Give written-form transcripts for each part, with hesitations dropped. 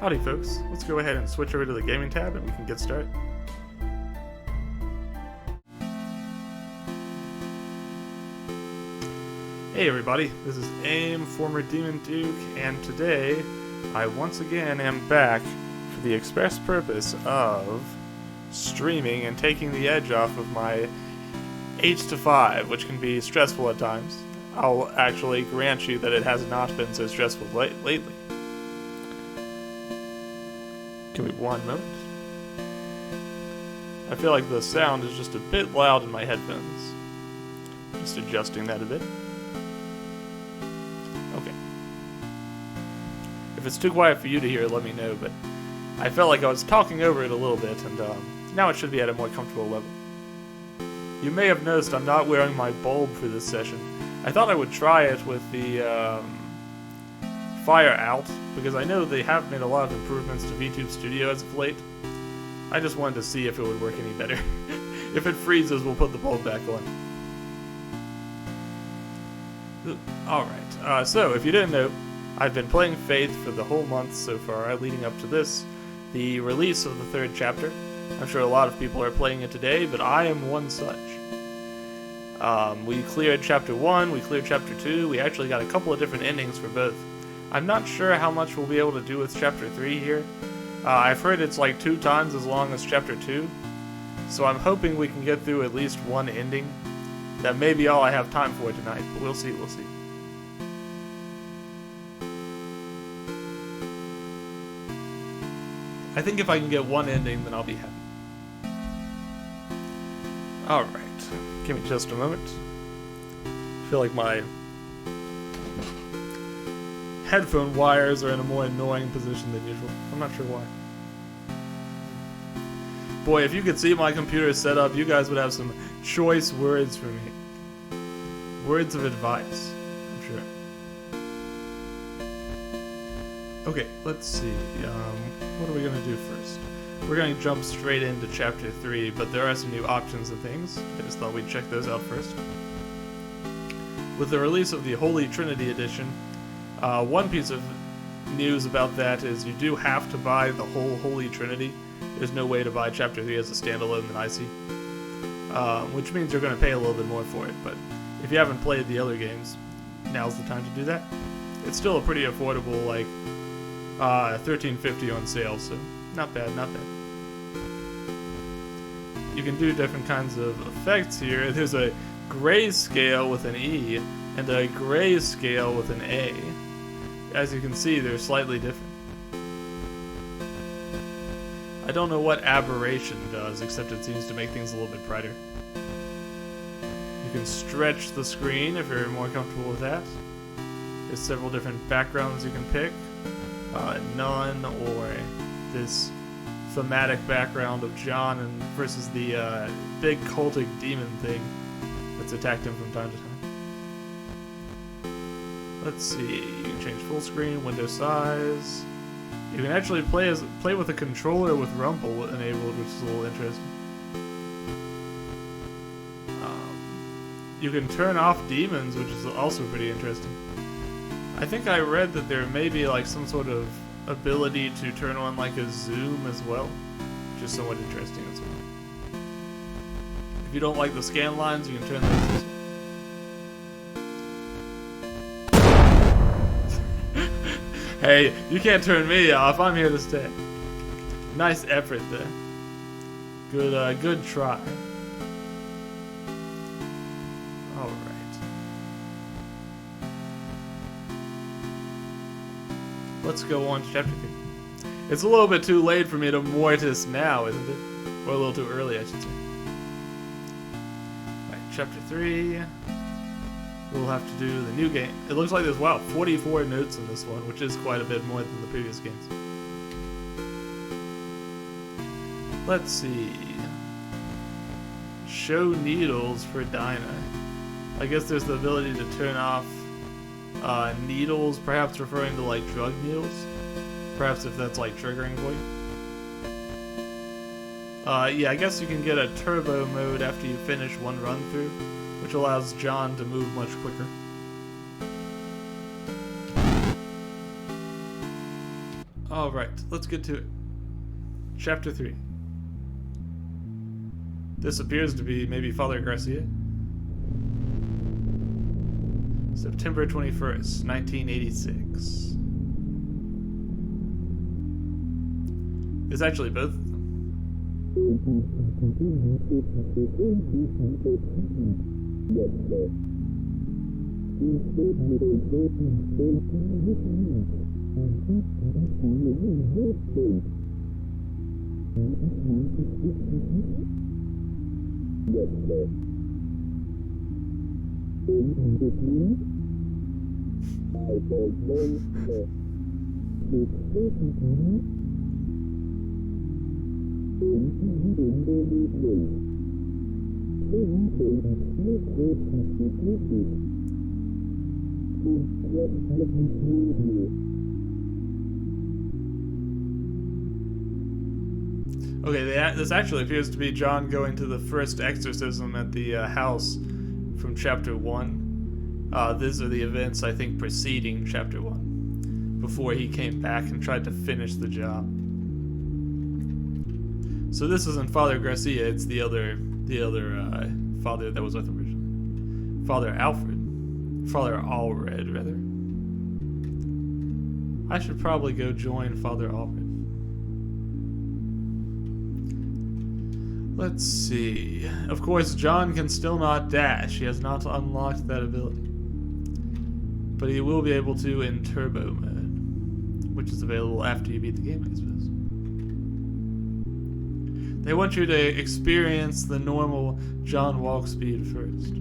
Howdy folks, let's go ahead and switch over to the gaming tab and we can get started. Hey everybody, this is AIM, former Demon Duke, and today I once again am back for the express purpose of streaming and taking the edge off of my 8 to 5, which can be stressful at times. I'll actually grant you that it has not been so stressful lately. Give me one moment. I feel like the sound is just a bit loud in my headphones. Just adjusting that a bit. Okay. If it's too quiet for you to hear, let me know, but I felt like I was talking over it a little bit, and now it should be at a more comfortable level. You may have noticed I'm not wearing my bulb for this session. I thought I would try it with the fire out, because I know they have made a lot of improvements to VTube Studio as of late. I just wanted to see if it would work any better. If it freezes, we'll put the bulb back on. Alright, so if you didn't know, I've been playing Faith for the whole month so far, leading up to this, the release of the 3rd chapter. I'm sure a lot of people are playing it today, but I am one such. We cleared Chapter 1, we cleared Chapter 2, we actually got a couple of different endings for both. I'm not sure how much we'll be able to do with Chapter 3 here. I've heard it's like 2 times as long as Chapter 2, so I'm hoping we can get through at least one ending. That may be all I have time for tonight, but we'll see, we'll see. I think if I can get one ending, then I'll be happy. Alright, give me just a moment. I feel like my headphone wires are in a more annoying position than usual. I'm not sure why. Boy, if you could see my computer set up, you guys would have some choice words for me. Words of advice, I'm sure. Okay, let's see. What are we going to do first? We're going to jump straight into Chapter 3, but there are some new options and things. I just thought we'd check those out first. With the release of the Holy Trinity Edition, one piece of news about that is you do have to buy the whole Holy Trinity. There's no way to buy Chapter 3 as a standalone that I see. Which means you're going to pay a little bit more for it, but if you haven't played the other games, now's the time to do that. It's still a pretty affordable, like, $13.50 on sale, so not bad, not bad. You can do different kinds of effects here. There's a grayscale with an E and a grayscale with an A. As you can see, they're slightly different. I don't know what aberration does, except it seems to make things a little bit brighter. You can stretch the screen if you're more comfortable with that. There's several different backgrounds you can pick. None, or this thematic background of John and versus the big cultic demon thing that's attacked him from time to time. Let's see, you can change full screen, window size. You can actually play with a controller with Rumble enabled, which is a little interesting. You can turn off demons, which is also pretty interesting. I think I read that there may be like some sort of ability to turn on like a zoom as well, which is somewhat interesting as well. If you don't like the scan lines, you can turn those as well. Hey, you can't turn me off. I'm here to stay. Nice effort there. Good try. All right. Let's go on to Chapter 3. It's a little bit too late for me to mortis now, isn't it? Or a little too early, I should say. Alright, Chapter 3. We'll have to do the new game. It looks like there's, wow, 44 notes in this one, which is quite a bit more than the previous games. Let's see. Show needles for Dinah. I guess there's the ability to turn off needles, perhaps referring to like drug needles. Perhaps if that's like triggering for you. Yeah, I guess you can get a turbo mode after you finish one run through, which allows John to move much quicker. Alright, let's get to it. Chapter 3. This appears to be maybe Father Garcia. September 21st, 1986. It's actually both of them. Okay, this actually appears to be John going to the first exorcism at the house from Chapter 1. These are the events, I think, preceding Chapter 1, before he came back and tried to finish the job. So this isn't Father Garcia, it's the other father that was with him originally. Father Allred, rather. I should probably go join Father Allred. Let's see. Of course, John can still not dash. He has not unlocked that ability. But he will be able to in Turbo mode, which is available after you beat the game, I suppose. They want you to experience the normal John walk speed first.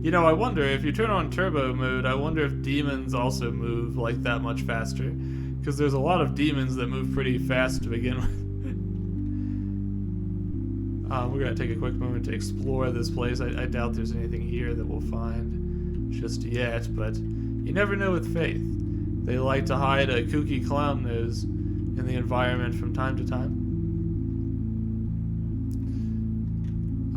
You know, I wonder, if you turn on Turbo mode, I wonder if demons also move like that much faster. Because there's a lot of demons that move pretty fast to begin with. We're going to take a quick moment to explore this place. I doubt there's anything here that we'll find just yet, but you never know with Faith. They like to hide a kooky clown nose in the environment from time to time.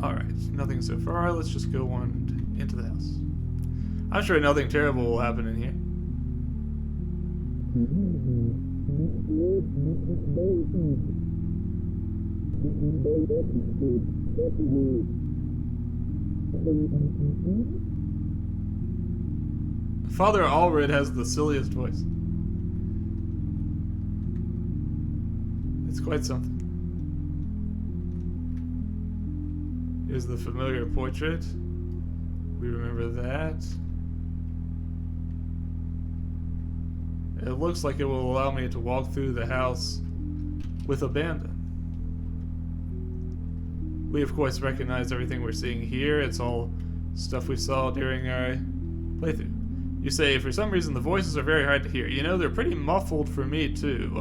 Alright, nothing so far. Let's just go on into the house. I'm sure nothing terrible will happen in here. Father Allred has the silliest voice. It's quite something. Here's the familiar portrait. We remember that. It looks like it will allow me to walk through the house with abandon. We, of course, recognize everything we're seeing here. It's all stuff we saw during our playthrough. You say, for some reason, the voices are very hard to hear. You know, they're pretty muffled for me, too.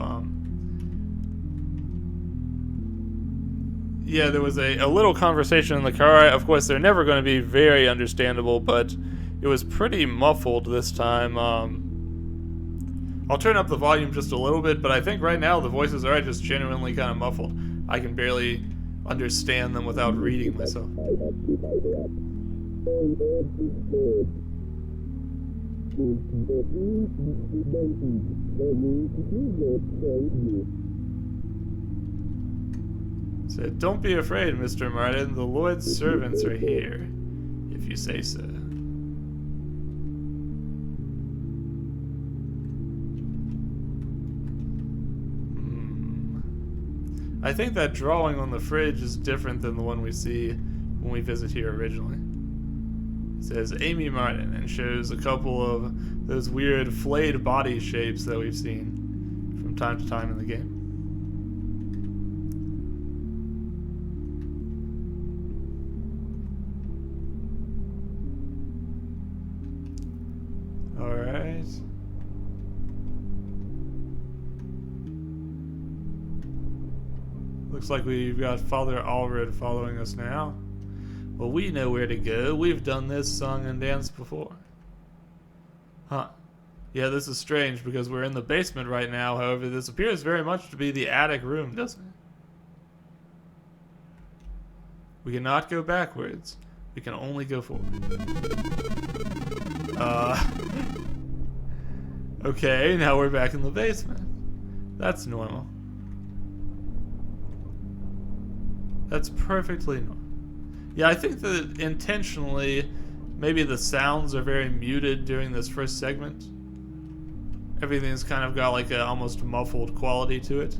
Yeah, there was a little conversation in the car. Of course, they're never going to be very understandable, but it was pretty muffled this time. I'll turn up the volume just a little bit, but I think right now the voices are just genuinely kind of muffled. I can barely understand them without reading myself. So don't be afraid, Mr. Martin. The Lord's servants are here, if you say so. I think that drawing on the fridge is different than the one we see when we visit here originally. It says Amy Martin and shows a couple of those weird flayed body shapes that we've seen from time to time in the game. Alright. Looks like we've got Father Allred following us now. Well, we know where to go. We've done this song and dance before. Huh. Yeah, this is strange because we're in the basement right now. However, this appears very much to be the attic room, doesn't it? We cannot go backwards. We can only go forward. Okay, now we're back in the basement. That's normal. That's perfectly normal. Yeah, I think that intentionally, maybe the sounds are very muted during this first segment. Everything's kind of got like a almost muffled quality to it.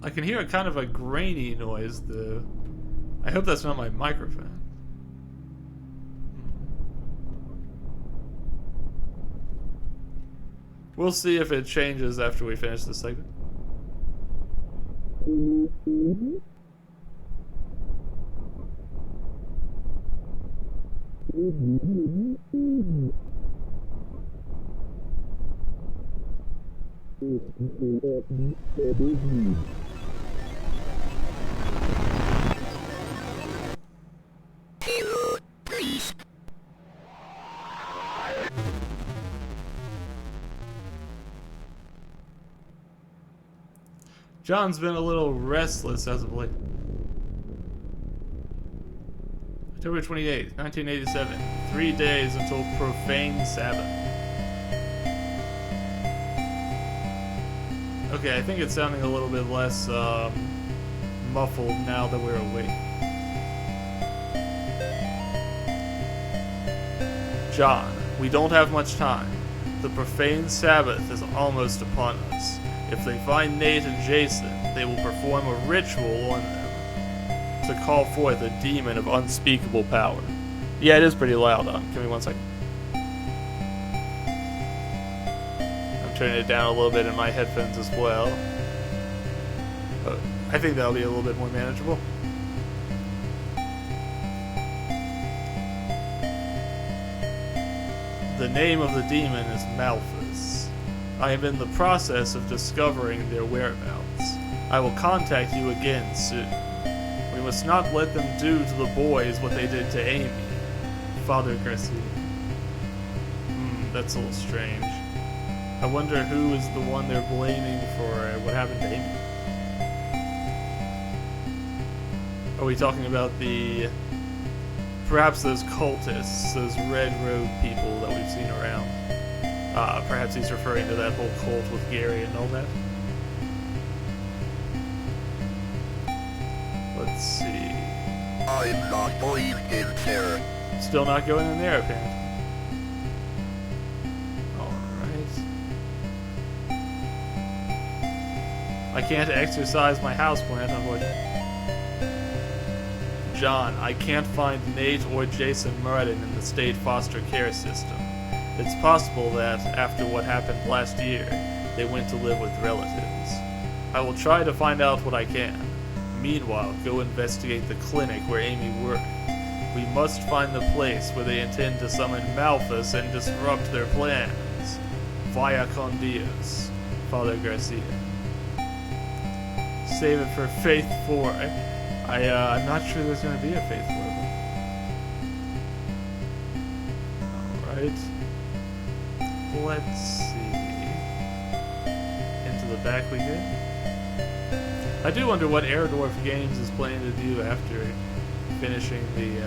I can hear a kind of a grainy noise though. I hope that's not my microphone. We'll see if it changes after we finish this segment. John's been a little restless as of late. October 28th, 1987. 3 days until Profane Sabbath. Okay, I think it's sounding a little bit less muffled now that we're awake. John, we don't have much time. The Profane Sabbath is almost upon us. If they find Nate and Jason, they will perform a ritual on them to call forth a demon of unspeakable power. Yeah, it is pretty loud. Give me 1 second. I'm turning it down a little bit in my headphones as well. I think that'll be a little bit more manageable. The name of the demon is Malthus. I am in the process of discovering their whereabouts. I will contact you again soon. We must not let them do to the boys what they did to Amy. Father Garcia. That's a little strange. I wonder who is the one they're blaming for what happened to Amy. Are we talking about perhaps those cultists, those Red Road people that we've seen around? Perhaps he's referring to that whole cult with Gary and all that. Let's see. I'm not going in there. Still not going in there, apparently. Alright. I can't exercise my houseplant, unfortunately. John, I can't find Nate or Jason Martin in the state foster care system. It's possible that, after what happened last year, they went to live with relatives. I will try to find out what I can. Meanwhile, go investigate the clinic where Amy worked. We must find the place where they intend to summon Malthus and disrupt their plans. Vaya con Dios, Father Garcia. Save it for Faith 4. I'm not sure there's going to be a Faith 4. Alright. Let's see. Into the back we go. I do wonder what Airdorf Games is planning to do after finishing the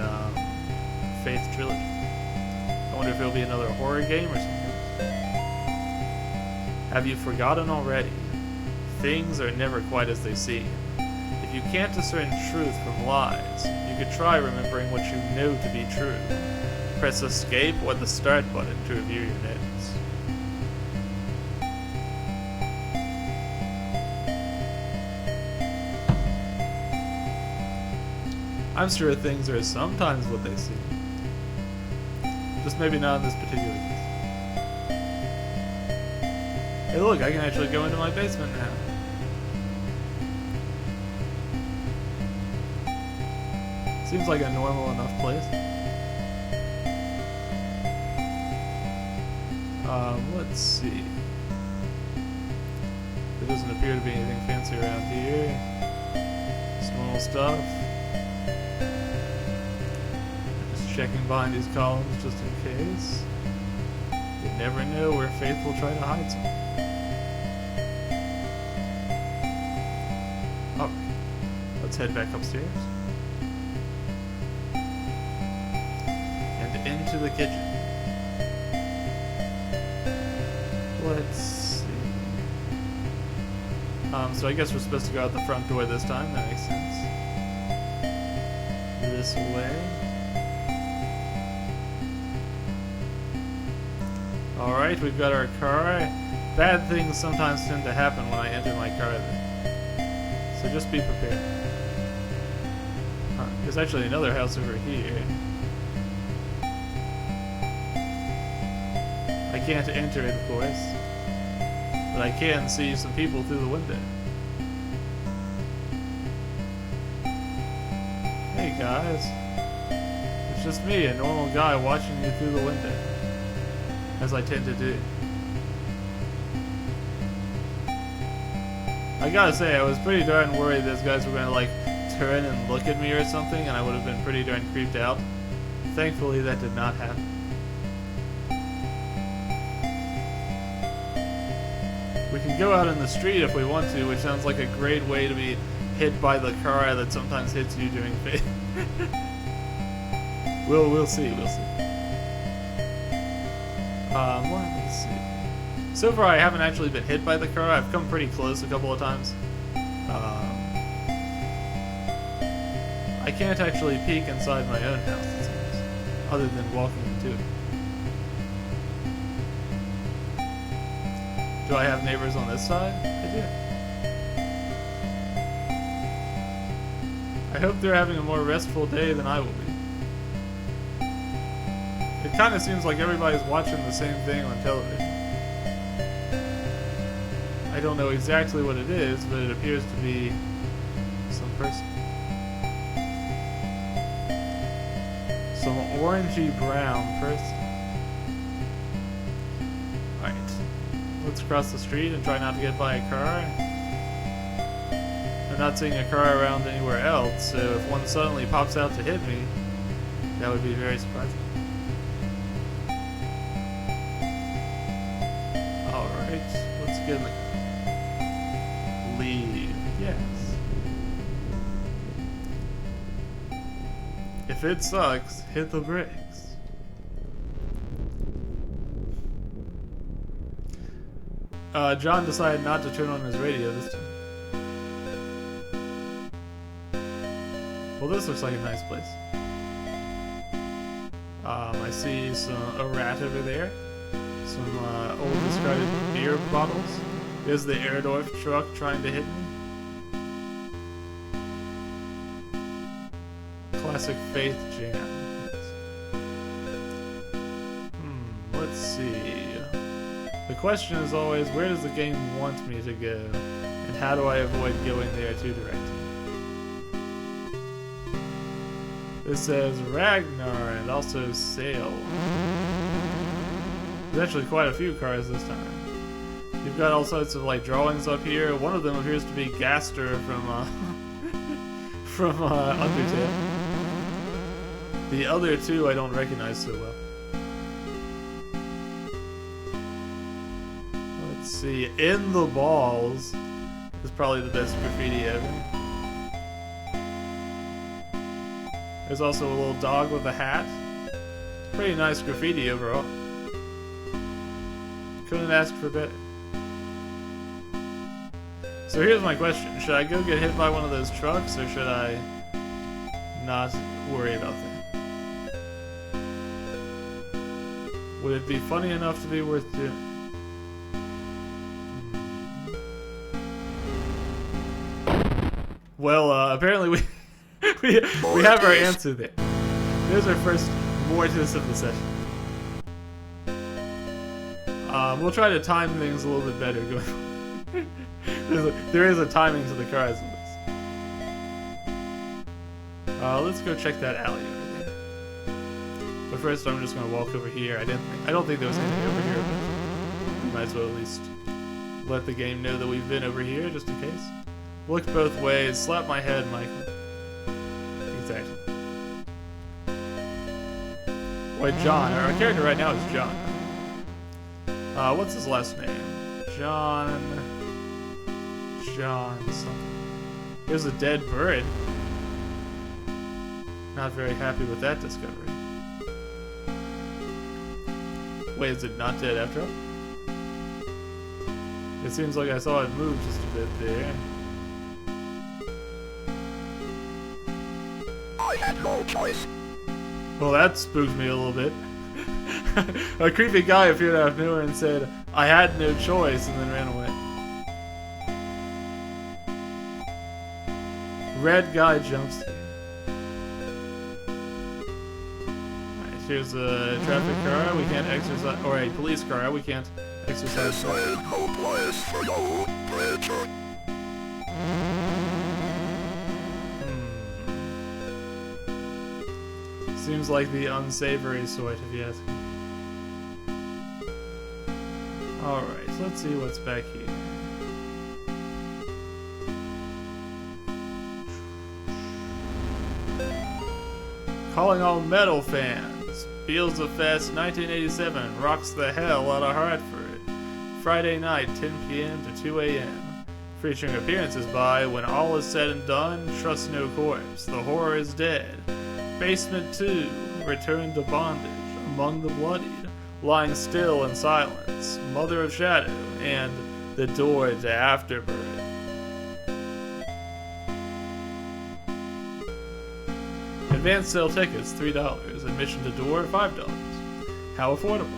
Faith trilogy. I wonder if it'll be another horror game or something. Have you forgotten already? Things are never quite as they seem. If you can't discern truth from lies, you could try remembering what you know to be true. Press escape or the start button to review your notes. I'm sure things are sometimes what they seem. Just maybe not in this particular case. Hey look, I can actually go into my basement now. Seems like a normal enough place. Let's see. There doesn't appear to be anything fancy around here. Just normal stuff. Just checking behind these columns just in case. You never know where Faith will try to hide something. Alright. Let's head back upstairs. into the kitchen. Let's see. So I guess we're supposed to go out the front door this time. That makes sense. This way. Alright, we've got our car. Bad things sometimes tend to happen when I enter my car. So just be prepared. There's actually another house over here. I can't enter it, of course. But I can see some people through the window. Hey guys. It's just me, a normal guy watching you through the window. As I tend to do. I gotta say, I was pretty darn worried those guys were gonna like turn and look at me or something, and I would have been pretty darn creeped out. Thankfully, that did not happen. We can go out in the street if we want to, which sounds like a great way to be hit by the car that sometimes hits you during fate. We'll see. Let's see. So far, I haven't actually been hit by the car. I've come pretty close a couple of times. I can't actually peek inside my own house, it seems, other than walking into it. Do I have neighbors on this side? I do. I hope they're having a more restful day than I will be. It kind of seems like everybody's watching the same thing on television. I don't know exactly what it is, but it appears to be some person. Some orangey brown person. Alright. Let's cross the street and try not to get by a car. I'm not seeing a car around anywhere else, so if one suddenly pops out to hit me, that would be very surprising. Alright, let's get in the car. Leave. Yes. If it sucks, hit the brakes. John decided not to turn on his radio this time. Well, this looks like a nice place. I see a rat over there. Some old discarded beer bottles. There's the Airdorf truck trying to hit me. Classic Faith Jam. Let's see. The question is always, where does the game want me to go? And how do I avoid going there too directly? This says Ragnar and also Sail. There's actually quite a few cars this time. You've got all sorts of like drawings up here. One of them appears to be Gaster from Undertale. The other two I don't recognize so well. Let's see. In the Balls is probably the best graffiti ever. There's also a little dog with a hat. Pretty nice graffiti overall. Couldn't ask for better. So here's my question. Should I go get hit by one of those trucks, or should I not worry about that? Would it be funny enough to be worth doing? Well, apparently we have our answer there. There's our first mortis of the session. We'll try to time things a little bit better going forward. There is a timing to the cars in this. Let's go check that alley over there. But first, I'm just gonna walk over here. I don't think there was anything over here, but we might as well at least let the game know that we've been over here, just in case. Look both ways. Slap my head, Michael. Exactly. Wait, John. Our character right now is John. What's his last name? John something. Here's a dead bird. Not very happy with that discovery. Wait, is it not dead after all? It seems like I saw it move just a bit there. I had no choice. Well, that spooked me a little bit. A creepy guy appeared out of nowhere and said, "I had no choice," and then ran away. Red guy jumps. Alright, here's a traffic car. We can't exercise, or a police car. We can't exercise. This ain't no place for you, preacher. Seems like the unsavory sort, if you ask me. Alright, so let's see what's back here. Calling all metal fans. Beals of Fest 1987 rocks the hell out of Hartford. Friday night, 10 p.m. to 2 a.m. Featuring appearances by When All Is Said and Done, Trust No Corpse, The Horror Is Dead, Basement 2, Return to Bondage, Among the Bloodied, Lying Still in Silence, Mother of Shadow, and The Door to Afterbirth. Advance sale tickets $3, admission to door $5. How affordable?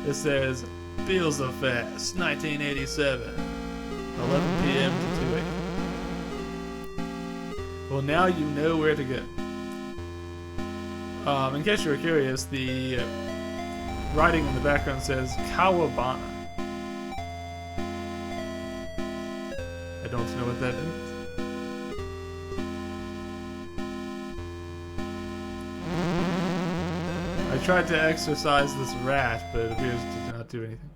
This says Beals of Fest 1987, 11 p.m. to 2 a.m. Well, now you know where to go. In case you were curious, the writing in the background says Kawabana. I don't know what that means. I tried to exorcise this rat, but it appears to not do anything.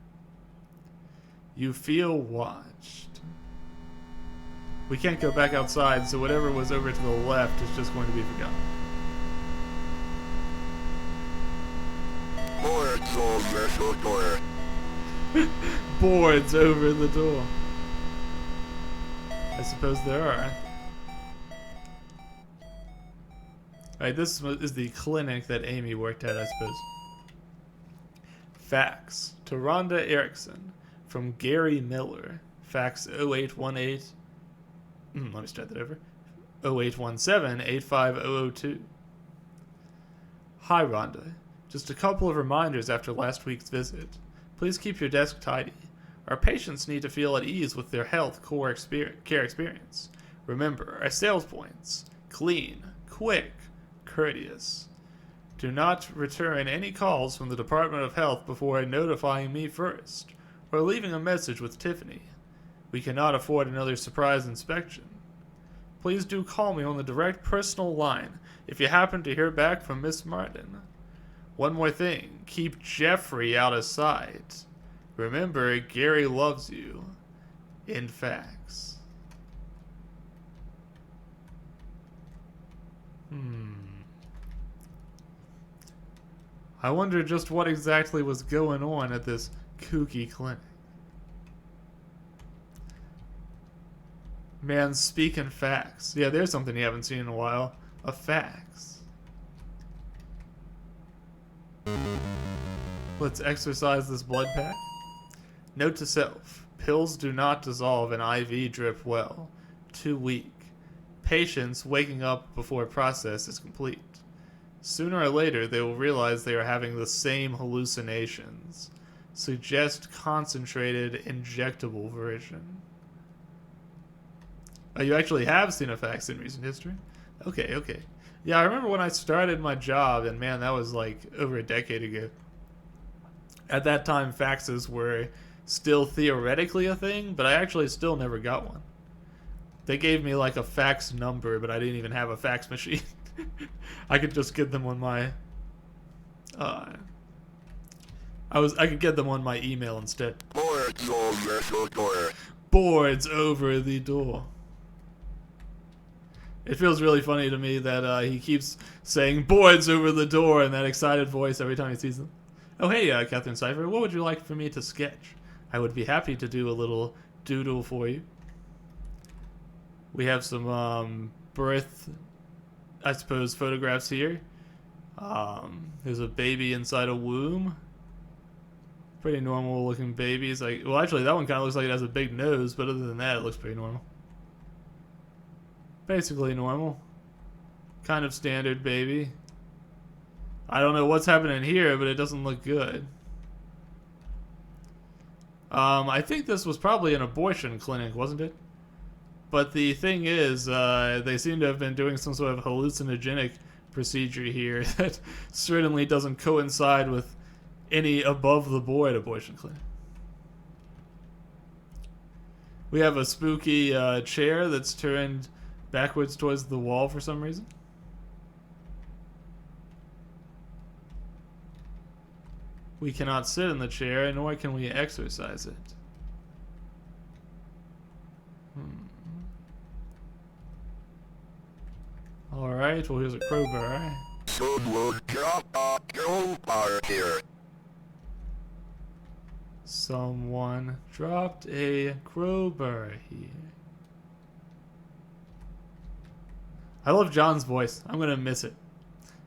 You feel watched. We can't go back outside, so whatever was over to the left is just going to be forgotten. Boards over the door. Boards over the door. I suppose there are, aren't there? Alright, this is the clinic that Amy worked at, I suppose. Fax to Rhonda Erickson from Gary Miller. Fax 0818. Let me start that over. 0817-85002. Hi, Rhonda. Just a couple of reminders after last week's visit. Please keep your desk tidy. Our patients need to feel at ease with their health care experience. Remember, our sales points: clean, quick, courteous. Do not return any calls from the Department of Health before notifying me first, or leaving a message with Tiffany. We cannot afford another surprise inspection. Please do call me on the direct personal line if you happen to hear back from Miss Martin. One more thing, keep Jeffrey out of sight. Remember, Gary loves you. In fax. I wonder just what exactly was going on at this kooky clinic. Man, speaking facts. Yeah, there's something you haven't seen in a while. A fax. Let's exercise this blood pack. Note to self. Pills do not dissolve in IV drip well. Too weak. Patients waking up before process is complete. Sooner or later, they will realize they are having the same hallucinations. Suggest concentrated, injectable version. Oh, you actually have seen a fax in recent history? Okay, okay. Yeah, I remember when I started my job, and man, that was like over a decade ago. At that time, faxes were still theoretically a thing, but I actually still never got one. They gave me like a fax number, but I didn't even have a fax machine. I could just get them on my I could get them on my email instead. Boards over the door. Boards over the door. It feels really funny to me that he keeps saying boards over the door in that excited voice every time he sees them. Oh hey, Catherine Cipher, what would you like for me to sketch? I would be happy to do a little doodle for you. We have some birth, I suppose, photographs here. There's a baby inside a womb. Pretty normal looking babies. Like, well, actually, that one kind of looks like it has a big nose, but other than that, it looks pretty normal. Basically normal. Kind of standard baby. I don't know what's happening here, but it doesn't look good. I think this was probably an abortion clinic, wasn't it? But the thing is, they seem to have been doing some sort of hallucinogenic procedure here that certainly doesn't coincide with any above-the-board abortion clinic. We have a spooky chair that's turned backwards towards the wall for some reason. We cannot sit in the chair, nor can we exercise it. Alright, well here's a crowbar. Someone drop a crowbar here. Someone dropped a crowbar here. I love John's voice. I'm gonna miss it.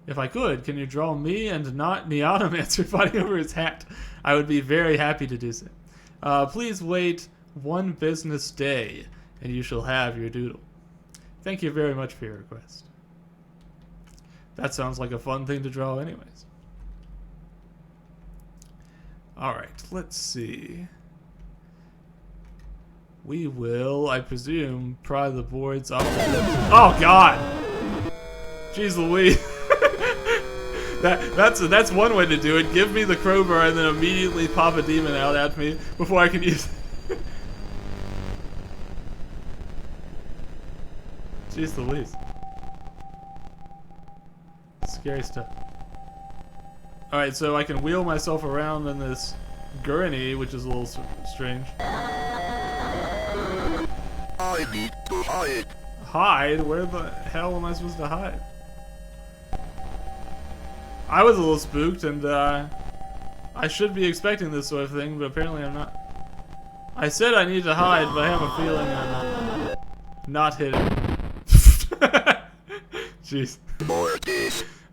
If I could, can you draw me and not Neonomancer fighting over his hat? I would be very happy to do so. Please wait 1 business day, and you shall have your doodle. Thank you very much for your request. That sounds like a fun thing to draw anyways. Alright, let's see. We will, I presume, pry the boards off. Oh god! Jeez Louise. That's one way to do it. Give me the crowbar and then immediately pop a demon out at me before I can use it. Jeez Louise. Scary stuff. Alright, so I can wheel myself around in this gurney, which is a little strange. I need to hide. Hide? Where the hell am I supposed to hide? I was a little spooked, and I should be expecting this sort of thing, but apparently I'm not. I said I need to hide, but I have a feeling I'm not hidden. Jeez.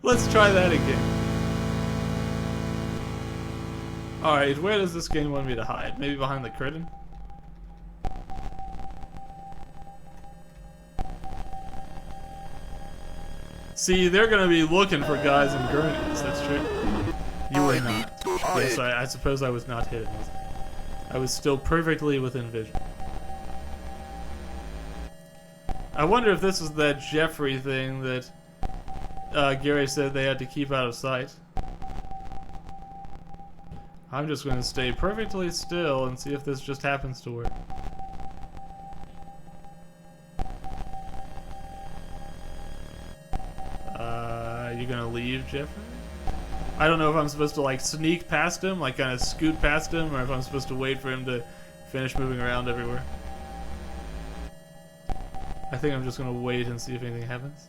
Let's try that again. Alright, where does this game want me to hide? Maybe behind the curtain? See, they're gonna be looking for guys in gurneys, that's true. You were not. Yes, I suppose I was not hidden, was I? I was still perfectly within vision. I wonder if this is that Jeffrey thing that Gary said they had to keep out of sight. I'm just gonna stay perfectly still and see if this just happens to work. You gonna leave, Jeffrey? I don't know if I'm supposed to like sneak past him, like kind of scoot past him, or if I'm supposed to wait for him to finish moving around everywhere. I think I'm just gonna wait and see if anything happens.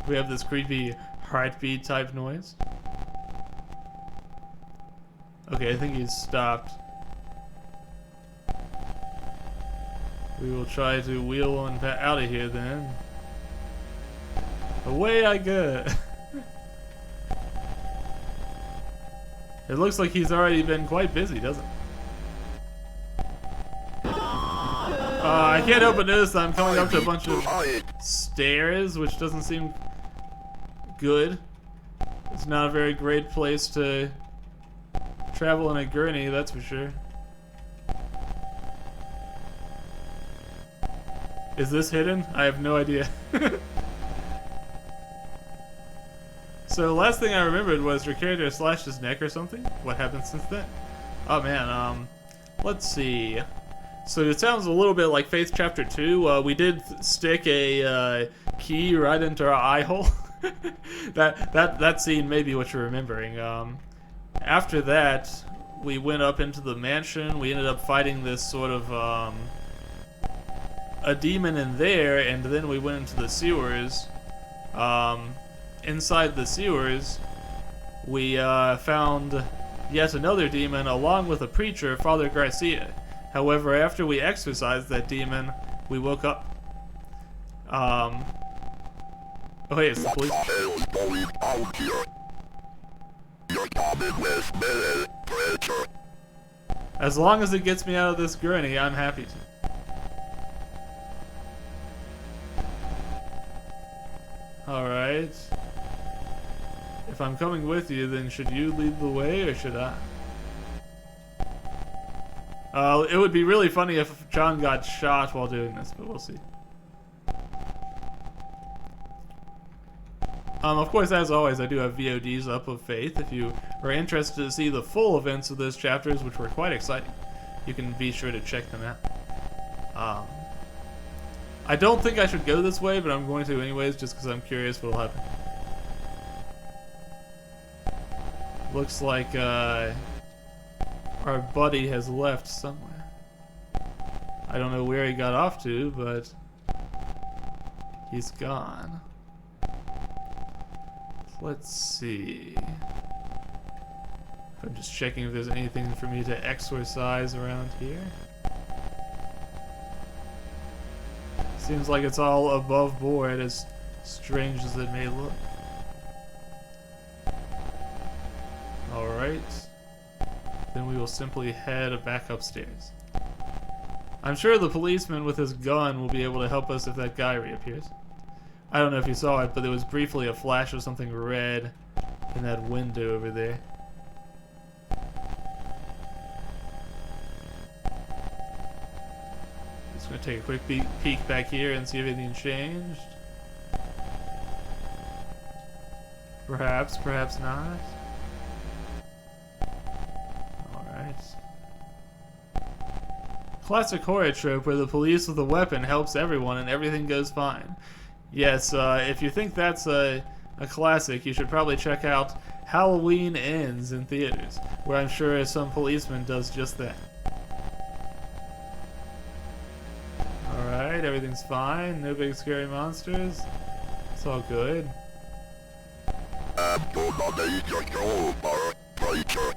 We have this creepy heartbeat type noise. Okay, I think he's stopped. We will try to wheel on out of here then. Away I go. It looks like he's already been quite busy, doesn't it? I can't help but notice I'm coming up to a bunch of stairs, which doesn't seem good. It's not a very great place to travel in a gurney, that's for sure. Is this hidden? I have no idea. So last thing I remembered was your character slashed his neck or something. What happened since then? Oh man, let's see. So it sounds a little bit like Faith Chapter 2. We did stick a key right into our eye hole. that scene may be what you're remembering. After that, we went up into the mansion. We ended up fighting this sort of a demon in there, and then we went into the sewers. Inside the sewers, we found yet another demon along with a preacher, Father Garcia. However, after we exorcised that demon, we woke up. Oh hey, it's the police. What the hell is going on here? You're coming with me, preacher. As long as it gets me out of this gurney, I'm happy to. Alright. If I'm coming with you, then should you lead the way, or should I? It would be really funny if John got shot while doing this, but we'll see. Of course, as always, I do have VODs up of Faith. If you are interested to see the full events of those chapters, which were quite exciting, you can be sure to check them out. I don't think I should go this way, but I'm going to anyways, just because I'm curious what'll happen. Looks like, our buddy has left somewhere. I don't know where he got off to, but he's gone. Let's see. I'm just checking if there's anything for me to exorcise around here. Seems like it's all above board, as strange as it may look. Alright. Then we will simply head back upstairs. I'm sure the policeman with his gun will be able to help us if that guy reappears. I don't know if you saw it, but there was briefly a flash of something red in that window over there. Just gonna take a quick peek back here and see if anything changed. Perhaps, perhaps not. Classic horror trope where the police with a weapon helps everyone and everything goes fine. Yes, if you think that's a classic, you should probably check out Halloween Ends in theaters, where I'm sure some policeman does just that. Alright, everything's fine, no big scary monsters. It's all good. I'm gonna need your crowbar, preacher.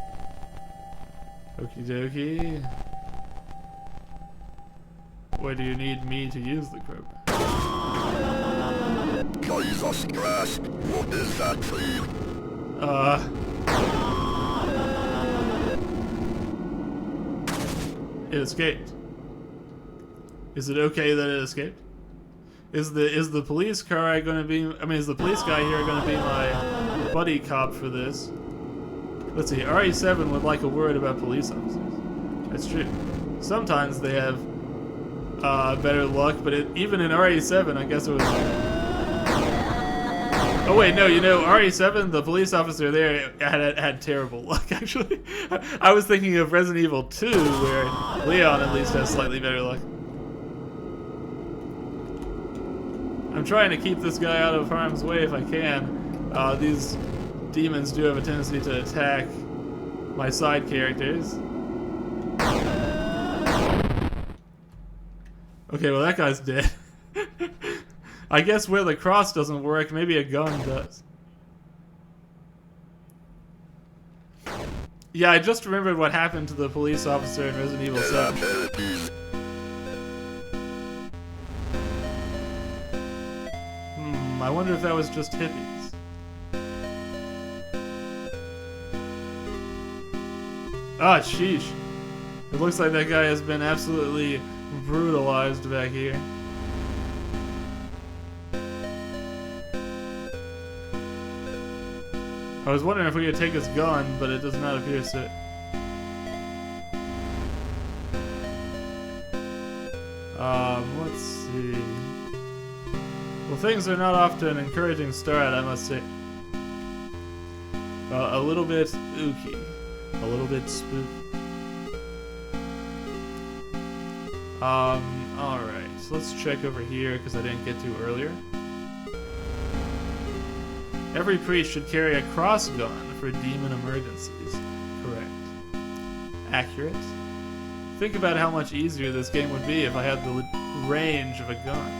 Okie dokie. Why do you need me to use the crowbar? Jesus Christ, what is that thing? It escaped. Is it okay that it escaped? Is the police car gonna be, is the police guy here gonna be my buddy cop for this? Let's see, RE7 would like a word about police officers. That's true. Sometimes they have better luck, but even in RE7, I guess it was... Oh wait, no, you know, RE7, the police officer there had terrible luck, actually. I was thinking of Resident Evil 2, where Leon at least has slightly better luck. I'm trying to keep this guy out of harm's way if I can. These demons do have a tendency to attack my side characters. Okay, well that guy's dead. I guess where the cross doesn't work, maybe a gun does. Yeah, I just remembered what happened to the police officer in Resident Evil 7. I wonder if that was just hippies. Ah, sheesh. It looks like that guy has been absolutely brutalized back here. I was wondering if we could take his gun, but it does not appear so. Let's see. Well, things are not off to an encouraging start, I must say. A little bit ooky. A little bit spooky. Alright, so let's check over here, because I didn't get to earlier. Every priest should carry a cross gun for demon emergencies. Correct. Accurate. Think about how much easier this game would be if I had the range of a gun.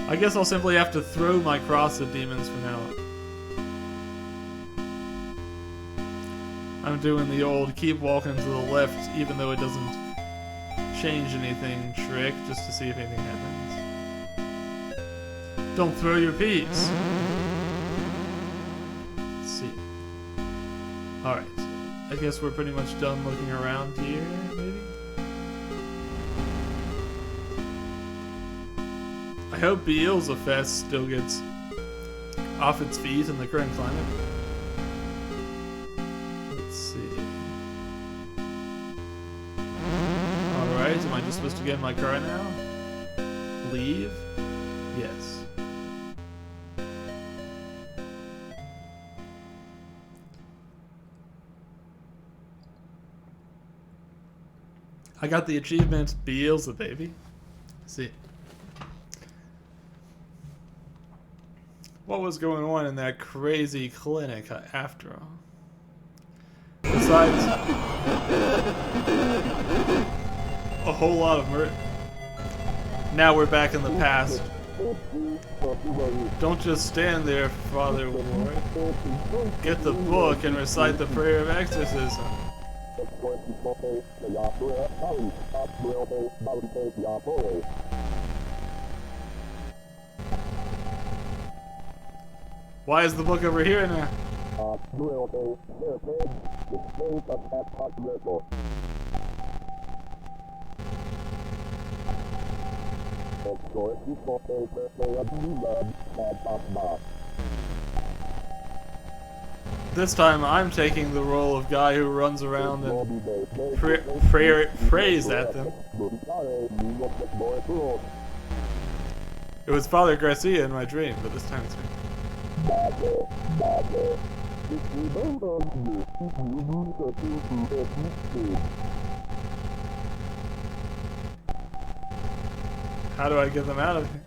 I guess I'll simply have to throw my cross at demons from now on. I'm doing the old keep walking to the left even though it doesn't change anything trick, just to see if anything happens. Don't throw your piece. Alright. I guess we're pretty much done looking around here, maybe? I hope Beelzefest Fest still gets off its feet in the current climate. Let's see. Alright, am I just supposed to get in my car now? Leave? Yes. I got the achievement Beelzefest, baby. See. What was going on in that crazy clinic after all? Besides a whole lot of murder. Now we're back in the past. Don't just stand there, Father Ward. Get the book and recite the prayer of exorcism. Why is the book over here now? This time I'm taking the role of guy who runs around and prays at them. It was Father Garcia in my dream, but this time it's me. How do I get them out of here?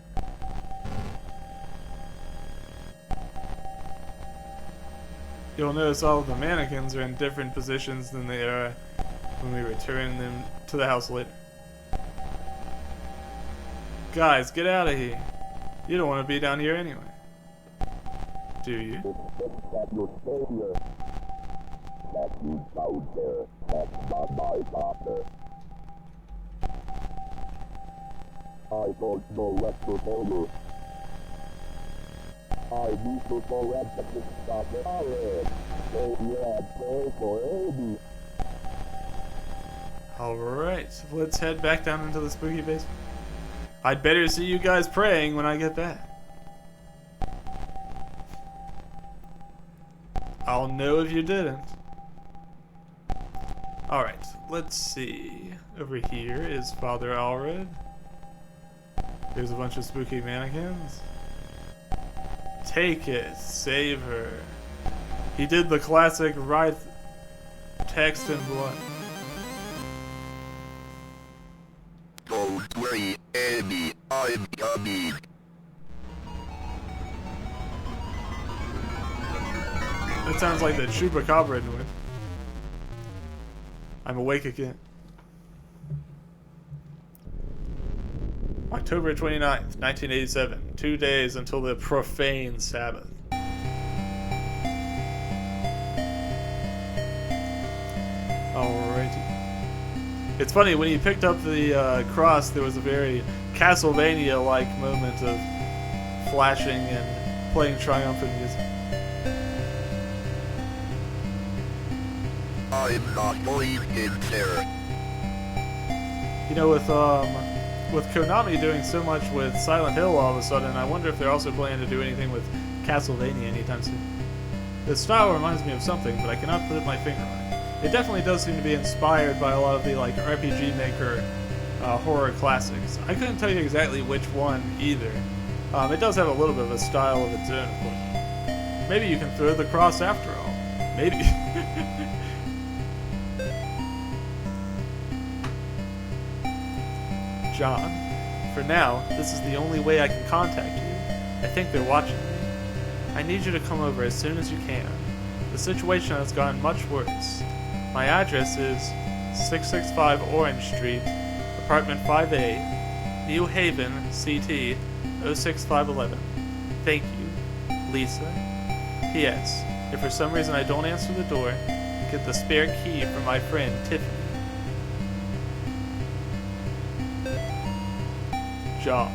You'll notice all of the mannequins are in different positions than they are when we return them to the house later. Guys, get out of here. You don't want to be down here anyway. Do you? I don't know what to tell you. I need to go and stop the island. So yeah, pray for Amy. Alright, let's head back down into the spooky basement. I'd better see you guys praying when I get back. I'll know if you didn't. Alright, let's see. Over here is Father Allred. There's a bunch of spooky mannequins. Take it, save her. He did the classic write text in blood. Don't worry, Amy, I'm coming. That sounds like the Chupacabra noise. I'm awake again. October 29th, 1987. 2 days until the profane Sabbath. Alrighty. It's funny, when he picked up the cross, there was a very Castlevania-like moment of flashing and playing triumphant music. I'm not going in there. You know, with Konami doing so much with Silent Hill all of a sudden, I wonder if they're also planning to do anything with Castlevania anytime soon. The style reminds me of something, but I cannot put my finger on it. It definitely does seem to be inspired by a lot of the like RPG Maker horror classics. I couldn't tell you exactly which one either. It does have a little bit of a style of its own, of course. Maybe you can throw the cross after all. Maybe. John, for now, this is the only way I can contact you. I think they're watching me. I need you to come over as soon as you can. The situation has gotten much worse. My address is 665 Orange Street, apartment 5A, New Haven, CT, 06511. Thank you, Lisa. P.S. If for some reason I don't answer the door, get the spare key from my friend Tiffany. John,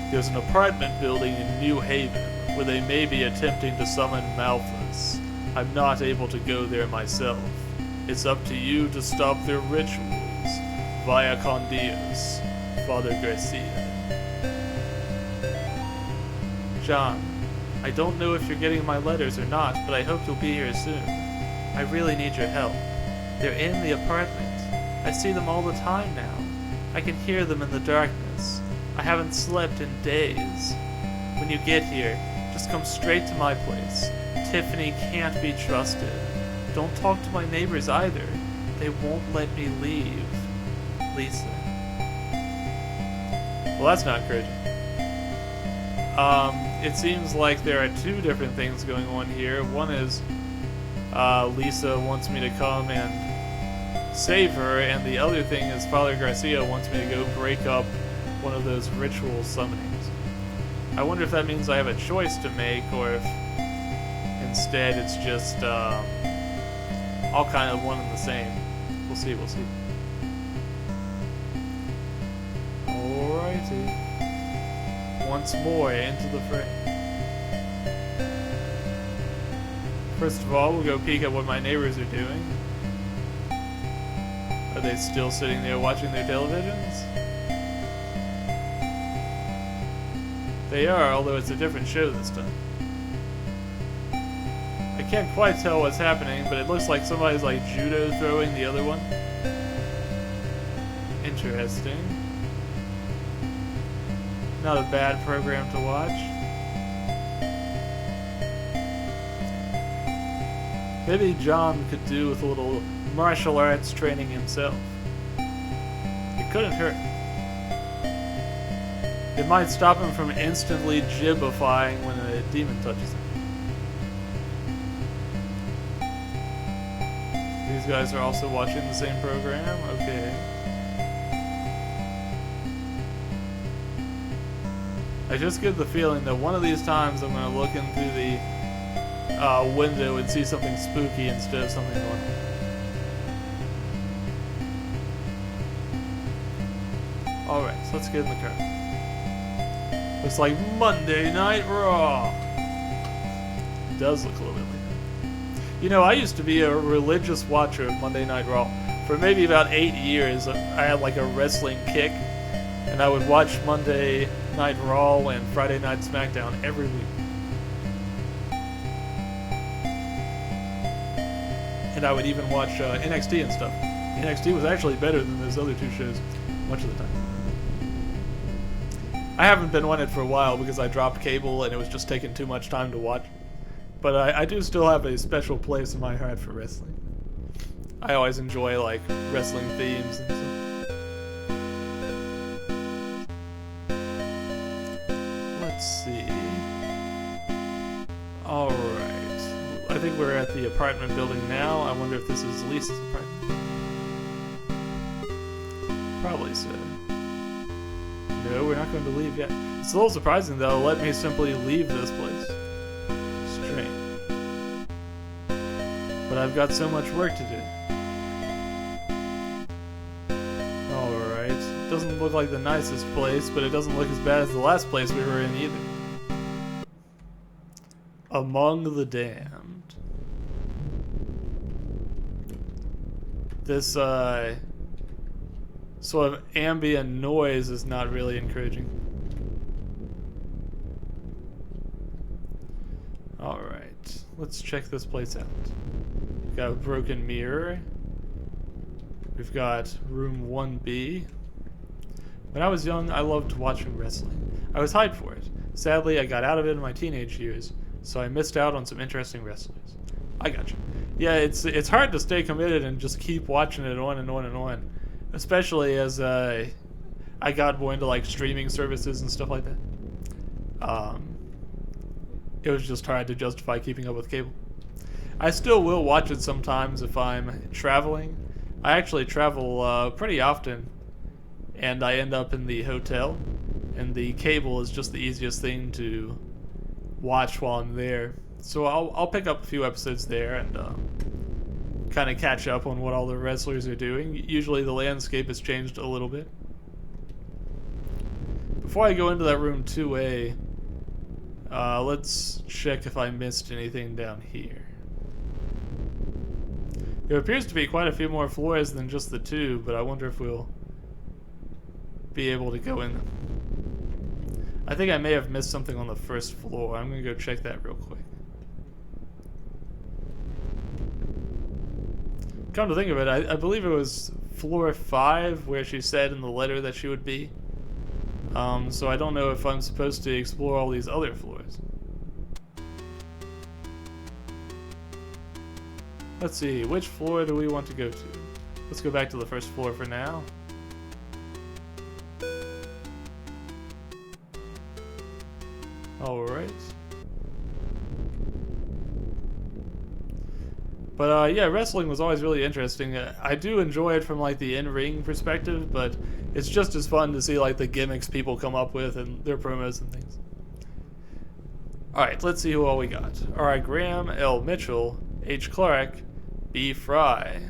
there's an apartment building in New Haven where they may be attempting to summon Malthus. I'm not able to go there myself. It's up to you to stop their rituals. Via con Dios, Father Garcia. John, I don't know if you're getting my letters or not, but I hope you'll be here soon. I really need your help. They're in the apartment. I see them all the time now. I can hear them in the darkness. I haven't slept in days. When you get here, just come straight to my place. Tiffany can't be trusted. Don't talk to my neighbors either. They won't let me leave. Lisa. Well, that's not encouraging. It seems like there are two different things going on here. One is Lisa wants me to come and save her, and the other thing is Father Garcia wants me to go break up one of those ritual summonings. I wonder if that means I have a choice to make, or if instead it's just all kind of one and the same. We'll see, we'll see. Alrighty. Once more into the fray. First of all, we'll go peek at what my neighbors are doing. Are they still sitting there watching their televisions? They are, although it's a different show this time. I can't quite tell what's happening, but it looks like somebody's like judo throwing the other one. Interesting. Not a bad program to watch. Maybe John could do with a little martial arts training himself. It couldn't hurt. It might stop him from instantly jibbifying when a demon touches him. These guys are also watching the same program? Okay. I just get the feeling that one of these times I'm going to look in through the window and see something spooky instead of something normal. Alright, so let's get in the car. Looks like Monday Night Raw. It does look a little bit like that. You know, I used to be a religious watcher of Monday Night Raw. For maybe about 8 years, I had like a wrestling kick, and I would watch Monday Night Raw and Friday Night SmackDown every week. And I would even watch NXT and stuff. NXT was actually better than those other two shows much of the time. I haven't been on it for a while because I dropped cable and it was just taking too much time to watch. But I do still have a special place in my heart for wrestling. I always enjoy like wrestling themes and stuff. Let's see. Alright. I think we're at the apartment building now. I wonder if this is Lisa's apartment. Probably so. No, we're not going to leave yet. It's a little surprising they'll let me simply leave this place. Strange. But I've got so much work to do. Alright. It doesn't look like the nicest place, but it doesn't look as bad as the last place we were in either. Among the Damned. This sort of ambient noise is not really encouraging. Alright, let's check this place out. We've got a broken mirror. We've got room 1B. When I was young, I loved watching wrestling. I was hyped for it. Sadly, I got out of it in my teenage years, so I missed out on some interesting wrestlers. I gotcha. Yeah, it's hard to stay committed and just keep watching it on and on and on. Especially as I got more into like streaming services and stuff like that. It was just hard to justify keeping up with cable. I still will watch it sometimes if I'm traveling. I actually travel pretty often, and I end up in the hotel, and the cable is just the easiest thing to watch while I'm there. So I'll pick up a few episodes there and kind of catch up on what all the wrestlers are doing. Usually the landscape has changed a little bit. Before I go into that room 2A, let's check if I missed anything down here. There appears to be quite a few more floors than just the two, but I wonder if we'll be able to go in them. I think I may have missed something on the first floor. I'm gonna go check that real quick. Come to think of it, I believe it was floor 5 where she said in the letter that she would be. So I don't know if I'm supposed to explore all these other floors. Let's see, which floor do we want to go to? Let's go back to the first floor for now. Alright. But yeah, wrestling was always really interesting. I do enjoy it from like the in-ring perspective, but it's just as fun to see like the gimmicks people come up with and their promos and things. Alright, let's see who all we got. R.I. Graham, L. Mitchell, H. Clark, B. Fry,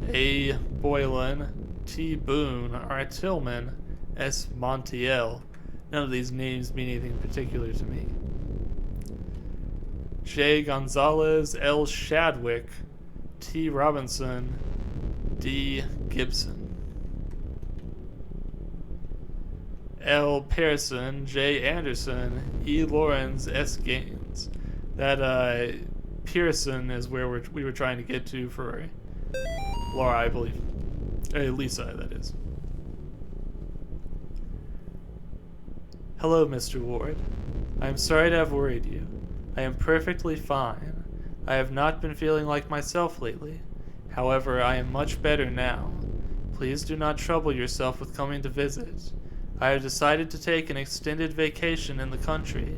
A. Boylan, T. Boone, R. Tillman, S. Montiel. None of these names mean anything particular to me. J. Gonzalez, L. Shadwick, T. Robinson, D. Gibson. L. Pearson, J. Anderson, E. Lawrence, S. Gaines. That Pearson is where we were trying to get to for Laura, I believe. Lisa, that is. Hello, Mr. Ward. I am sorry to have worried you. I am perfectly fine. I have not been feeling like myself lately. However, I am much better now. Please do not trouble yourself with coming to visit. I have decided to take an extended vacation in the country,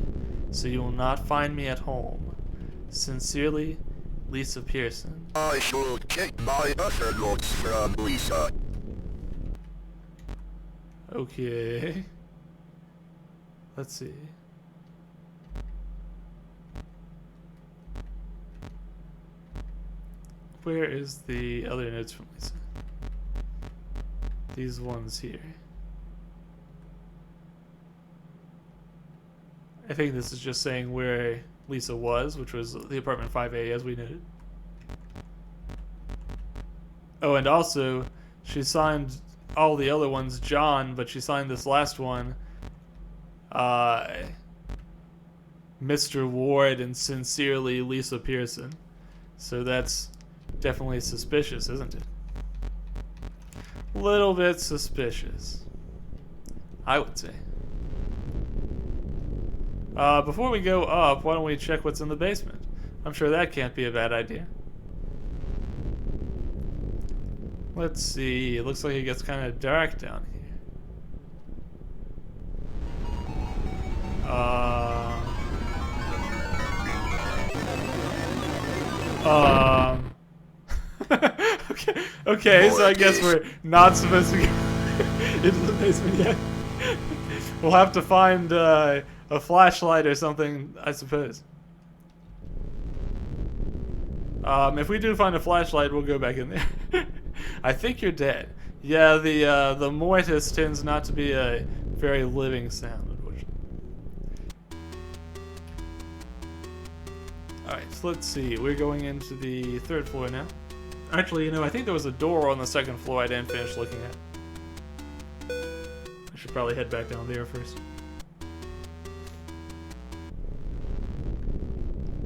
so you will not find me at home. Sincerely, Lisa Pearson. I should get my other notes from Lisa. Okay. Let's see. Where is the other notes from Lisa? These ones here. I think this is just saying where Lisa was, which was the apartment 5A, as we noted. Oh, and also, she signed all the other ones John, but she signed this last one Mr. Ward and sincerely Lisa Pearson. So that's definitely suspicious, isn't it? A little bit suspicious, I would say. Before we go up, why don't we check what's in the basement? I'm sure that can't be a bad idea. Let's see, it looks like it gets kind of dark down here. Okay, so I guess we're not supposed to go into the basement yet. We'll have to find a flashlight or something, I suppose. If we do find a flashlight, we'll go back in there. I think you're dead. Yeah, the mortis tends not to be a very living sound, unfortunately. Alright, so let's see. We're going into the 3rd floor now. Actually, you know, I think there was a door on the 2nd floor I didn't finish looking at. I should probably head back down there first.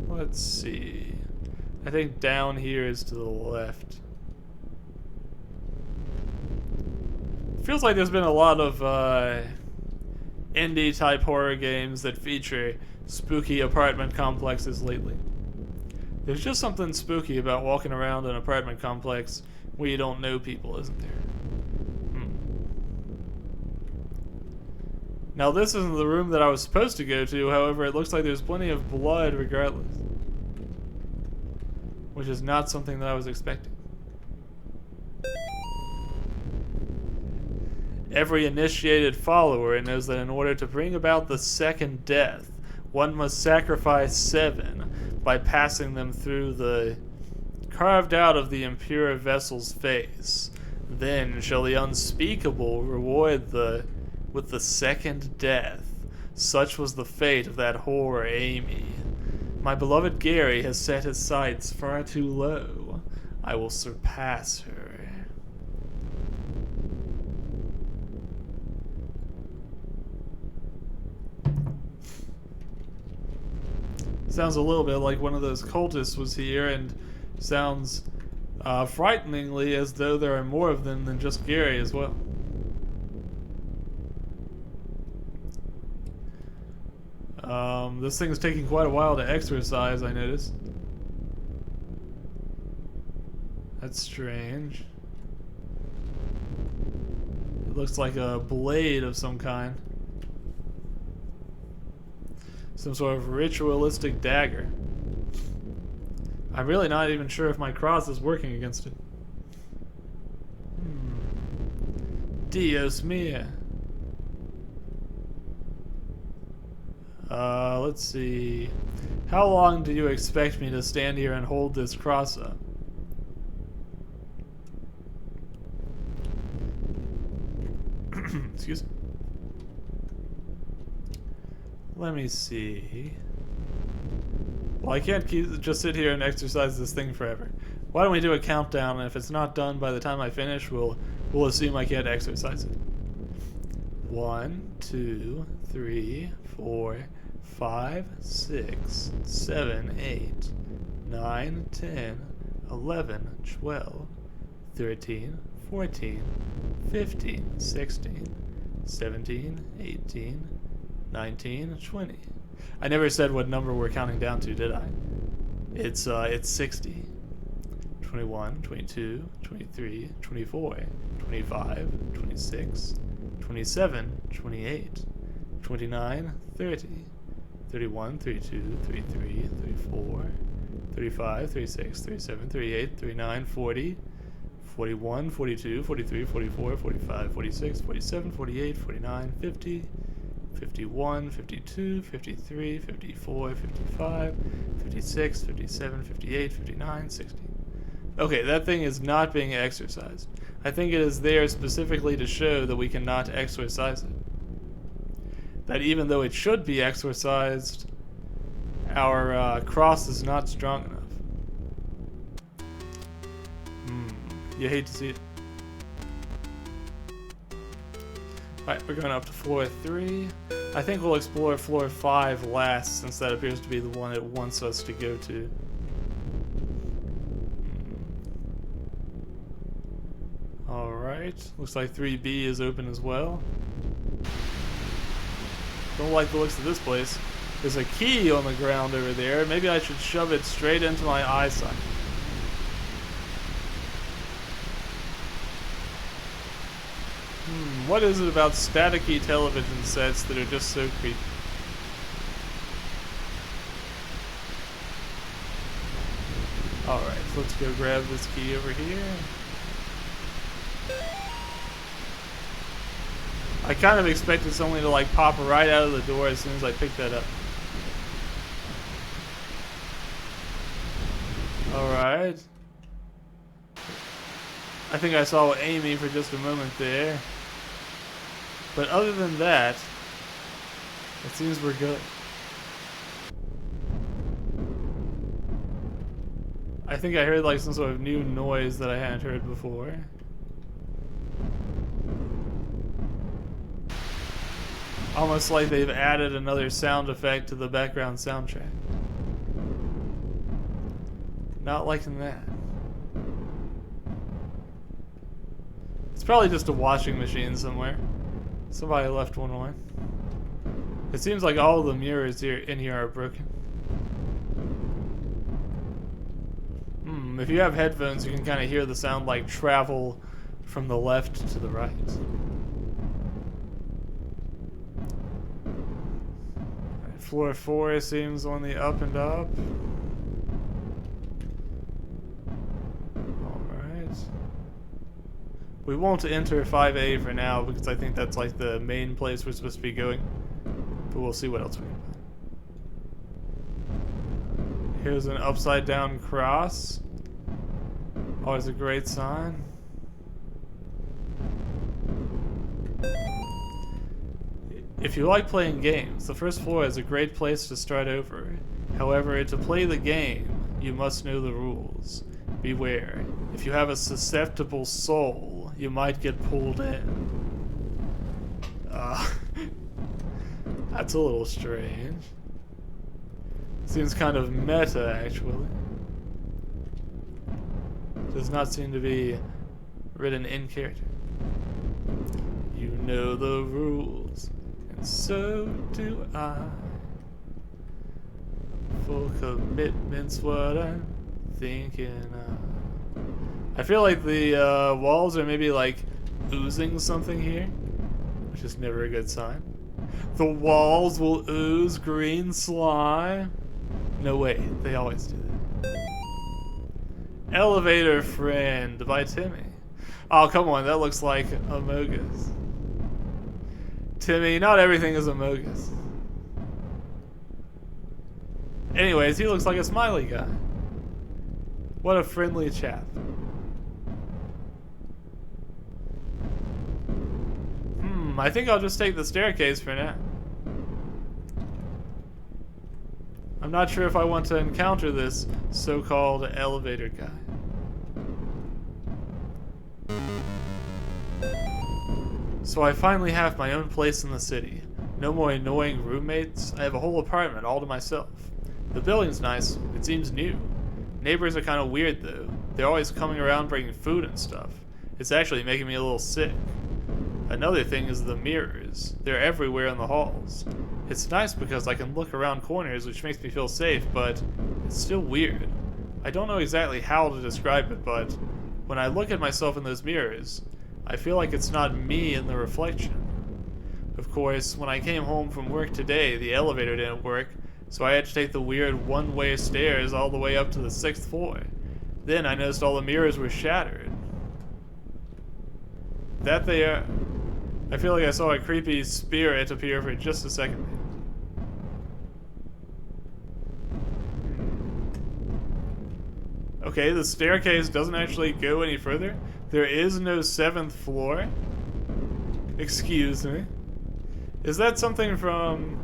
Let's see. I think down here is to the left. Feels like there's been a lot of indie type horror games that feature spooky apartment complexes lately. There's just something spooky about walking around an apartment complex where you don't know people, isn't there? Now this isn't the room that I was supposed to go to, however it looks like there's plenty of blood regardless. Which is not something that I was expecting. Every initiated follower knows that in order to bring about the second death, one must sacrifice 7 by passing them through the carved out of the impure vessel's face. Then shall the unspeakable reward with the second death. Such was the fate of that whore Amy. My beloved Gary has set his sights far too low. I will surpass her. Sounds a little bit like one of those cultists was here, and sounds frighteningly as though there are more of them than just Gary as well. This thing is taking quite a while to exercise, I noticed. That's strange. It looks like a blade of some kind. Some sort of ritualistic dagger. I'm really not even sure if my cross is working against it. Dios mia. Let's see. How long do you expect me to stand here and hold this cross up? Excuse me. Let me see. Well, I can't just sit here and exercise this thing forever. Why don't we do a countdown, and if it's not done by the time I finish, we'll assume I can't exercise it. 1, 2, 3, 4, 5, 6, 7, 8, 9, 10, 11, 12, 13, 14, 15, 16, 17, 18, 19, 20. I never said what number we're counting down to, did I? It's 60. 21, 22, 23, 24, 25, 26, 27, 28, 29, 30, 31, 32, 33, 34, 35, 36, 37, 38, 39, 40, 41, 42, 43, 44, 45, 46, 47, 48, 49, 50, 51, 52, 53, 54, 55, 56, 57, 58, 59, 60. Okay, that thing is not being exercised. I think it is there specifically to show that we cannot exorcise it. That even though it should be exorcised, our cross is not strong enough. You hate to see it. Alright, we're going up to floor 3. I think we'll explore floor 5 last, since that appears to be the one it wants us to go to. Alright, looks like 3B is open as well. Don't like the looks of this place. There's a key on the ground over there. Maybe I should shove it straight into my eyesight. What is it about staticky television sets that are just so creepy? Alright, so let's go grab this key over here. I kind of expected something to like pop right out of the door as soon as I picked that up. Alright. I think I saw Amy for just a moment there. But other than that, it seems we're good. I think I heard like some sort of new noise that I hadn't heard before. Almost like they've added another sound effect to the background soundtrack. Not liking that. It's probably just a washing machine somewhere. Somebody left one on. It seems like all of the mirrors in here are broken. If you have headphones, you can kind of hear the sound like travel from the left to the right. Right, floor 4 seems on the up and up. We won't enter 5A for now because I think that's like the main place we're supposed to be going. But we'll see what else we can find. Here's an upside down cross. Always a great sign. If you like playing games, the first floor is a great place to start over. However, to play the game, you must know the rules. Beware. If you have a susceptible soul, you might get pulled in. That's a little strange. Seems kind of meta, actually. Does not seem to be written in character. You know the rules, and so do I. Full commitment's what I'm thinking of. I feel like the walls are maybe like oozing something here, which is never a good sign. The walls will ooze green slime. No way, they always do that. Elevator Friend by Timmy. Oh, come on, that looks like Amogus. Timmy, not everything is Amogus. Anyways, he looks like a smiley guy. What a friendly chap. I think I'll just take the staircase for now. I'm not sure if I want to encounter this so-called elevator guy. So I finally have my own place in the city. No more annoying roommates. I have a whole apartment all to myself. The building's nice. It seems new. Neighbors are kind of weird though. They're always coming around bringing food and stuff. It's actually making me a little sick. Another thing is the mirrors. They're everywhere in the halls. It's nice because I can look around corners, which makes me feel safe, but it's still weird. I don't know exactly how to describe it, but when I look at myself in those mirrors, I feel like it's not me in the reflection. Of course, when I came home from work today, the elevator didn't work, so I had to take the weird one-way stairs all the way up to the 6th floor. Then I noticed all the mirrors were shattered. That they are. I feel like I saw a creepy spirit appear for just a second. Okay, the staircase doesn't actually go any further. There is no 7th floor. Excuse me. Is that something from...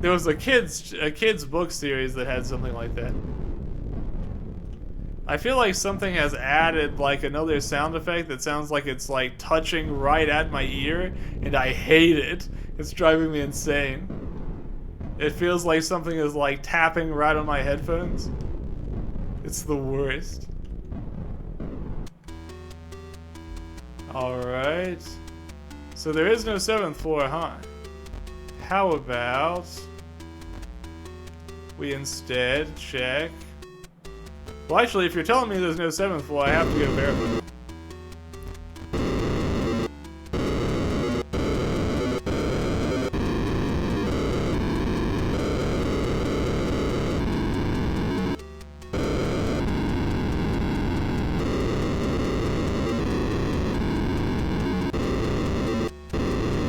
There was a kids book series that had something like that. I feel like something has added like another sound effect that sounds like it's like touching right at my ear, and I hate it. It's driving me insane. It feels like something is like tapping right on my headphones. It's the worst. Alright. So there is no 7th floor, huh? How about we instead check... Well, actually, if you're telling me there's no 7th floor, I have to go verify.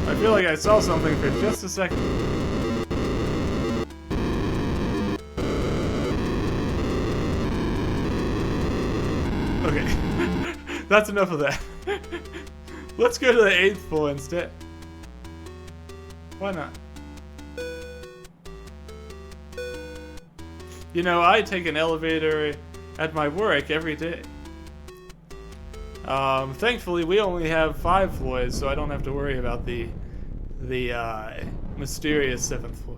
I feel like I saw something for just a second. Okay, that's enough of that. Let's go to the 8th floor instead. Why not? You know, I take an elevator at my work every day. Thankfully, we only have 5 floors, so I don't have to worry about the mysterious 7th floor.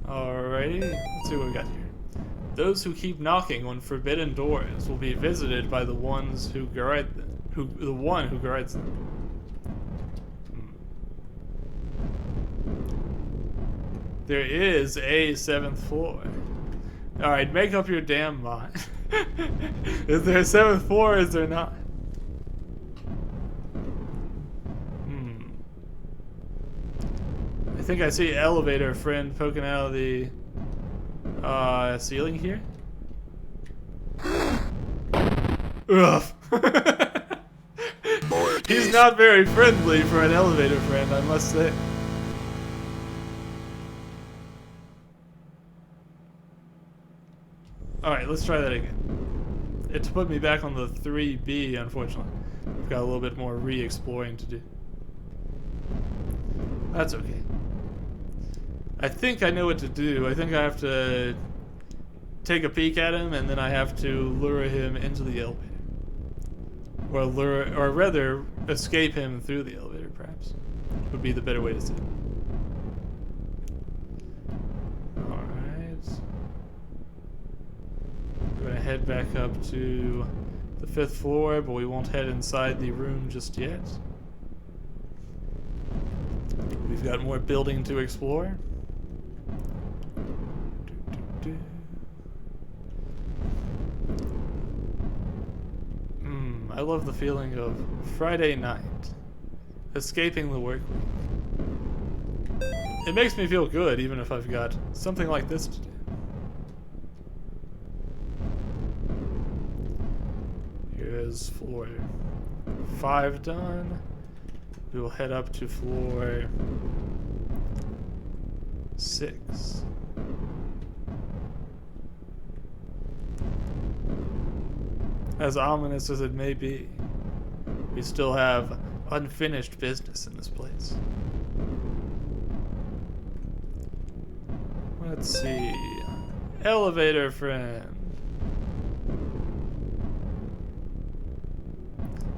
Alrighty, let's see what we got here. Those who keep knocking on forbidden doors will be visited by the ones who guard them. The one who guards them. There is a 7th floor. Alright, make up your damn mind. Is there a 7th floor or is there not? I think I see elevator friend poking out of the ceiling here. Ugh. He's not very friendly for an elevator friend, I must say. Alright, let's try that again. It put me back on the 3B, unfortunately. I've got a little bit more re-exploring to do. That's okay. I think I know what to do. I think I have to take a peek at him, and then I have to lure him into the elevator. Or rather, escape him through the elevator, perhaps. Would be the better way to say it. Alright. We're gonna head back up to the 5th floor, but we won't head inside the room just yet. We've got more building to explore. I love the feeling of Friday night, escaping the work week. It makes me feel good even if I've got something like this to do. Here's floor 5 done. We will head up to floor 6. As ominous as it may be, we still have unfinished business in this place. Let's see. Elevator friend.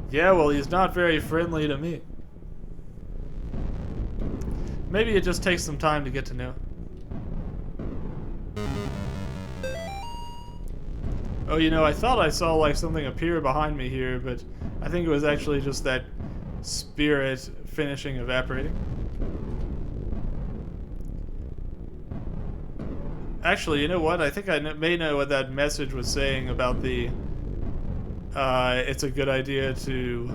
Yeah, well, he's not very friendly to me. Maybe it just takes some time to get to know him. Oh, you know, I thought I saw like something appear behind me here, but I think it was actually just that spirit finishing evaporating. Actually, you know what? I think I may know what that message was saying about the it's a good idea to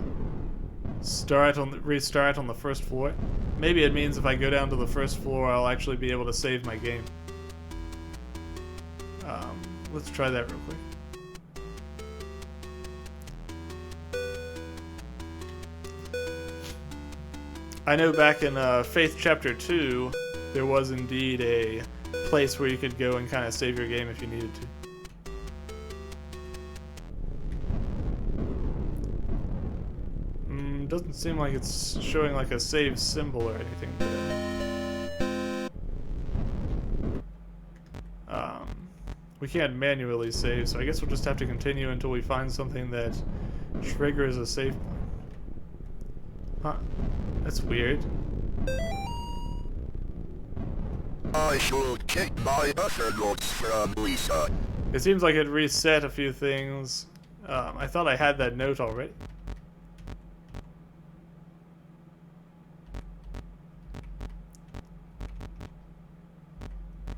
restart on the 1st floor. Maybe it means if I go down to the 1st floor, I'll actually be able to save my game. Let's try that real quick. I know back in Faith Chapter 2, there was indeed a place where you could go and kind of save your game if you needed to. Doesn't seem like it's showing like a save symbol or anything. We can't manually save, so I guess we'll just have to continue until we find something that triggers a save point. Huh. That's weird. I should check my other notes from Lisa. It seems like it reset a few things. I thought I had that note already.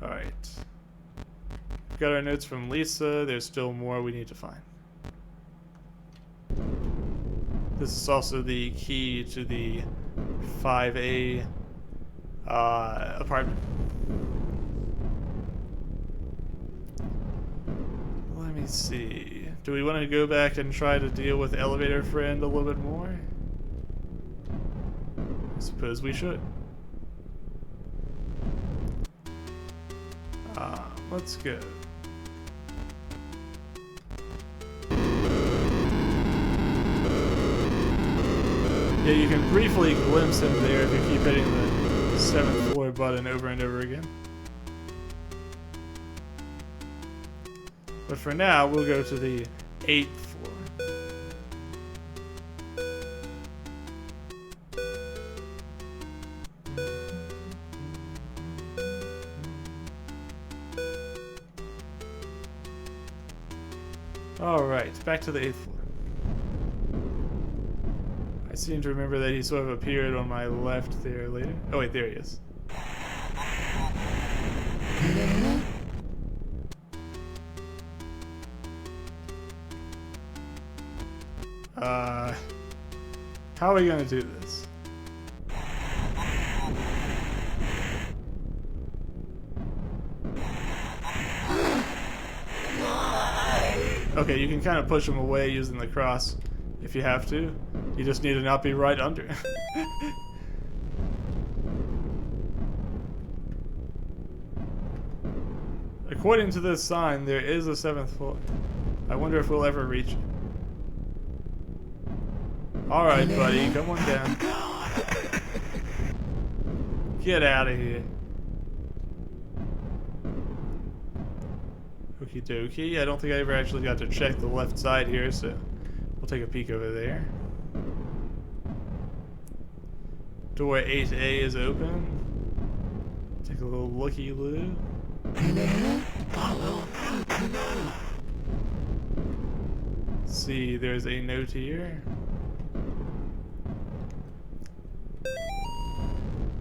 Alright. We've got our notes from Lisa. There's still more we need to find. This is also the key to the 5A apartment. Let me see. Do we want to go back and try to deal with Elevator Friend a little bit more? I suppose we should. Let's go. Yeah, you can briefly glimpse him there if you keep hitting the 7th floor button over and over again. But for now, we'll go to the 8th floor. Alright, back to the 8th floor. I seem to remember that he sort of appeared on my left there later. Oh wait, there he is. How are we gonna do this? Okay, you can kind of push him away using the cross if you have to. You just need to not be right under. According to this sign, there is a 7th floor. I wonder if we'll ever reach it. Alright, buddy, come on down. Get out of here. Okie dokie. I don't think I ever actually got to check the left side here, so we'll take a peek over there. Door 8A is open. Take a little looky-loo. See, there's a note here.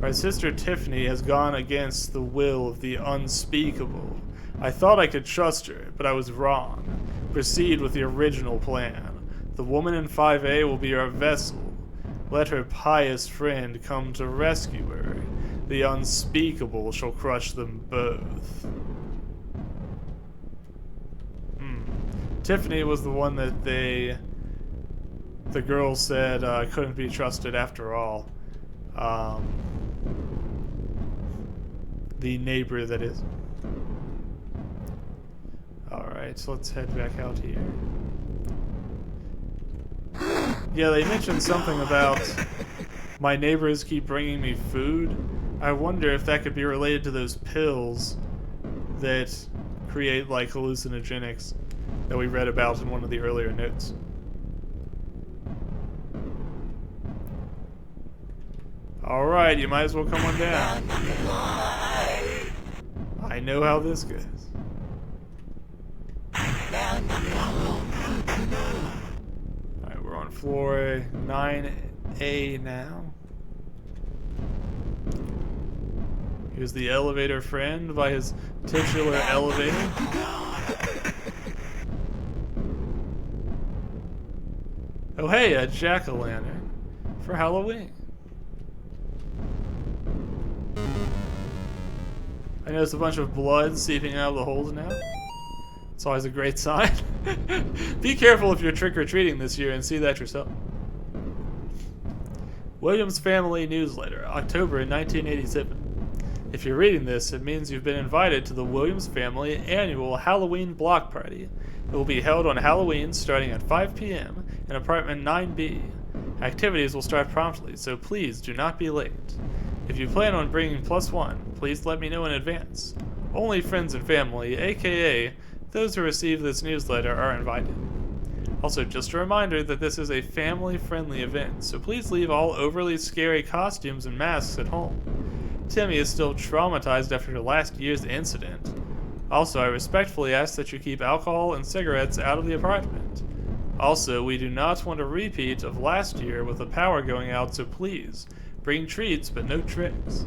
Our sister Tiffany has gone against the will of the unspeakable. I thought I could trust her, but I was wrong. Proceed with the original plan. The woman in 5A will be our vessel. Let her pious friend come to rescue her. The unspeakable shall crush them both. Tiffany was the one that the girls said couldn't be trusted after all. The neighbor, that is. Alright, so let's head back out here. Yeah, they mentioned something about my neighbors keep bringing me food. I wonder if that could be related to those pills that create, like, hallucinogenics that we read about in one of the earlier notes. Alright, you might as well come on down. I know how this goes. Alright, we're on floor 9A now. Here's the elevator friend by his titular elevator. Oh hey, a jack-o'-lantern for Halloween. I noticed a bunch of blood seeping out of the holes now. It's always a great sign. Be careful if you're trick-or-treating this year and see that yourself. Williams Family Newsletter, October 1987. If you're reading this, it means you've been invited to the Williams Family Annual Halloween Block Party. It will be held on Halloween starting at 5 p.m. in apartment 9B. Activities will start promptly, so please do not be late. If you plan on bringing +1, please let me know in advance. Only friends and family, aka those who receive this newsletter, are invited. Also, just a reminder that this is a family-friendly event, so please leave all overly scary costumes and masks at home. Timmy is still traumatized after last year's incident. Also, I respectfully ask that you keep alcohol and cigarettes out of the apartment. Also, we do not want a repeat of last year with the power going out, so please, bring treats but no tricks.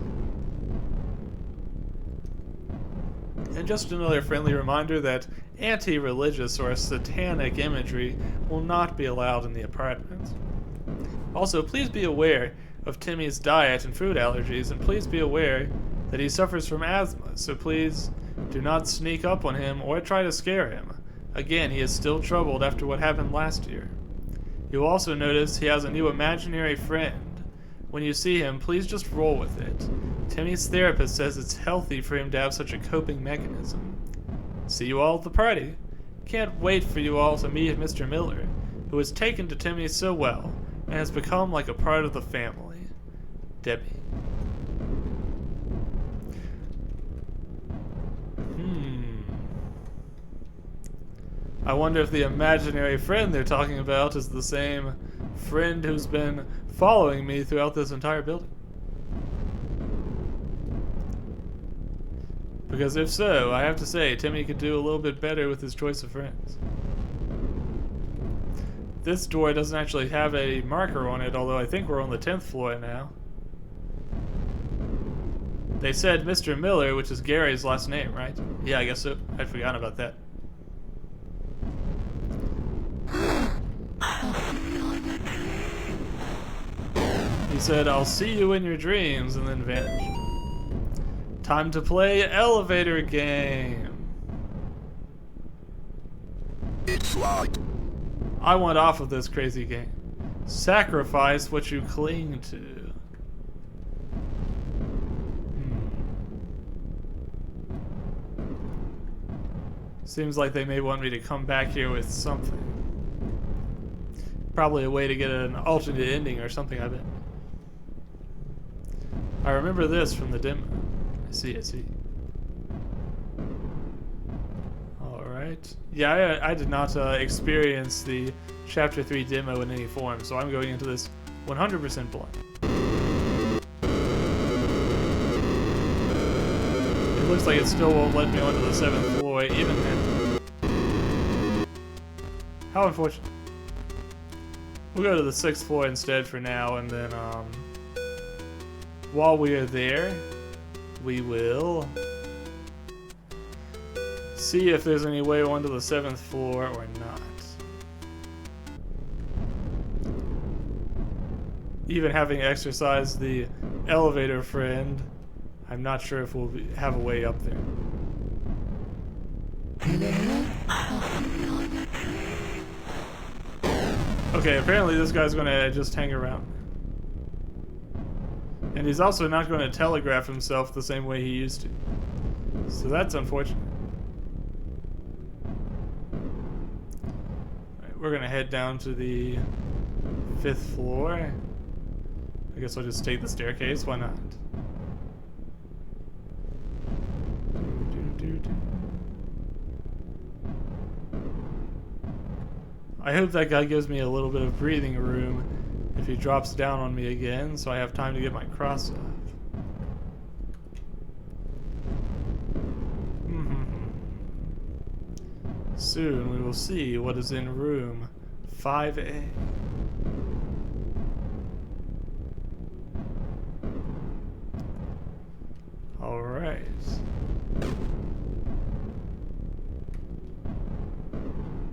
And just another friendly reminder that anti-religious or satanic imagery will not be allowed in the apartment. Also, please be aware of Timmy's diet and food allergies, and please be aware that he suffers from asthma, so please do not sneak up on him or try to scare him. Again, he is still troubled after what happened last year. You'll also notice he has a new imaginary friend. When you see him, please just roll with it. Timmy's therapist says it's healthy for him to have such a coping mechanism. See you all at the party. Can't wait for you all to meet Mr. Miller, who has taken to Timmy so well and has become like a part of the family. Debbie. I wonder if the imaginary friend they're talking about is the same friend who's been following me throughout this entire building. Because if so, I have to say, Timmy could do a little bit better with his choice of friends. This door doesn't actually have a marker on it, although I think we're on the 10th floor now. They said Mr. Miller, which is Gary's last name, right? Yeah, I guess so. I'd forgotten about that. He said, "I'll see you in your dreams," and then vanished. Time to play elevator game. It's locked. I want off of this crazy game. Sacrifice what you cling to. Seems like they may want me to come back here with something. Probably a way to get an alternate ending or something, I bet. I remember this from the demo. I see. Alright. Yeah, I did not experience the Chapter 3 demo in any form, so I'm going into this 100% blind. It looks like it still won't let me onto the 7th floor, even then. How unfortunate. We'll go to the 6th floor instead for now, and then, while we are there, we will see if there's any way onto the 7th floor or not. Even having exercised the elevator friend, I'm not sure if we'll have a way up there. Okay, apparently this guy's gonna just hang around. And he's also not going to telegraph himself the same way he used to. So that's unfortunate. Alright, we're going to head down to the 5th floor. I guess I'll just take the staircase, why not? I hope that guy gives me a little bit of breathing room if he drops down on me again, so I have time to get my cross off. Soon we will see what is in room 5A. Alright.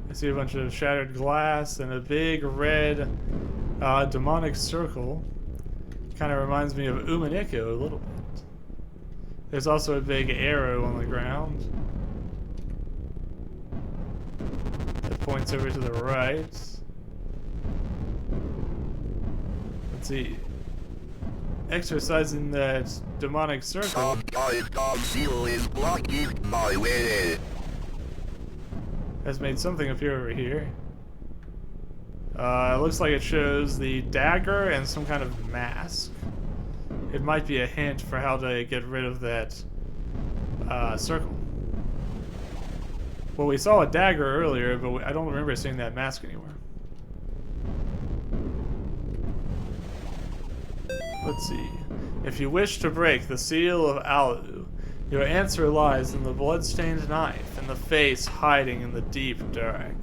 I see a bunch of shattered glass and a big red demonic circle. Kind of reminds me of Umaneko a little bit. There's also a big arrow on the ground that points over to the right. Let's see. Exercising that demonic circle. Is blocking my way. Has made something appear over here. It looks like it shows the dagger and some kind of mask. It might be a hint for how to get rid of that circle. Well, we saw a dagger earlier, but I don't remember seeing that mask anywhere. Let's see. If you wish to break the seal of Alu, your answer lies in the blood-stained knife and the face hiding in the deep dark.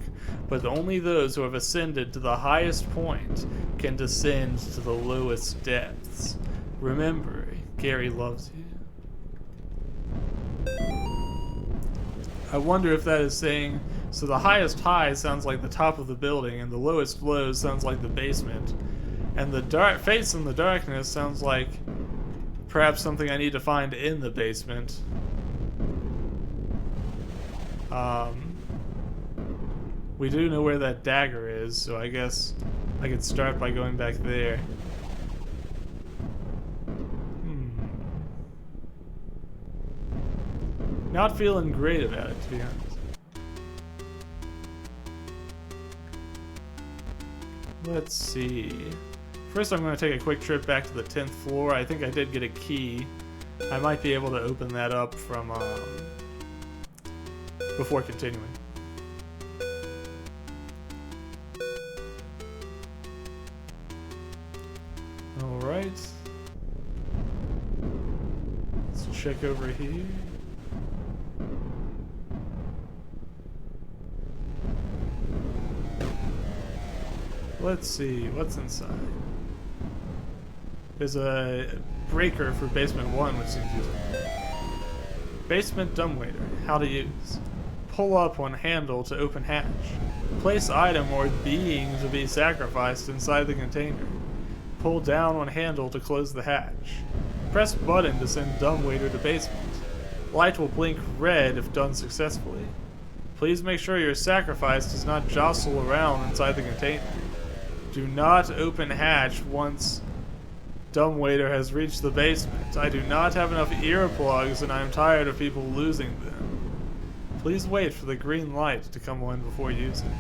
But only those who have ascended to the highest point can descend to the lowest depths. Remember, Gary loves you. I wonder if that is saying, so the highest high sounds like the top of the building, and the lowest low sounds like the basement. And the dark face in the darkness sounds like perhaps something I need to find in the basement. We do know where that dagger is, so I guess I could start by going back there. Not feeling great about it, to be honest. Let's see. First I'm going to take a quick trip back to the 10th floor. I think I did get a key. I might be able to open that up from, before continuing. Alright. Let's check over here. Let's see, what's inside? There's a breaker for basement 1, which seems useful. Basement dumbwaiter, how to use. Pull up on handle to open hatch. Place item or being to be sacrificed inside the container. Pull down on handle to close the hatch. Press button to send dumbwaiter to basement. Light will blink red if done successfully. Please make sure your sacrifice does not jostle around inside the container. Do not open hatch once dumbwaiter has reached the basement. I do not have enough earplugs and I am tired of people losing them. Please wait for the green light to come on before using.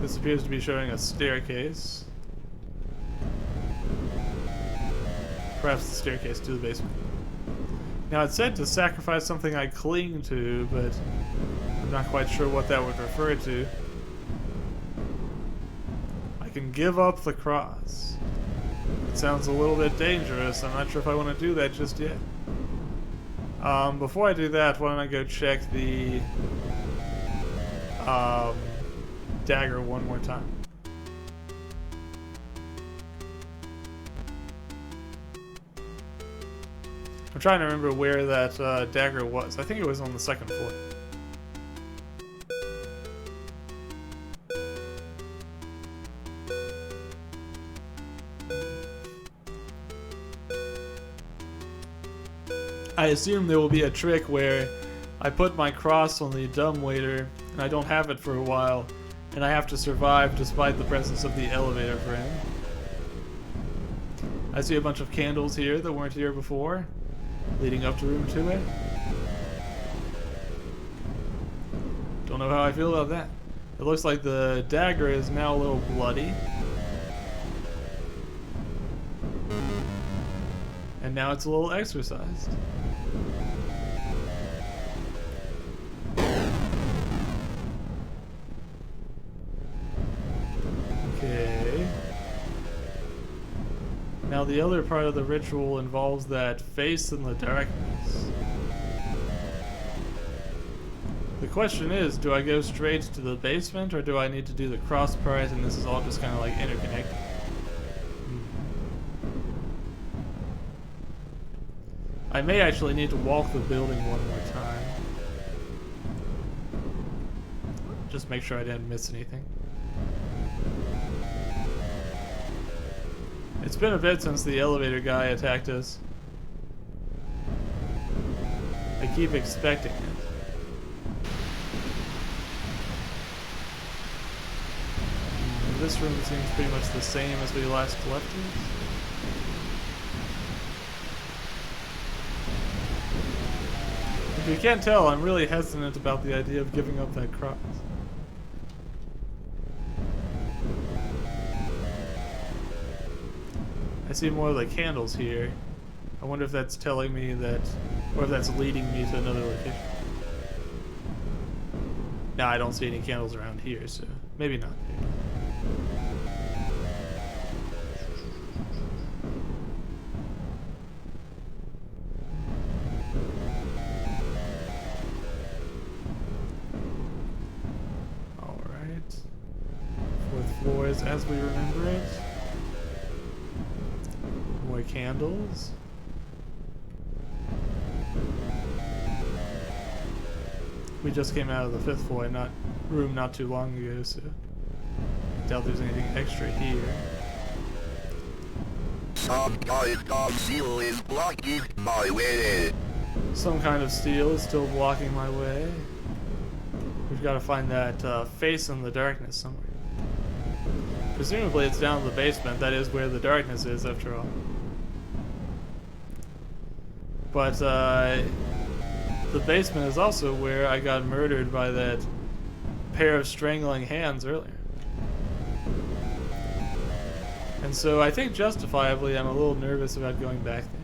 This appears to be showing a staircase. Perhaps the staircase to the basement. Now it said to sacrifice something I cling to, but I'm not quite sure what that would refer to. I can give up the cross. It sounds a little bit dangerous. I'm not sure if I want to do that just yet. Before I do that, why don't I go check the dagger one more time. I'm trying to remember where that dagger was. I think it was on the second floor. I assume there will be a trick where I put my cross on the dumbwaiter and I don't have it for a while, and I have to survive despite the presence of the elevator friend. I see a bunch of candles here that weren't here before, leading up to room 2A. Don't know how I feel about that. It looks like the dagger is now a little bloody. And now it's a little exercised. Okay. Now the other part of the ritual involves that face in the darkness. The question is, do I go straight to the basement or do I need to do the cross part and this is all just kind of like interconnected? I may actually need to walk the building one more time. Just make sure I didn't miss anything. It's been a bit since the elevator guy attacked us. I keep expecting it. This room seems pretty much the same as we last left it. If you can't tell, I'm really hesitant about the idea of giving up that cross. I see more of the candles here. I wonder if that's telling me that, or if that's leading me to another location. Nah, I don't see any candles around here, so maybe not. Alright. Fourth floor is as we remember it. More candles. We just came out of the fifth floor, room not too long ago, so I doubt there's anything extra here. Some kind of steel is blocking my way. Some kind of steel is still blocking my way. We've got to find that face in the darkness somewhere. Presumably it's down in the basement. That is where the darkness is, after all. But the basement is also where I got murdered by that pair of strangling hands earlier. And so I think justifiably I'm a little nervous about going back there.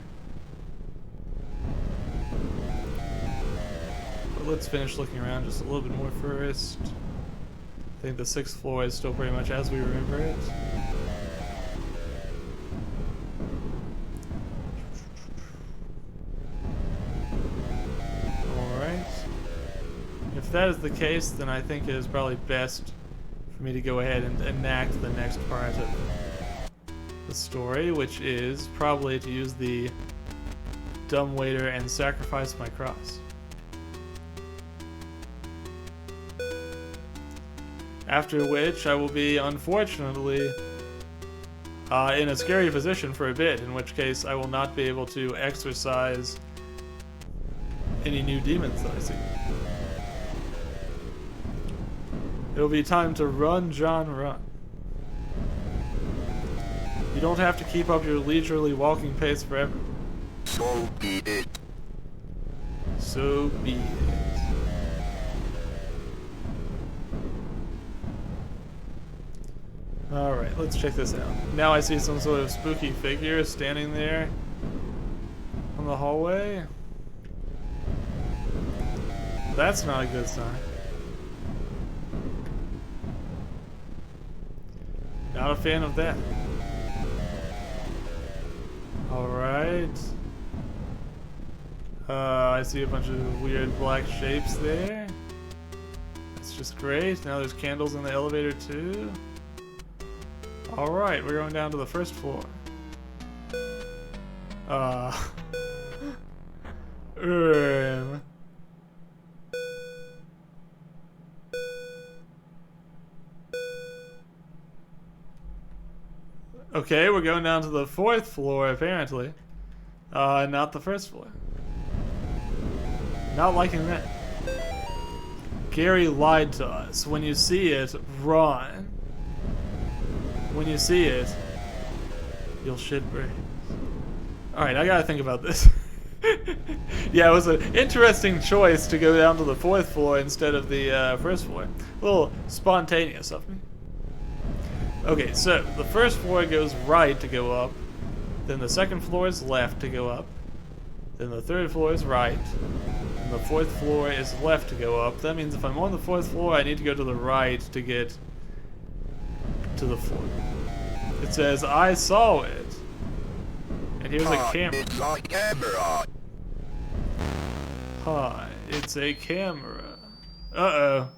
But let's finish looking around just a little bit more first. I think the sixth floor is still pretty much as we remember it. Alright. If that is the case, then I think it is probably best for me to go ahead and enact the next part of the story, which is probably to use the dumbwaiter and sacrifice my cross. After which I will be, unfortunately, in a scary position for a bit, in which case I will not be able to exorcise any new demons that I see. It'll be time to run, John, run. You don't have to keep up your leisurely walking pace forever. So be it. So be it. Alright, let's check this out. Now I see some sort of spooky figure standing there on the hallway. That's not a good sign. Not a fan of that. Alright. I see a bunch of weird black shapes there. That's just great. Now there's candles in the elevator too. Alright, we're going down to the first floor. Okay, we're going down to the fourth floor, apparently. Not the first floor. Not liking that. Gary lied to us. When you see it, run. When you see it, you'll shit bricks. Alright, I gotta think about this. Yeah, it was an interesting choice to go down to the fourth floor instead of the first floor. A little spontaneous of me. Okay, so the first floor goes right to go up, then the second floor is left to go up, then the third floor is right, and the fourth floor is left to go up. That means if I'm on the fourth floor, I need to go to the right to get to the floor. It says, I saw it. And here's a camera. It's a camera. Hi, it's a camera. Uh-oh.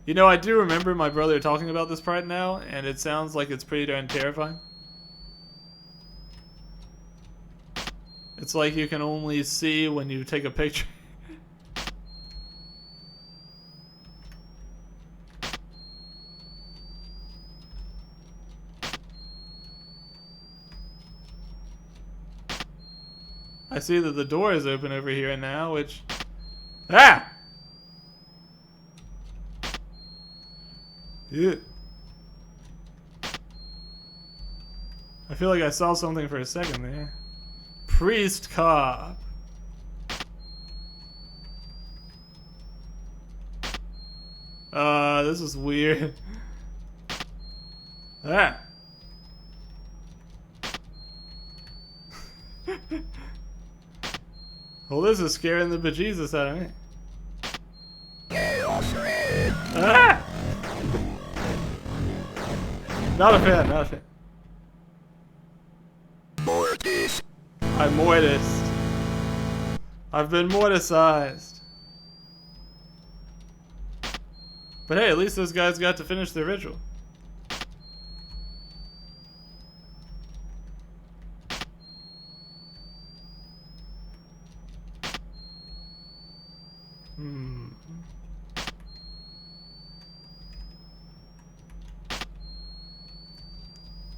You know, I do remember my brother talking about this part now, and it sounds like it's pretty darn terrifying. It's like you can only see when you take a picture. I see that the door is open over here now, which... Ah! Yeah. I feel like I saw something for a second there. Priest cop. This is weird. Ah. Well, this is scaring the bejesus out of me. Ah! Not a fan, not a fan. Mortis. I'm mortised. I've been morticized. But hey, at least those guys got to finish their ritual.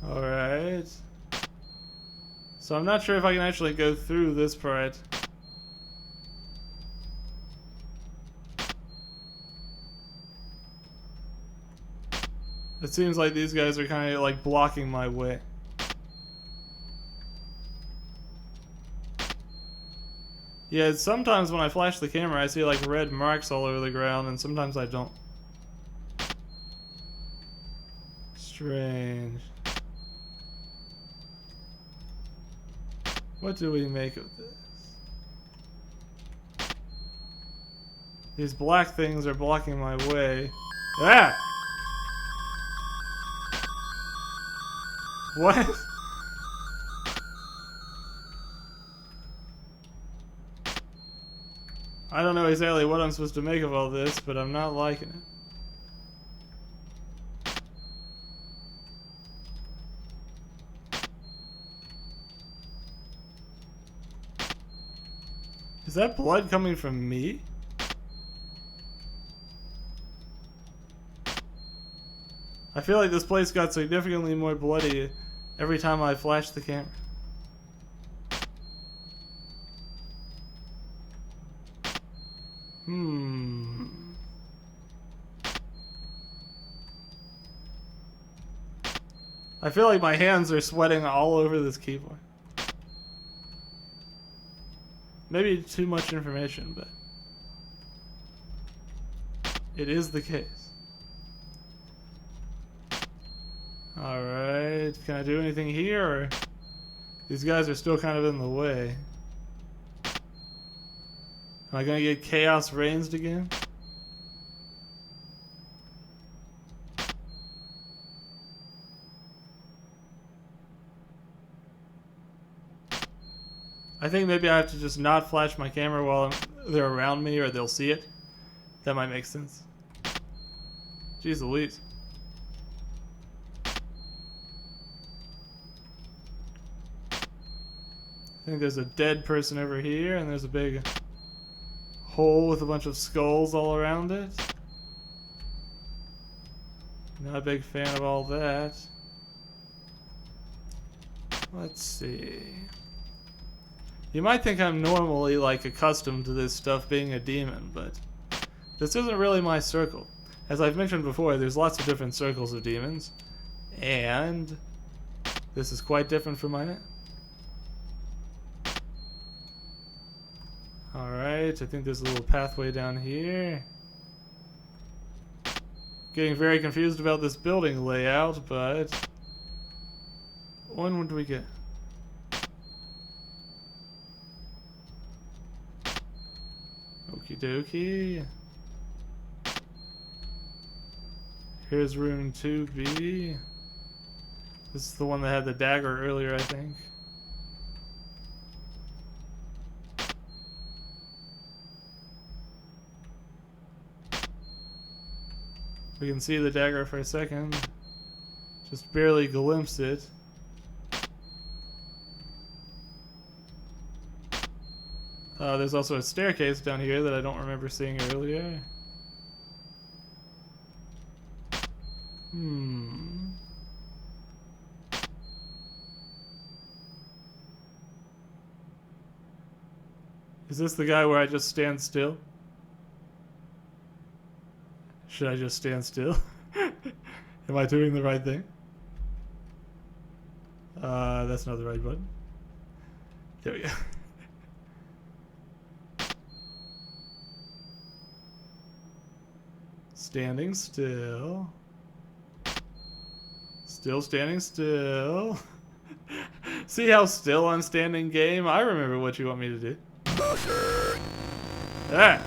Alright. So I'm not sure if I can actually go through this part. It seems like these guys are kind of like blocking my way. Yeah, sometimes when I flash the camera I see like red marks all over the ground, and sometimes I don't. Strange. What do we make of this? These black things are blocking my way. Ah! What? I don't know exactly what I'm supposed to make of all this, but I'm not liking it. Is that blood coming from me? I feel like this place got significantly more bloody every time I flashed the camera. I feel like my hands are sweating all over this keyboard. Maybe too much information, but it is the case. Alright, can I do anything here, or these guys are still kind of in the way? Am I gonna get chaos ranged again? I think maybe I have to just not flash my camera while they're around me, or they'll see it. That might make sense. Jeez Louise. I think there's a dead person over here, and there's a big hole with a bunch of skulls all around it. Not a big fan of all that. Let's see. You might think I'm normally, like, accustomed to this stuff being a demon, but this isn't really my circle. As I've mentioned before, there's lots of different circles of demons, and this is quite different from my... Alright, I think there's a little pathway down here. Getting very confused about this building layout, but... When would we get? Okie dokie. Here's room 2B. This is the one that had the dagger earlier, I think. We can see the dagger for a second. Just barely glimpse it. There's also a staircase down here that I don't remember seeing earlier. Is this the guy where I just stand still? Should I just stand still? Am I doing the right thing? That's not the right button. There we go. Standing still. Still standing still. See how still I'm standing, game? I remember what you want me to do. Ah!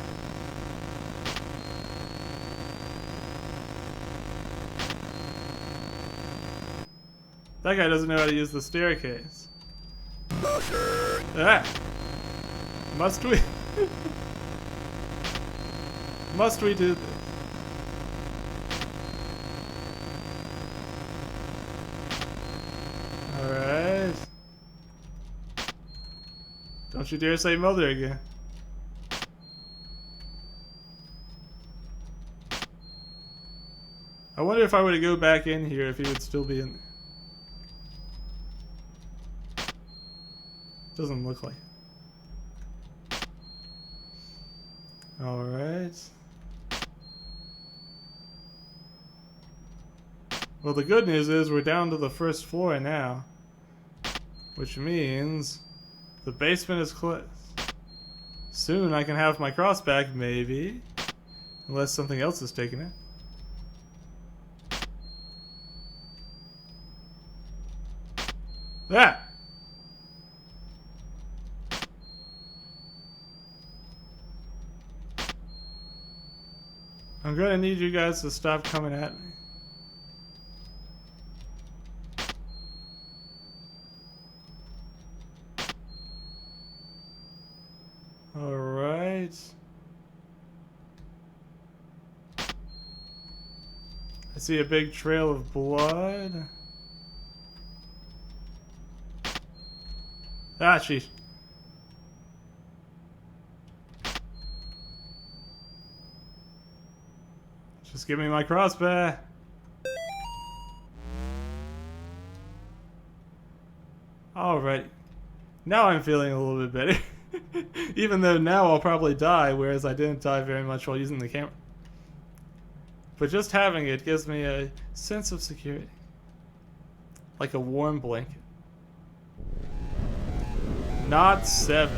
That guy doesn't know how to use the staircase. Ah! Must we? Must we do this? Alright. Don't you dare say mother again. I wonder if I were to go back in here if he would still be in there. Doesn't look like it. Alright. Well, the good news is we're down to the first floor now. Which means the basement is closed. Soon I can have my cross back, maybe. Unless something else is taking it. Ah! I'm gonna need you guys to stop coming at me. Alright. I see a big trail of blood. Ah, jeez. Just give me my crossbow. Alright. Now I'm feeling a little bit better. Even though now I'll probably die, whereas I didn't die very much while using the camera. But just having it gives me a sense of security. Like a warm blanket. Not 7.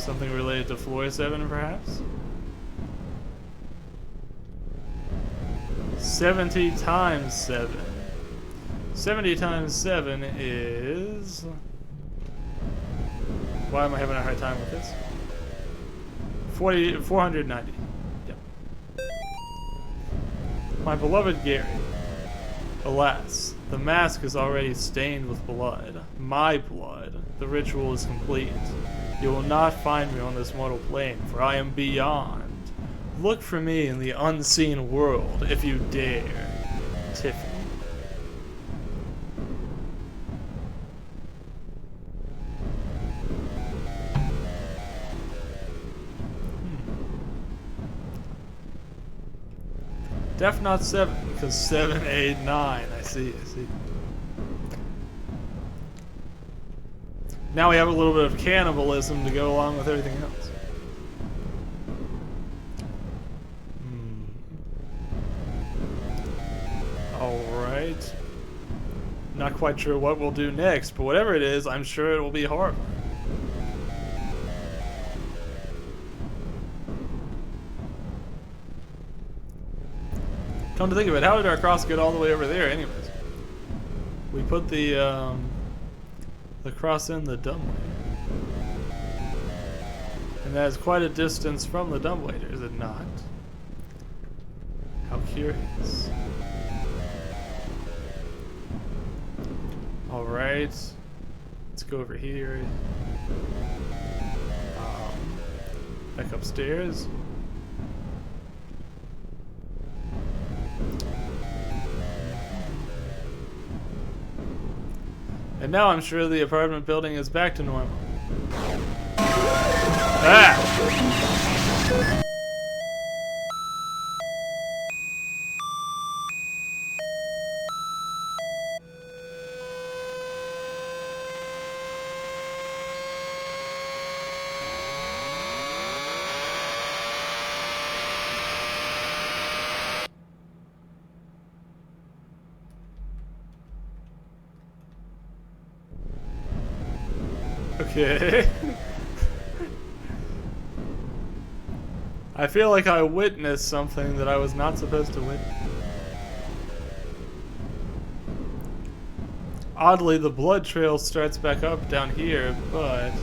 Something related to floor 7, perhaps? 70 times 7. 70 times 7 is... Why am I having a hard time with this? 490. Yep. My beloved Gary. Alas, the mask is already stained with blood. My blood. The ritual is complete. You will not find me on this mortal plane, for I am beyond. Look for me in the unseen world, if you dare. Tiffany. Def not 7, because 7, 8, 9. I see. Now we have a little bit of cannibalism to go along with everything else. Alright. Not quite sure what we'll do next, but whatever it is, I'm sure it will be horrifying. Come to think of it, how did our cross get all the way over there anyways? We put the cross in the dumbwaiter. And that is quite a distance from the dumbwaiter, is it not? How curious. Alright. Let's go over here. Back upstairs. And now I'm sure the apartment building is back to normal. Ah! Okay. I feel like I witnessed something that I was not supposed to witness. Oddly, the blood trail starts back up down here, but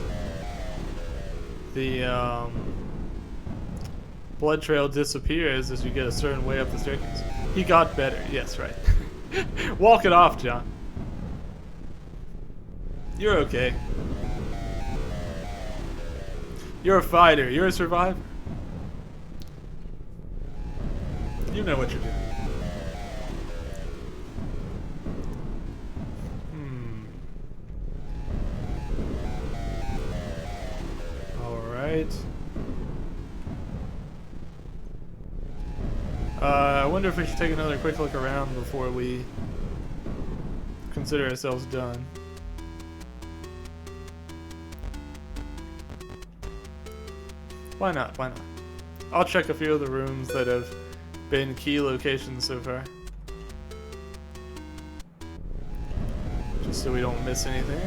the blood trail disappears as you get a certain way up the staircase. He got better. Yes, right. Walk it off, John. You're okay. You're a fighter. You're a survivor. You know what you're doing. Alright. I wonder if we should take another quick look around before we consider ourselves done. Why not? Why not? I'll check a few of the rooms that have been key locations so far. Just so we don't miss anything.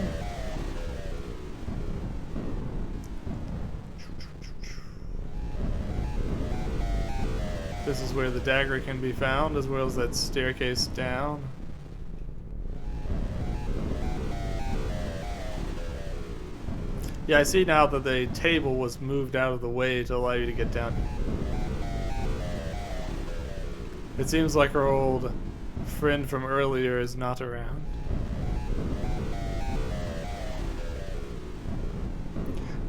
This is where the dagger can be found, as well as that staircase down. Yeah, I see now that the table was moved out of the way to allow you to get down. It seems like our old friend from earlier is not around.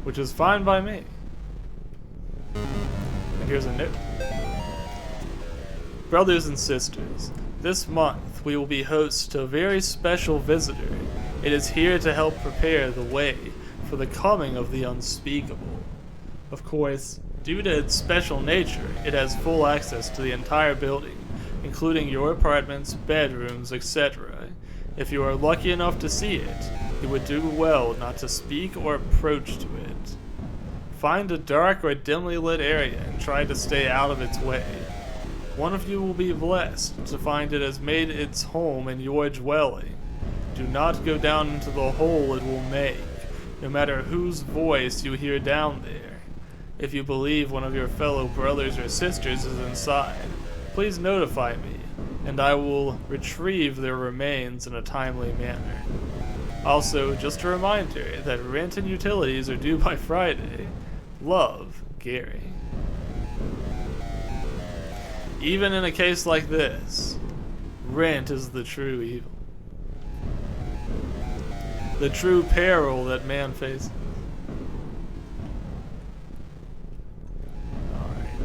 Which is fine by me. And here's a note. Brothers and sisters, this month we will be hosts to a very special visitor. It is here to help prepare the way for the coming of the unspeakable. Of course, due to its special nature, it has full access to the entire building, including your apartments, bedrooms, etc. If you are lucky enough to see it, you would do well not to speak or approach to it. Find a dark or dimly lit area and try to stay out of its way. One of you will be blessed to find it has made its home in your dwelling. Do not go down into the hole it will make, no matter whose voice you hear down there. If you believe one of your fellow brothers or sisters is inside, please notify me, and I will retrieve their remains in a timely manner. Also, just a reminder that rent and utilities are due by Friday. Love, Gary. Even in a case like this, rent is the true evil. The true peril that man faces. Alright.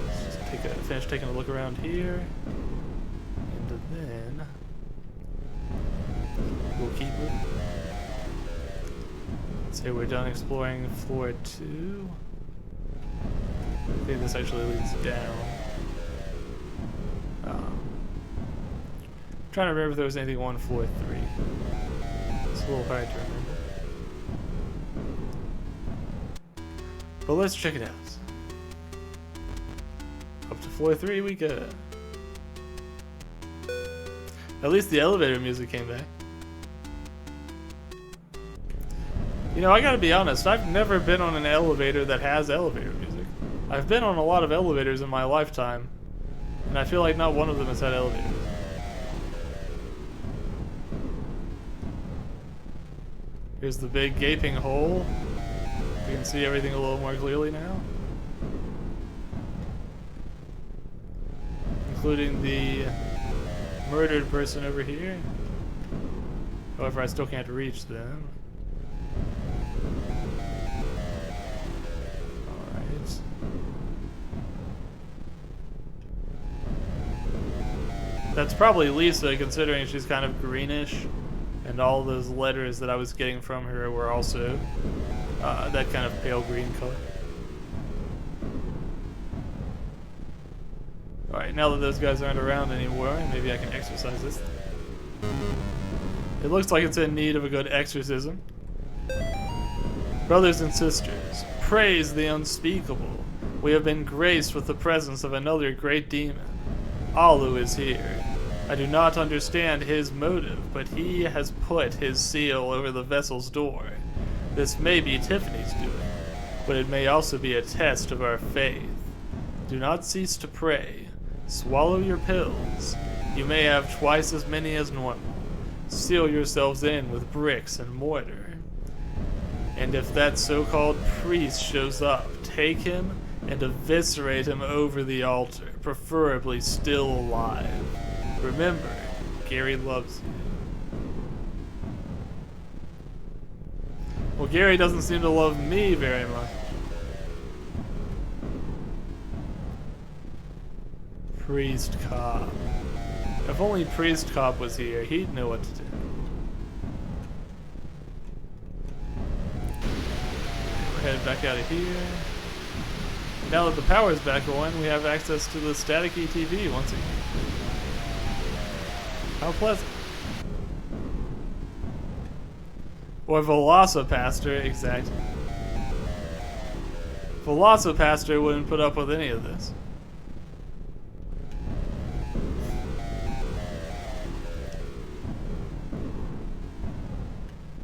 Let's just finish taking a look around here. And then we'll keep moving. Say we're done exploring floor 2. I think this actually leads down. Trying to remember if there was anything on floor 3. It's a little hard to remember. But let's check it out. Up to floor 3 we go. At least the elevator music came back. You know, I gotta be honest, I've never been on an elevator that has elevator music. I've been on a lot of elevators in my lifetime, and I feel like not one of them has had elevators. Here's the big gaping hole. You can see everything a little more clearly now. Including the murdered person over here. However, I still can't reach them. Alright. That's probably Lisa, considering she's kind of greenish. And all those letters that I was getting from her were also that kind of pale green color. Alright, now that those guys aren't around anymore, maybe I can exorcise this thing. It looks like it's in need of a good exorcism. Brothers and sisters, praise the unspeakable. We have been graced with the presence of another great demon. Alu is here. I do not understand his motive, but he has put his seal over the vessel's door. This may be Tiffany's doing, but it may also be a test of our faith. Do not cease to pray. Swallow your pills. You may have twice as many as normal. Seal yourselves in with bricks and mortar. And if that so-called priest shows up, take him and eviscerate him over the altar, preferably still alive. Remember, Gary loves you. Well, Gary doesn't seem to love me very much. Priest Cop. If only Priest Cop was here, he'd know what to do. We're headed back out of here. Now that the power's back on, we have access to the staticky TV once again. How pleasant. Or Velocipaster, exactly. Velocipaster wouldn't put up with any of this.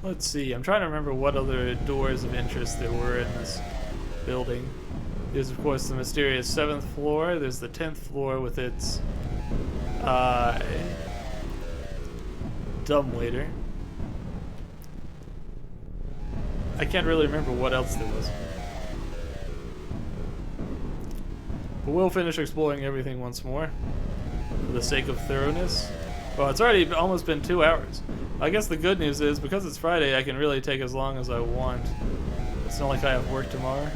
Let's see, I'm trying to remember what other doors of interest there were in this building. There's of course the mysterious 7th floor, there's the 10th floor with its dumbwaiter. I can't really remember what else there was. But we'll finish exploring everything once more, for the sake of thoroughness. Well, it's already almost been 2 hours. I guess the good news is, because it's Friday, I can really take as long as I want. It's not like I have work tomorrow.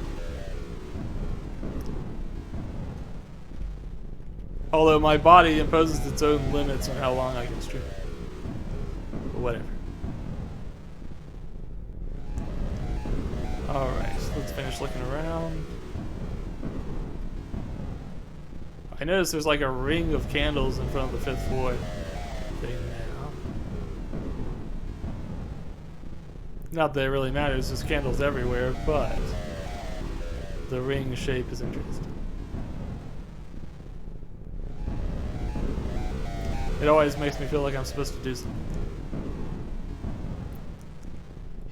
Although my body imposes its own limits on how long I can stream. But whatever. Alright, so let's finish looking around. I noticed there's like a ring of candles in front of the 5th floor thing now. Not that it really matters, there's candles everywhere, but the ring shape is interesting. It always makes me feel like I'm supposed to do something.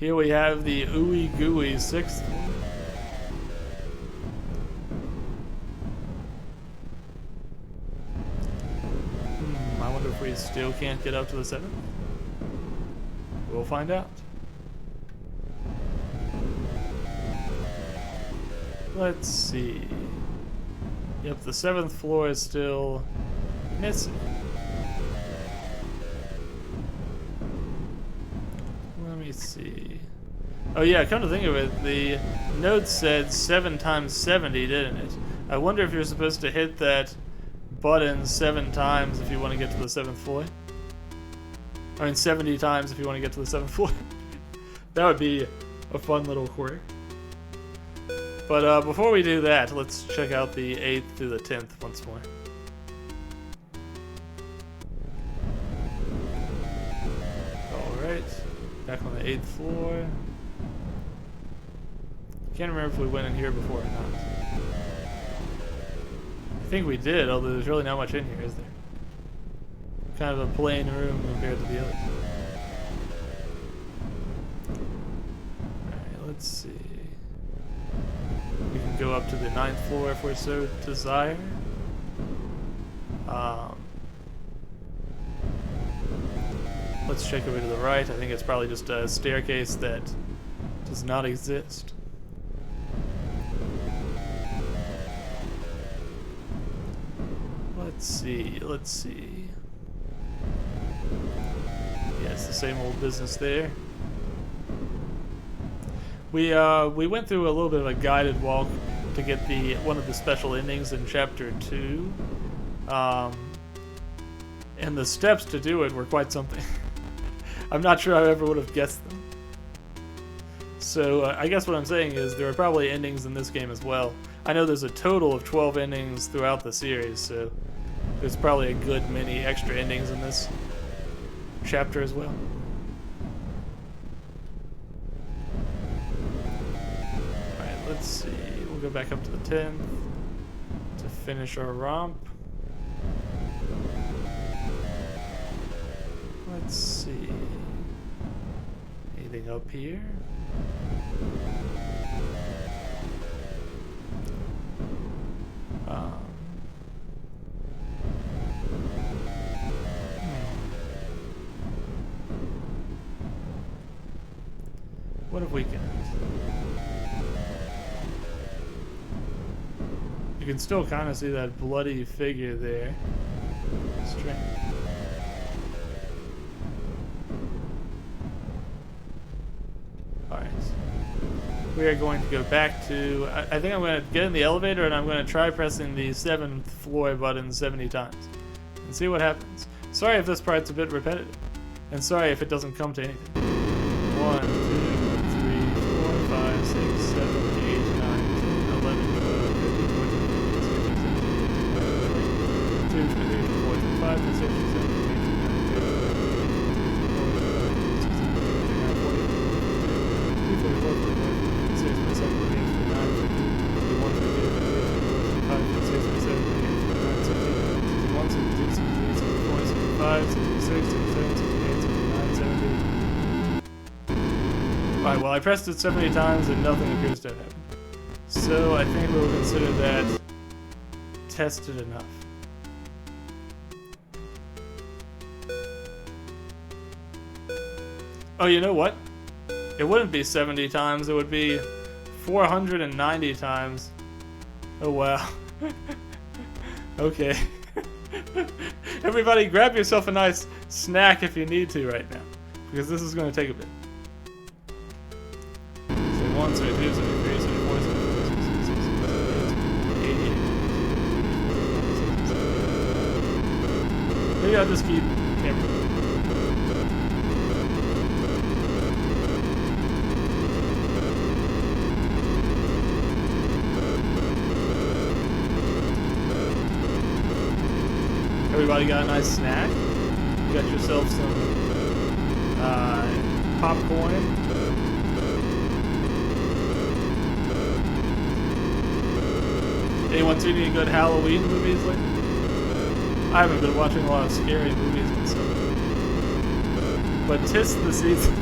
Here we have the ooey gooey 6th floor. I wonder if we still can't get up to the 7th. We'll find out. Let's see. Yep, the 7th floor is still missing. Let me see. Oh yeah, come to think of it, the note said 7 times 70, didn't it? I wonder if you're supposed to hit that button 7 times if you want to get to the 7th floor. I mean 70 times if you want to get to the 7th floor. That would be a fun little quirk. But before we do that, let's check out the 8th through the 10th once more. Alright, back on the 8th floor. Can't remember if we went in here before or not. I think we did, although there's really not much in here, is there? Kind of a plain room compared to the others. Alright, let's see. We can go up to the 9th floor if we're so desire. Let's check over to the right. I think it's probably just a staircase that does not exist. Let's see. Yeah, it's the same old business there. We went through a little bit of a guided walk to get one of the special endings in Chapter 2. And the steps to do it were quite something. I'm not sure I ever would have guessed them. So I guess what I'm saying is there are probably endings in this game as well. I know there's a total of 12 endings throughout the series, so there's probably a good many extra endings in this chapter as well. Alright, let's see. We'll go back up to the 10th to finish our romp. Let's see. Anything up here? What have we got? You can still kind of see that bloody figure there. Strange. Alright. We are going to go back to... I think I'm going to get in the elevator and I'm going to try pressing the 7th floor button 70 times. And see what happens. Sorry if this part's a bit repetitive. And sorry if it doesn't come to anything. 1, 2, 3, 4, 5, 6, 7, 8, 9, 10, 11, 12, 13, 14, 15, 16, 17, 18, 19, 20, 22, 23, 24, 25, 26, 27, 28, 29, 30, 31, 32, 33, 34, 35, 36, 37, 38, 39, 70. Alright, well I pressed it so many times and nothing appears to have happened. So I think we'll consider that tested enough. Oh, you know what? It wouldn't be 70 times, it would be 490 times. Oh wow. Okay. Everybody grab yourself a nice snack if you need to right now, because this is going to take a bit. So 1, 2, 3, 4, 5, 6, 7, 8, 9, 10, 11, 12, 13, 14, 15, 16, 17, 18, 19, 20. Maybe I'll just keep camera. Everybody got a nice snack? You got yourself some popcorn. Anyone seen any good Halloween movies lately? I haven't been watching a lot of scary movies and stuff. But 'tis the season.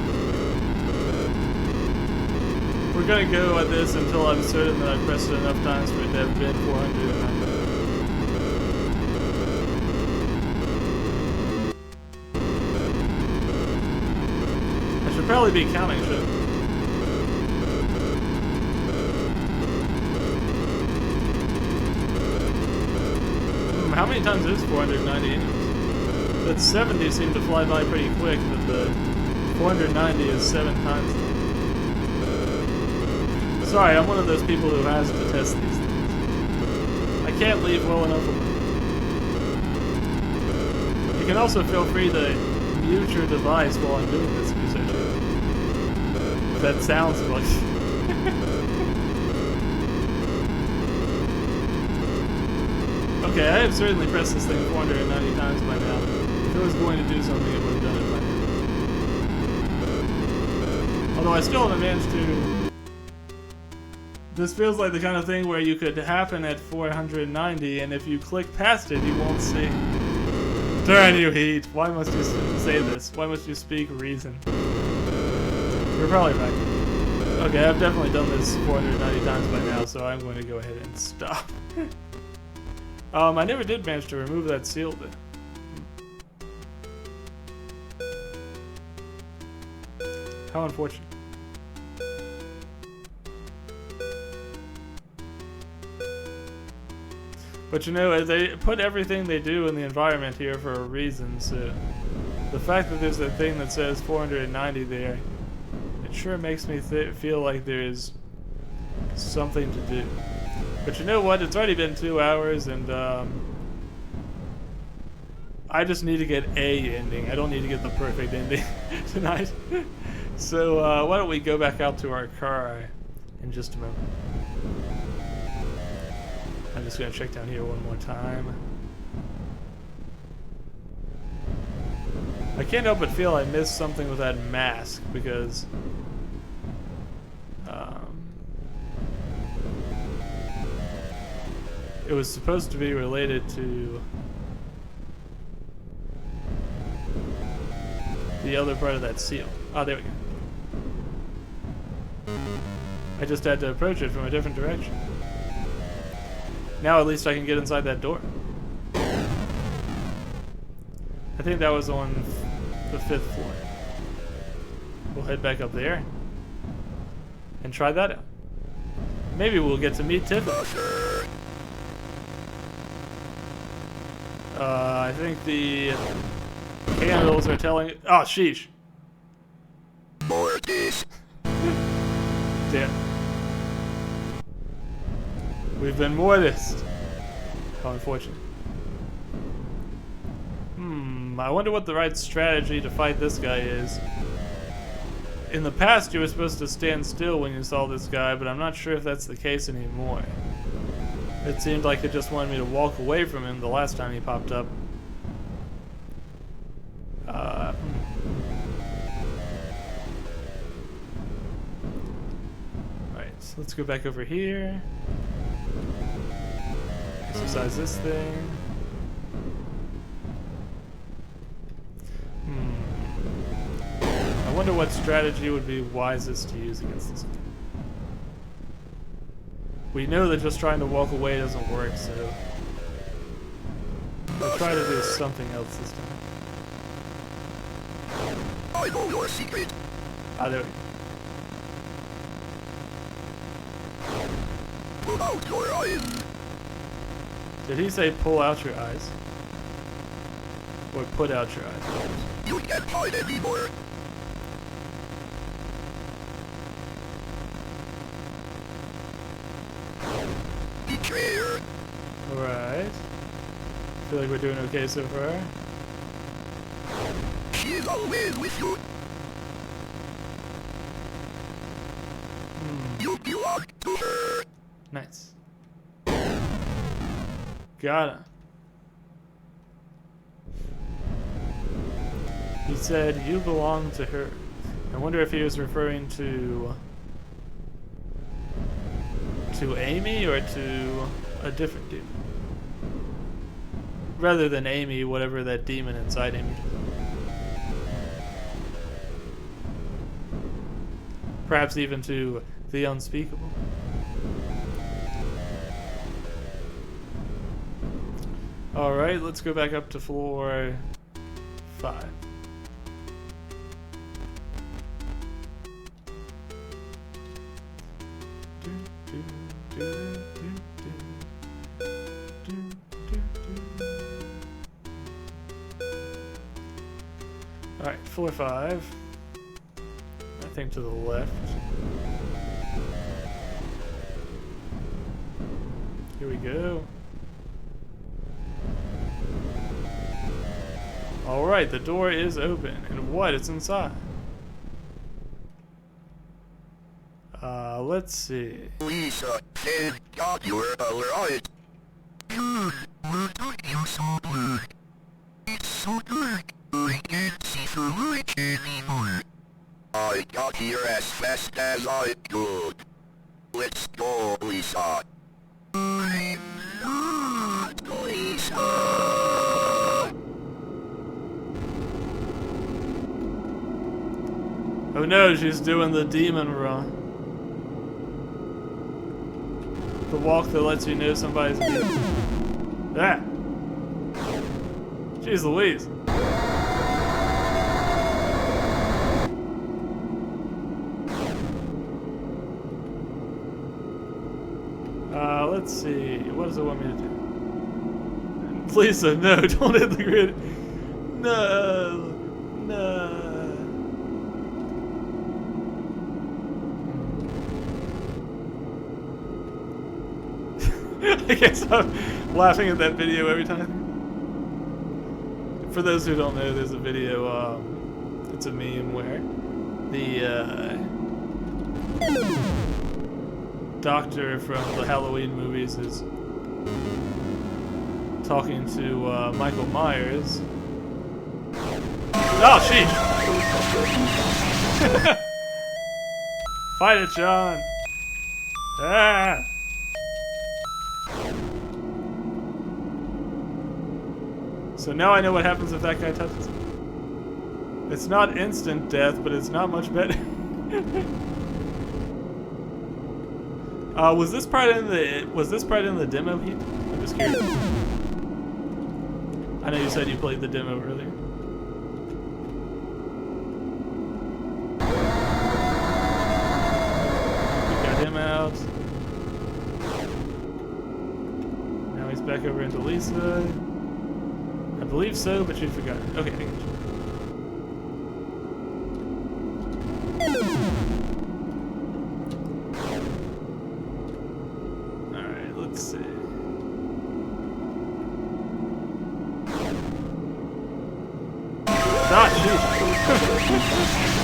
We're gonna go at this until I'm certain that I've pressed it enough times for it to have been 490. I should probably be counting, shouldn't I? How many times is 490 anyways? That 70 seemed to fly by pretty quick, but the 490 is 7 times. Sorry, I'm one of those people who has to test these things. I can't leave well enough alone. You can also feel free to mute your device while I'm doing this if you so choose. That sounds like... Okay, I have certainly pressed this thing 490 times by now. If it was going to do something, it would have done it by now. Although I still haven't managed to... This feels like the kind of thing where you could happen at 490, and if you click past it, you won't see. Turn, you heat! Why must you say this? Why must you speak reason? You're probably right. Okay, I've definitely done this 490 times by now, so I'm going to go ahead and stop. I never did manage to remove that seal bit. How unfortunate. But you know, they put everything they do in the environment here for a reason, so the fact that there's a thing that says 490 there, it sure makes me feel like there's something to do. But you know what? It's already been 2 hours, and I just need to get a ending. I don't need to get the perfect ending tonight. So why don't we go back out to our car in just a moment. I'm just going to check down here one more time. I can't help but feel I missed something with that mask, because it was supposed to be related to the other part of that seal. Oh, there we go. I just had to approach it from a different direction. Now at least I can get inside that door. I think that was on the 5th floor. We'll head back up there and try that out. Maybe we'll get to meet Tiffany. I think the candles are telling... Oh, sheesh. Damn. We've been mortised. How unfortunate. I wonder what the right strategy to fight this guy is. In the past, you were supposed to stand still when you saw this guy, but I'm not sure if that's the case anymore. It seemed like it just wanted me to walk away from him the last time he popped up. Alright, so let's go back over here. Exercise this thing. I wonder what strategy would be wisest to use against this guy. We know that just trying to walk away doesn't work, so we'll try to do something else this time. I know your secret. Ah, there we go. Pull out your eyes. Did he say pull out your eyes? Or put out your eyes? You can't hide anymore. Betrayer. Alright. Feel like we're doing okay so far. She's always with you. You belong to her. Nice. Got him. He said, you belong to her. I wonder if he was referring to Amy or to a different demon. Rather than Amy, whatever that demon inside Amy. Perhaps even to The unspeakable. Alright, let's go back up to floor 5. Alright, floor 5. I think to the left. Here we go. Alright, the door is open. And what? It's inside. Let's see. Lisa, thank God you're alright. Good. What are you so good? It's so dark. I can't see the light anymore. I got here as fast as I could. Let's go, Lisa. I'm not Lisa. Oh no, she's doing the demon run. The walk that lets you know somebody's a demon. Ah! Jeez Louise. Let's see. What does it want me to do? Lisa, no, don't hit the grid. No. No. I can't stop laughing at that video every time. For those who don't know, there's a video, it's a meme where the, doctor from the Halloween movies is talking to Michael Myers. Oh, sheesh! Fight it, John! Ah! So now I know what happens if that guy touches him. It's not instant death, but it's not much better. Was this part in the demo heat? I'm just curious. I know you said you played the demo earlier. We got him out. Now he's back over into Lisa. I believe so, but you forgot. Okay, I got you. Let's see. Ah, shoot.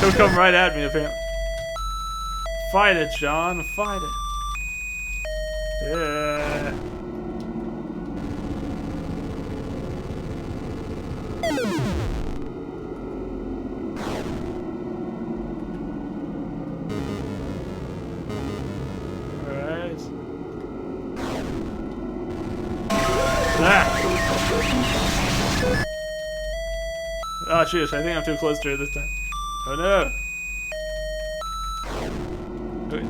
He'll come right at me, apparently. Fight it, John. Fight it. Yeah. Alright. Ah, shoot, I think I'm too close to her this time. Oh no! Okay.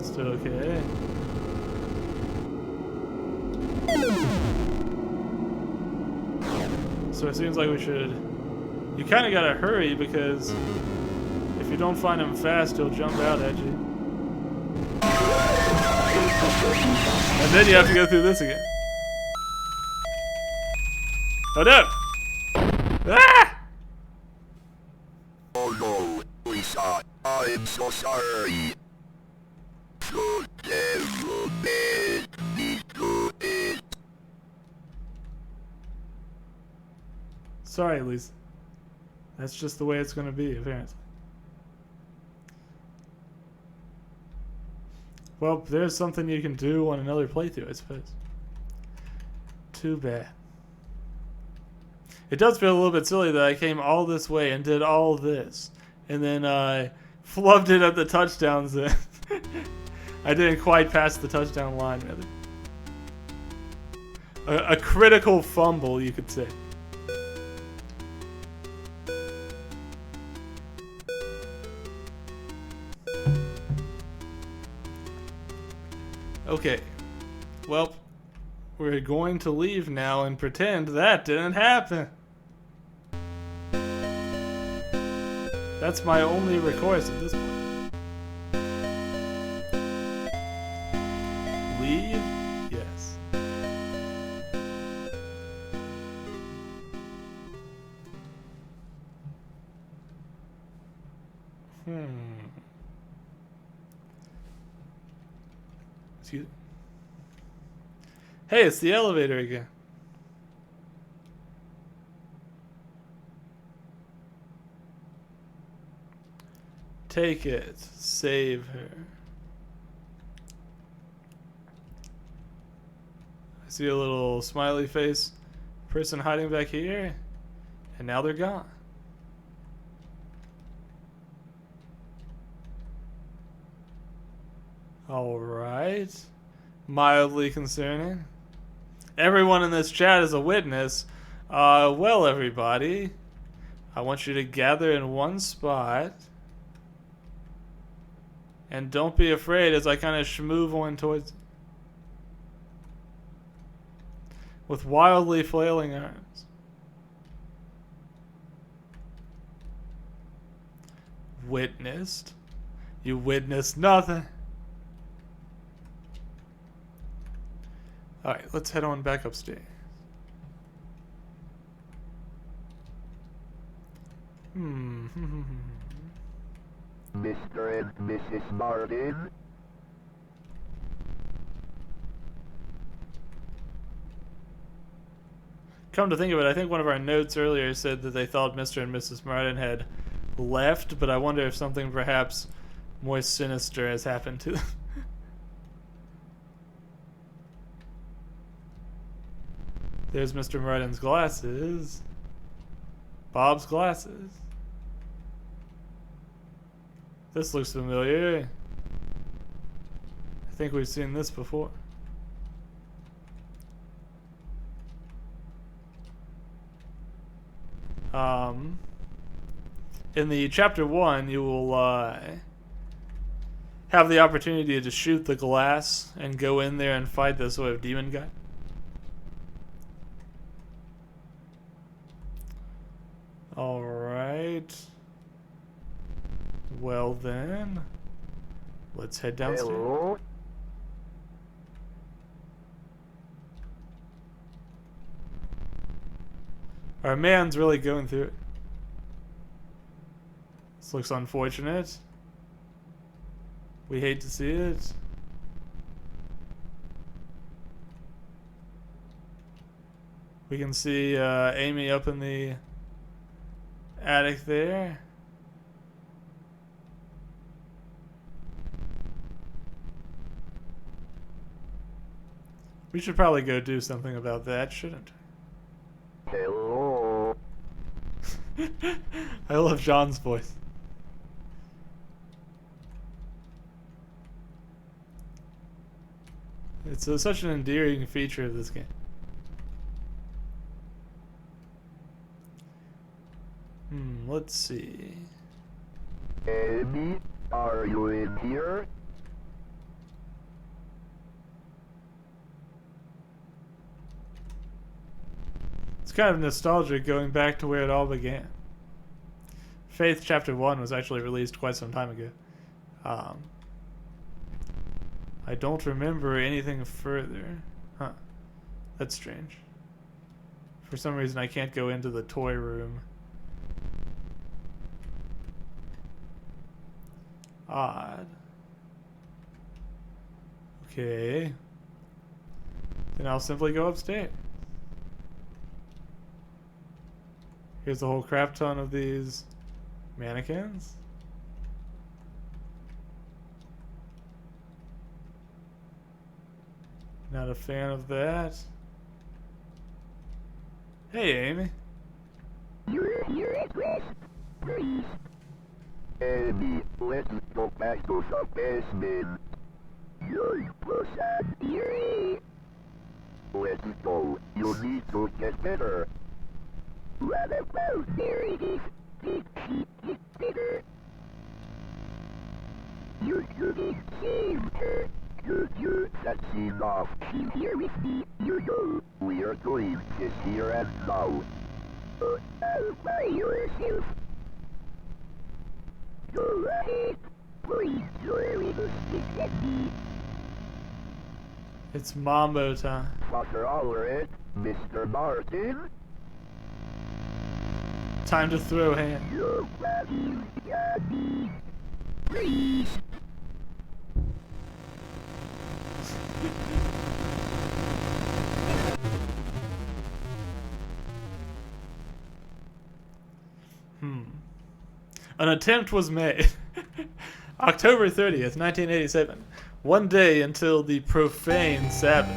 Still okay. So it seems like we should... You kinda gotta hurry because if you don't find him fast, he'll jump out at you. And then you have to go through this again. Oh no! Ah! Oh no, Lisa, I'm so sorry. You never made me do it. Sorry, Lisa. That's just the way it's gonna be, apparently. Well, there's something you can do on another playthrough, I suppose. Too bad. It does feel a little bit silly that I came all this way and did all this, and then I flubbed it at the touchdowns. I didn't quite pass the touchdown line, rather. A critical fumble, you could say. Okay. Well, we're going to leave now and pretend that didn't happen. That's my only recourse at this point. Leave? Yes. Excuse me. Hey, it's the elevator again. Take it. Save her. I see a little smiley face person hiding back here, and now they're gone. Alright. Mildly concerning. Everyone in this chat is a witness. Well, everybody, I want you to gather in one spot. And don't be afraid as I kind of schmoove one towards... with wildly flailing arms. Witnessed? You witnessed nothing. Alright, let's head on back upstairs. Mr. and Mrs. Martin? Come to think of it, I think one of our notes earlier said that they thought Mr. and Mrs. Martin had left, but I wonder if something perhaps more sinister has happened to them. There's Mr. Martin's glasses. Bob's glasses. This looks familiar. I think we've seen this before. In the chapter 1, you will have the opportunity to shoot the glass and go in there and fight this sort of demon guy. Alright. Well then, let's head downstairs. Hello? Our man's really going through it. This looks unfortunate. We hate to see it. We can see Amy up in the attic there. We should probably go do something about that, shouldn't we? Hello? I love John's voice. It's such an endearing feature of this game. Let's see. Amy, are you in here? It's kind of nostalgic going back to where it all began. Faith Chapter 1 was actually released quite some time ago. I don't remember anything further. Huh. That's strange. For some reason I can't go into the toy room. Odd. Okay. Then I'll simply go upstairs. Here's a whole crap ton of these mannequins. Not a fan of that. Hey, Amy. You're here at rest, please. Amy, let's go back to the basement. You're pushing theory. Let's go. You need to get better. What about theory? This get better. You didn't save her. You, that's enough. Here with me, you know. We are going to here and now. All by yourself. Go ahead. Please hurry the stick at me. It's Mambo time. Fucker alright, Mr. Martin. Time to throw hand. Your values got me. Please. An attempt was made. October 30th, 1987. One day until the profane Sabbath.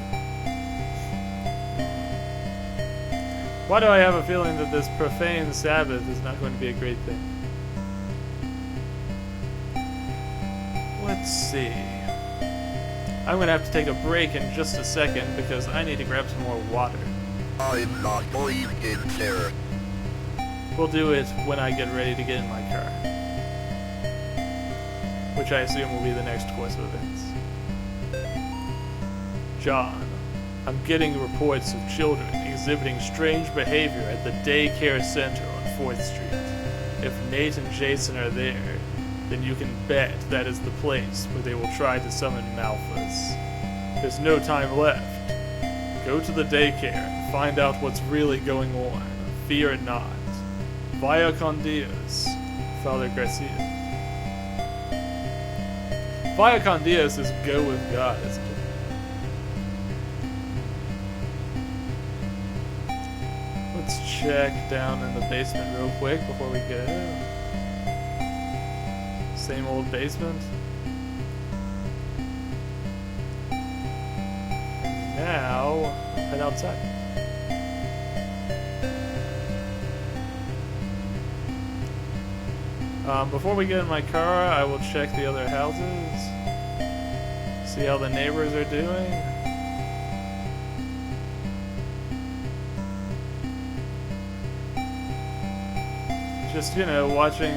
Why do I have a feeling that this profane Sabbath is not going to be a great thing? Let's see. I'm going to have to take a break in just a second because I need to grab some more water. I'm not going in there. We'll do it when I get ready to get in my car. Which I assume will be the next course of events. John, I'm getting reports of children exhibiting strange behavior at the daycare center on 4th Street. If Nate and Jason are there, then you can bet that is the place where they will try to summon Malphas. There's no time left. Go to the daycare and find out what's really going on. Fear not. Vaya con Dios, Father Garcia. Vaya con Dios is go with God, isn't it? Let's check down in the basement real quick before we go. Same old basement. And now, we'll head outside. Before we get in my car, I will check the other houses. See how the neighbors are doing. Just, you know, watching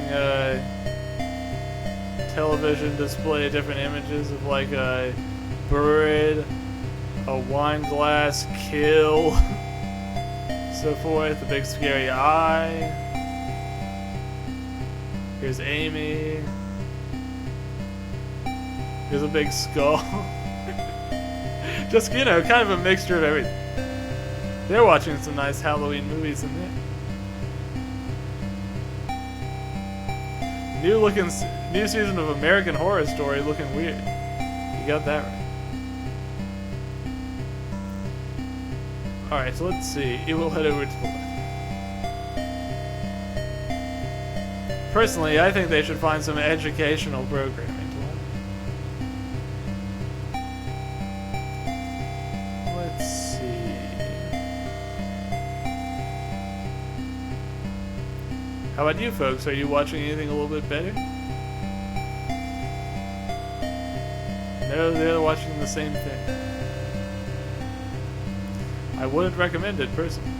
television display different images of like a bird, a wine glass kill, so forth, the big scary eye. Here's Amy. Here's a big skull. Just, you know, kind of a mixture of everything. They're watching some nice Halloween movies in there. New season of American Horror Story looking weird. You got that right. Alright, so let's see. We'll head over to the left. Personally, I think they should find some educational programming to watch. Let's see. How about you folks? Are you watching anything a little bit better? No, they're watching the same thing. I wouldn't recommend it, personally.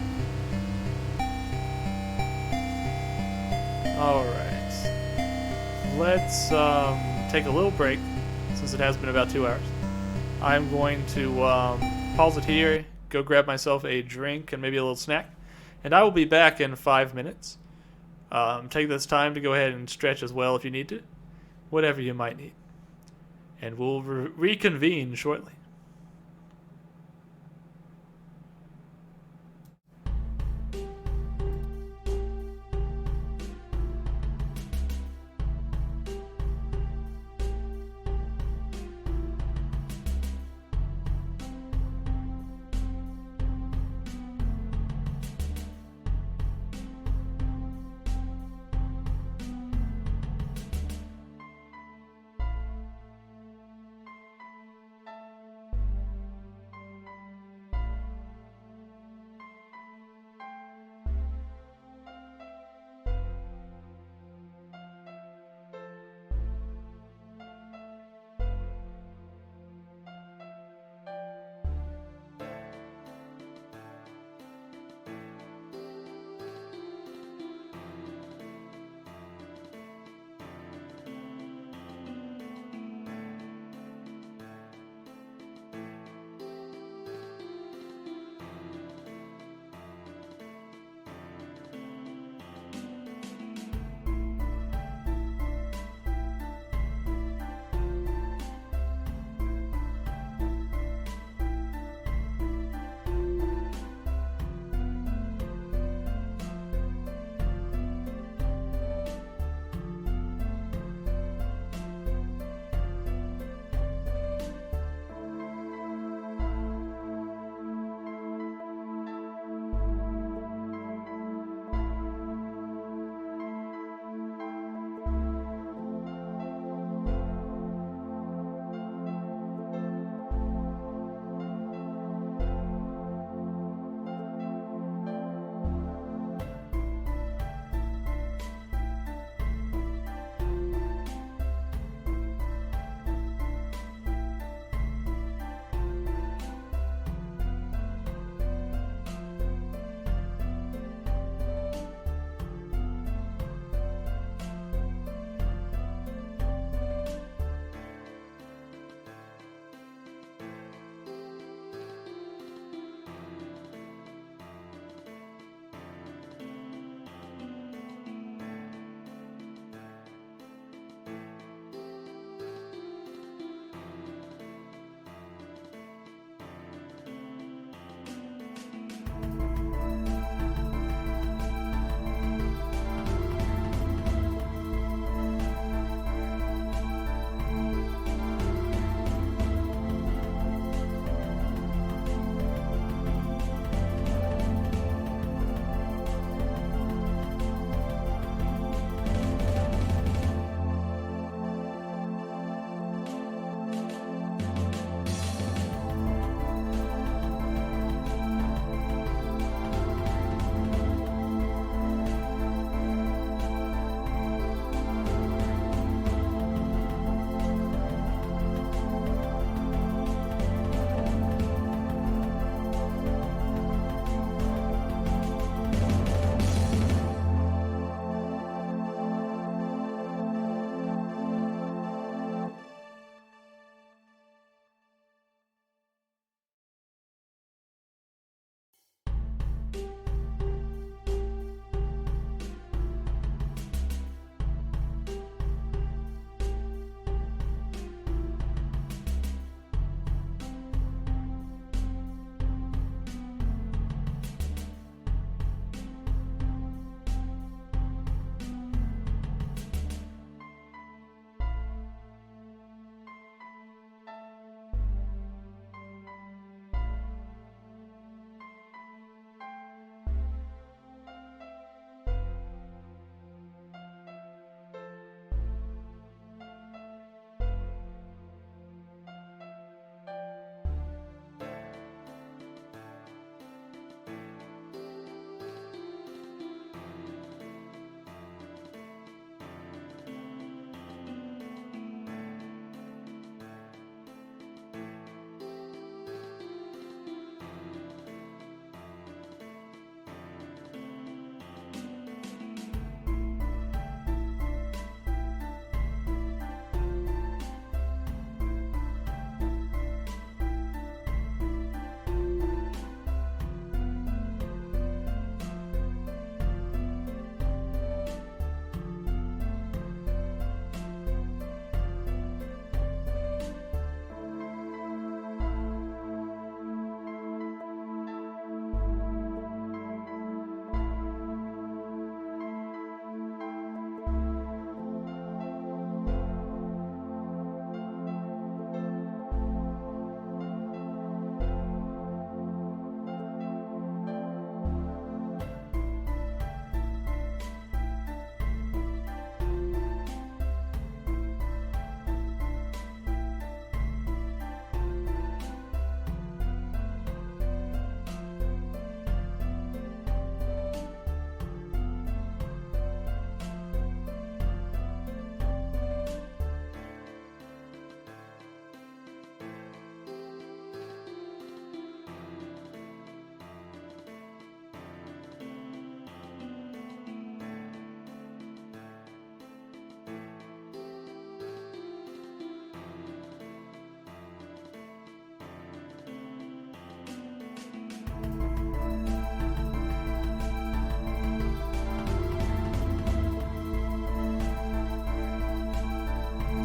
Alright. Let's take a little break, since it has been about 2 hours. I'm going to pause it here, go grab myself a drink and maybe a little snack, and I will be back in 5 minutes. Take this time to go ahead and stretch as well if you need to, whatever you might need. And we'll reconvene shortly.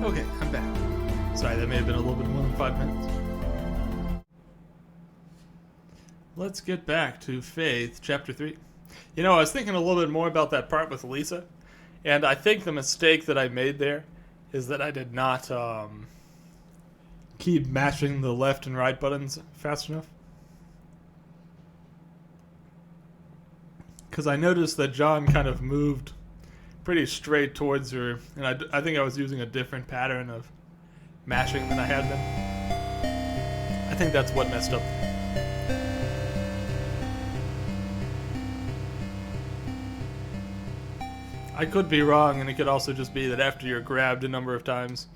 Okay, I'm back. Sorry, that may have been a little bit more than 5 minutes. Let's get back to Faith, Chapter 3. You know, I was thinking a little bit more about that part with Lisa, and I think the mistake that I made there is that I did not keep mashing the left and right buttons fast enough. Because I noticed that John kind of moved pretty straight towards her, and I think I was using a different pattern of mashing than I had been. I think that's what messed up. I could be wrong, and it could also just be that after you're grabbed a number of times,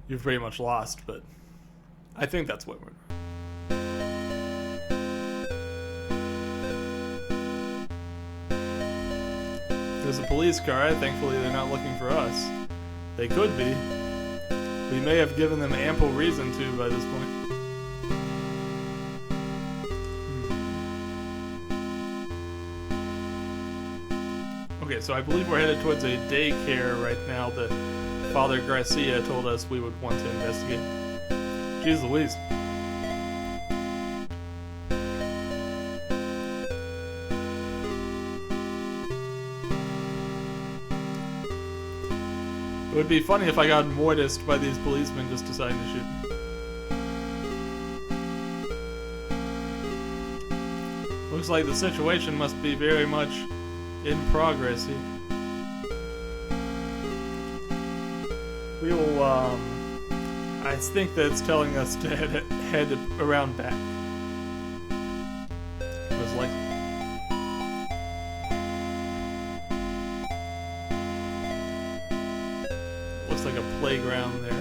you've pretty much lost, but I think that's what we're doing. There's a police car. Thankfully, they're not looking for us. They could be. We may have given them ample reason to by this point. Okay, so I believe we're headed towards a daycare right now that Father Garcia told us we would want to investigate. Jeez Louise. It would be funny if I got mortised by these policemen just deciding to shoot me. Looks like the situation must be very much in progress here. We will, I think that it's telling us to head around back. Most likely. Looks like a playground there.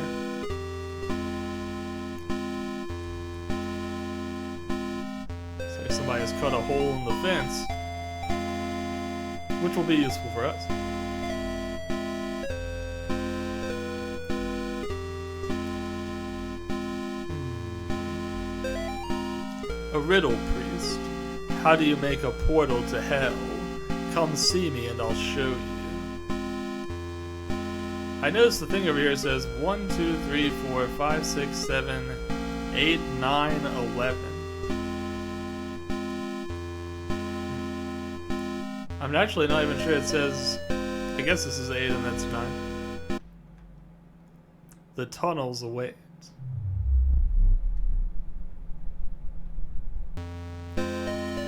Looks like somebody has cut a hole in the fence, which will be useful for us. A riddle priest. How do you make a portal to hell? Come see me and I'll show you. I noticed the thing over here says 1, 2, 3, 4, 5, 6, 7, 8, 9, 11. I'm actually not even sure it says. I guess this is 8 and that's 9. The tunnels await.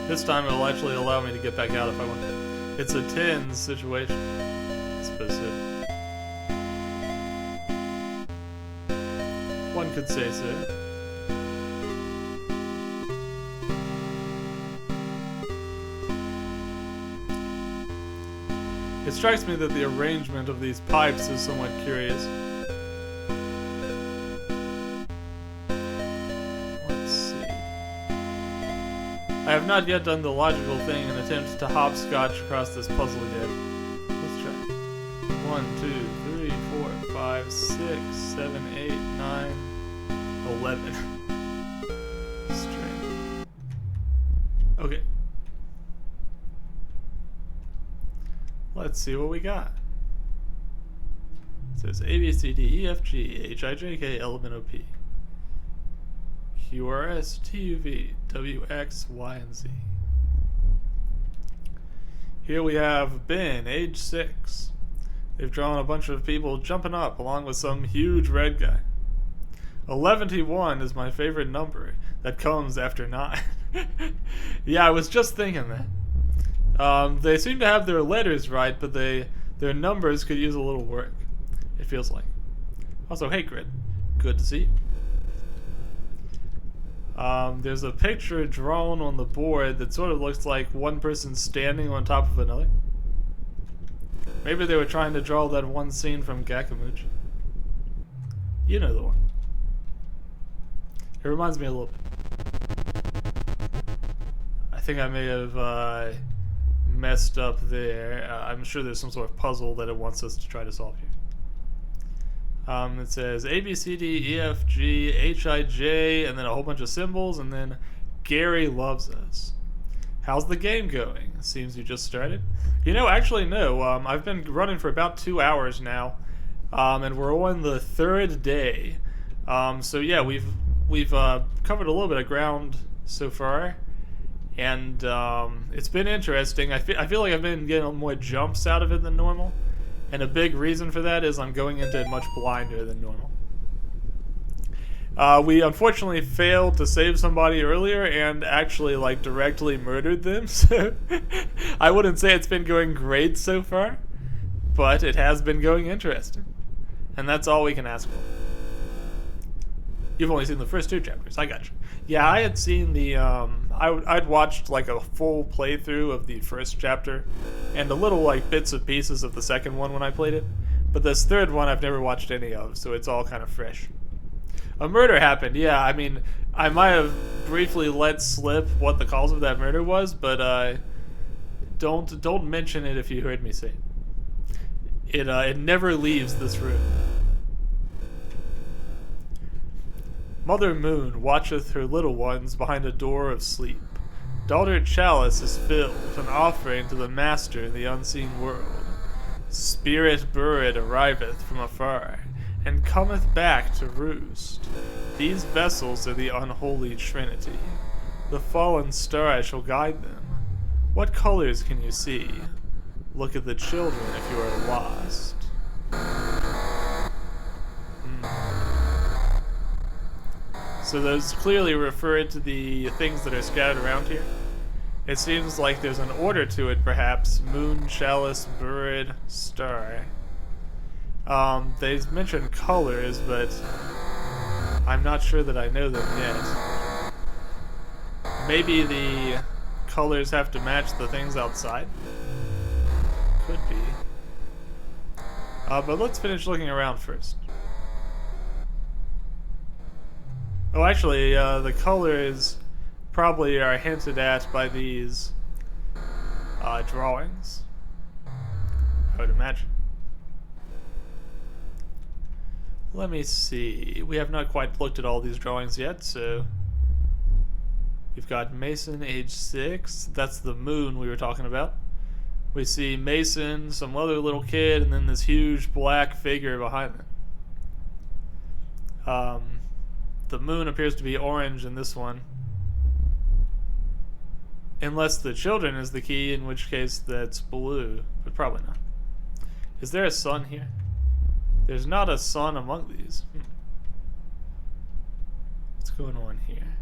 This time it'll actually allow me to get back out if I want to. It's a 10 situation. Specific. One could say so. It strikes me that the arrangement of these pipes is somewhat curious. Let's see. I have not yet done the logical thing and attempt to hopscotch across this puzzle yet. Let's try. 1, 2, 3, 4, 5, 6, 7, 8, 9, 11. Strange. Okay. Let's see what we got. It says A, B, C, D, E, F, G, H, I, J, K, L, M, N, O, P, Q, R, S, T, U, V, W, X, Y, and Z. Here we have Ben, age 6. They've drawn a bunch of people jumping up along with some huge red guy. 11-1 is my favorite number. That comes after 9. Yeah, I was just thinking that. They seem to have their letters right, but their numbers could use a little work, it feels like. Also, hey Grid, good to see you. There's a picture drawn on the board that sort of looks like one person standing on top of another. Maybe they were trying to draw that one scene from Gakamuchi. You know the one. It reminds me a little bit. I think I may have messed up there. I'm sure there's some sort of puzzle that it wants us to try to solve here. It says A, B, C, D, E, F, G, H, I, J, and then a whole bunch of symbols, and then Gary loves us. How's the game going? Seems you just started. You know, actually, no. I've been running for about 2 hours now. and we're on the third day. So yeah, we've covered a little bit of ground so far, and it's been interesting. I feel like I've been getting more jumps out of it than normal, and a big reason for that is I'm going into it much blinder than normal. We unfortunately failed to save somebody earlier and actually like directly murdered them, so I wouldn't say it's been going great so far, but it has been going interesting. And that's all we can ask for. You've only seen the first 2 chapters, I got you. Yeah, I had seen the, I'd watched like a full playthrough of the first chapter and a little like bits and pieces of the second one when I played it, but this third one I've never watched any of, so it's all kind of fresh. A murder happened, yeah. I mean, I might have briefly let slip what the cause of that murder was, but don't mention it if you heard me say it. It never leaves this room. Mother Moon watcheth her little ones behind a door of sleep. Daughter Chalice is filled, an offering to the Master in the unseen world. Spirit Bird arriveth from afar, and cometh back to roost. These vessels are the unholy trinity. The fallen star shall guide them. What colors can you see? Look at the children if you are lost. So those clearly refer to the things that are scattered around here. It seems like there's an order to it, perhaps. Moon, chalice, bird, star. They mentioned colors, but I'm not sure that I know them yet. Maybe the colors have to match the things outside? Could be. But let's finish looking around first. Oh, actually, the colors probably are hinted at by these drawings, I would imagine. Let me see. We have not quite looked at all these drawings yet, so we've got Mason, age 6. That's the moon we were talking about. We see Mason, some other little kid, and then this huge black figure behind them. The moon appears to be orange in this one. Unless the children is the key, in which case that's blue, but probably not. Is there a sun here? There's not a sun among these. What's going on here?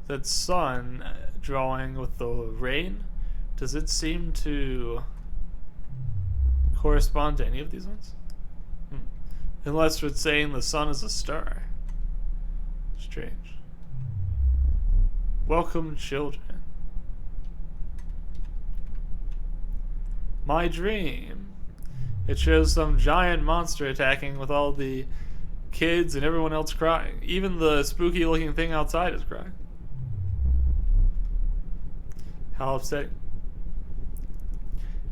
That sun drawing with the rain, does it seem to correspond to any of these ones? Unless it's saying the sun is a star. Strange. Welcome, children. My dream. It shows some giant monster attacking with all the kids and everyone else crying. Even the spooky looking thing outside is crying. How upsetting.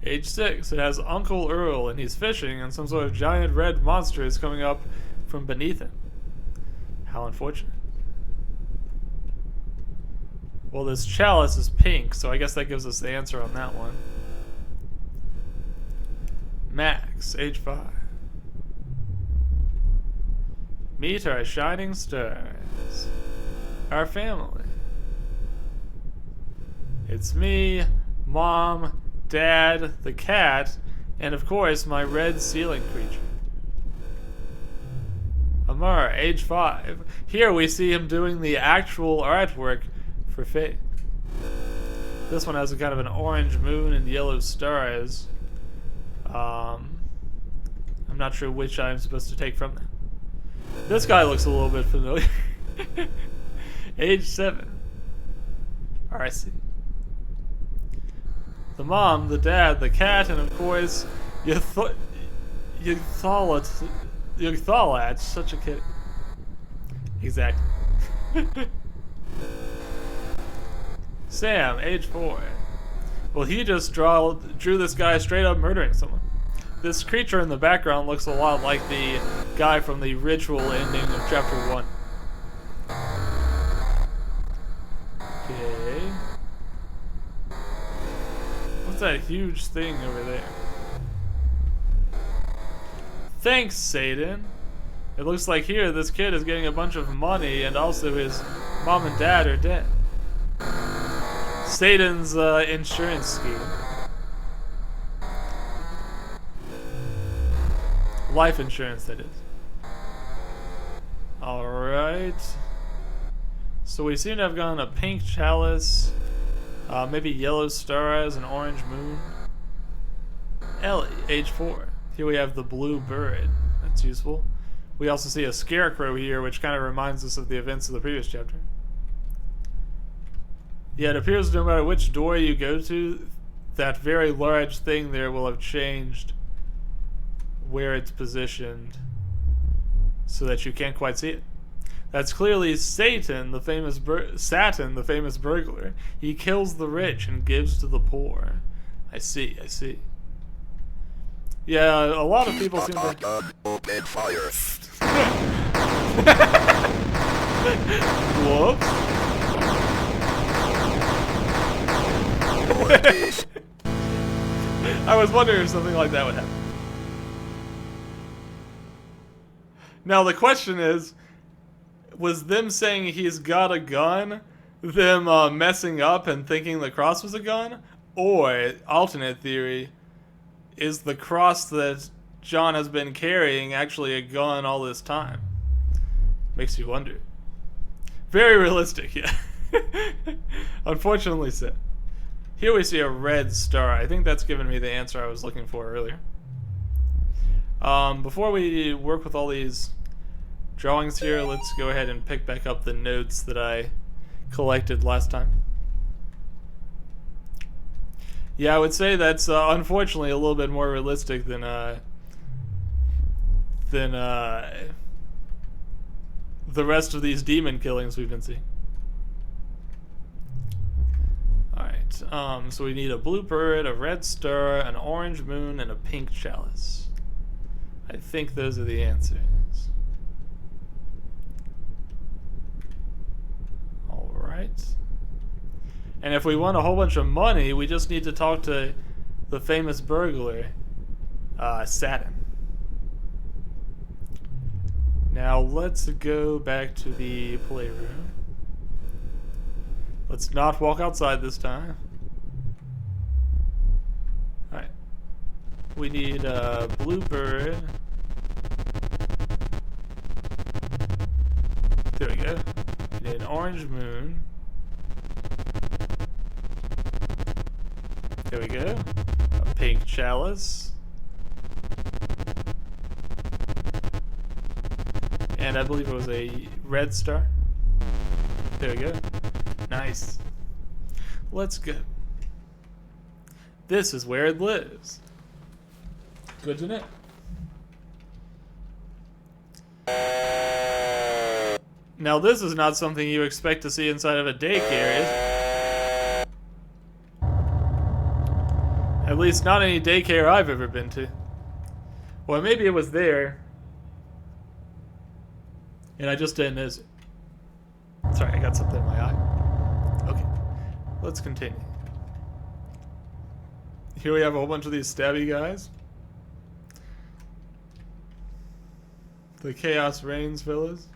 Age 6. It has Uncle Earl and he's fishing and some sort of giant red monster is coming up from beneath him. How unfortunate. Well, this chalice is pink, so I guess that gives us the answer on that one. Max, age 5. Meet our shining stars. Our family. It's me, Mom, Dad, the cat, and of course my red ceiling creature. Amar, age 5. Here we see him doing the actual artwork for Faith. This one has a kind of an orange moon and yellow stars. I'm not sure which I'm supposed to take from that. This guy looks a little bit familiar. Age 7. RC. The mom, the dad, the cat, and of course, Yugthalat, such a kid. Exactly. Sam, age 4. Well, he just drew this guy straight up murdering someone. This creature in the background looks a lot like the guy from the ritual ending of chapter 1. Okay. What's that huge thing over there? Thanks, Satan. It looks like here this kid is getting a bunch of money and also his mom and dad are dead. Satan's insurance scheme. Life insurance, that is. Alright. So we seem to have gotten a pink chalice, maybe yellow star eyes, an orange moon. Ellie, age 4. Here we have the blue bird. That's useful. We also see a scarecrow here, which kind of reminds us of the events of the previous chapter. Yeah, it appears no matter which door you go to, that very large thing there will have changed where it's positioned so that you can't quite see it. That's clearly Satan, the famous Satan, the famous burglar. He kills the rich and gives to the poor. I see, I see. Yeah, a lot of people seem to... Open fire. Whoops. I was wondering if something like that would happen. Now the question is, was them saying he's got a gun, them messing up and thinking the cross was a gun? Or, alternate theory, is the cross that John has been carrying actually a gun all this time? Makes you wonder. Very realistic, yeah. Unfortunately so. Here we see a red star. I think that's given me the answer I was looking for earlier. Before we work with all these drawings here, let's go ahead and pick back up the notes that I collected last time. Yeah, I would say that's unfortunately a little bit more realistic than the rest of these demon killings we've been seeing. Alright, so we need a blue bird, a red star, an orange moon, and a pink chalice. I think those are the answers. Alright. And if we want a whole bunch of money, we just need to talk to the famous burglar, Satan. Now let's go back to the playroom. Let's not walk outside this time. Alright. We need a blue bird. There we go. We need an orange moon. There we go. A pink chalice. And I believe it was a red star. There we go. Nice. Let's go. This is where it lives. Good to know. Now this is not something you expect to see inside of a daycare, is it? At least not any daycare I've ever been to. Well, maybe it was there, and I just didn't notice it. Sorry, I got something in my eye. Okay, let's continue. Here we have a whole bunch of these stabby guys. The Chaos Reigns villas.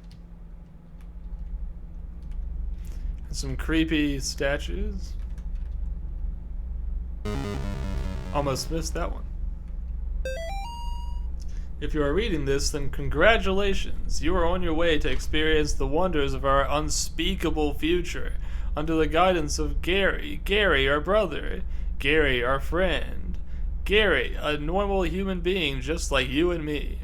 And some creepy statues. Almost missed that one. If you are reading this, then congratulations. You are on your way to experience the wonders of our unspeakable future under the guidance of Gary. Gary, our brother. Gary, our friend. Gary, a normal human being just like you and me.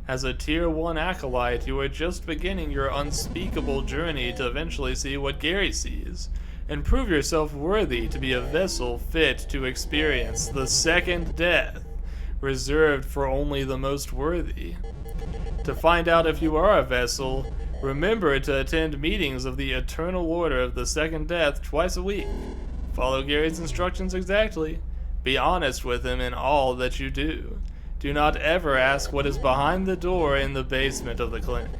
As a Tier 1 acolyte, you are just beginning your unspeakable journey to eventually see what Gary sees, and prove yourself worthy to be a vessel fit to experience the second death, reserved for only the most worthy. To find out if you are a vessel, remember to attend meetings of the Eternal Order of the Second Death twice a week. Follow Gary's instructions exactly. Be honest with him in all that you do. Do not ever ask what is behind the door in the basement of the clinic.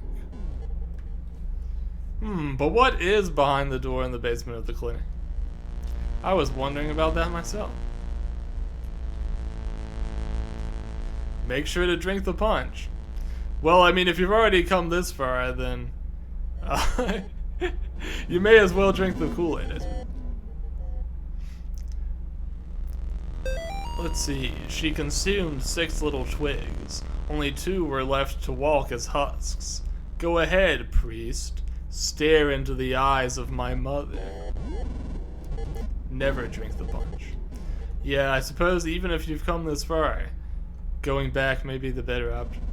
But what is behind the door in the basement of the clinic? I was wondering about that myself. Make sure to drink the punch. Well, I mean, if you've already come this far, then you may as well drink the Kool-Aid. Let's see. She consumed 6 little twigs. Only 2 were left to walk as husks. Go ahead, priest. Stare into the eyes of my mother. Never drink the punch. Yeah, I suppose even if you've come this far, going back may be the better option.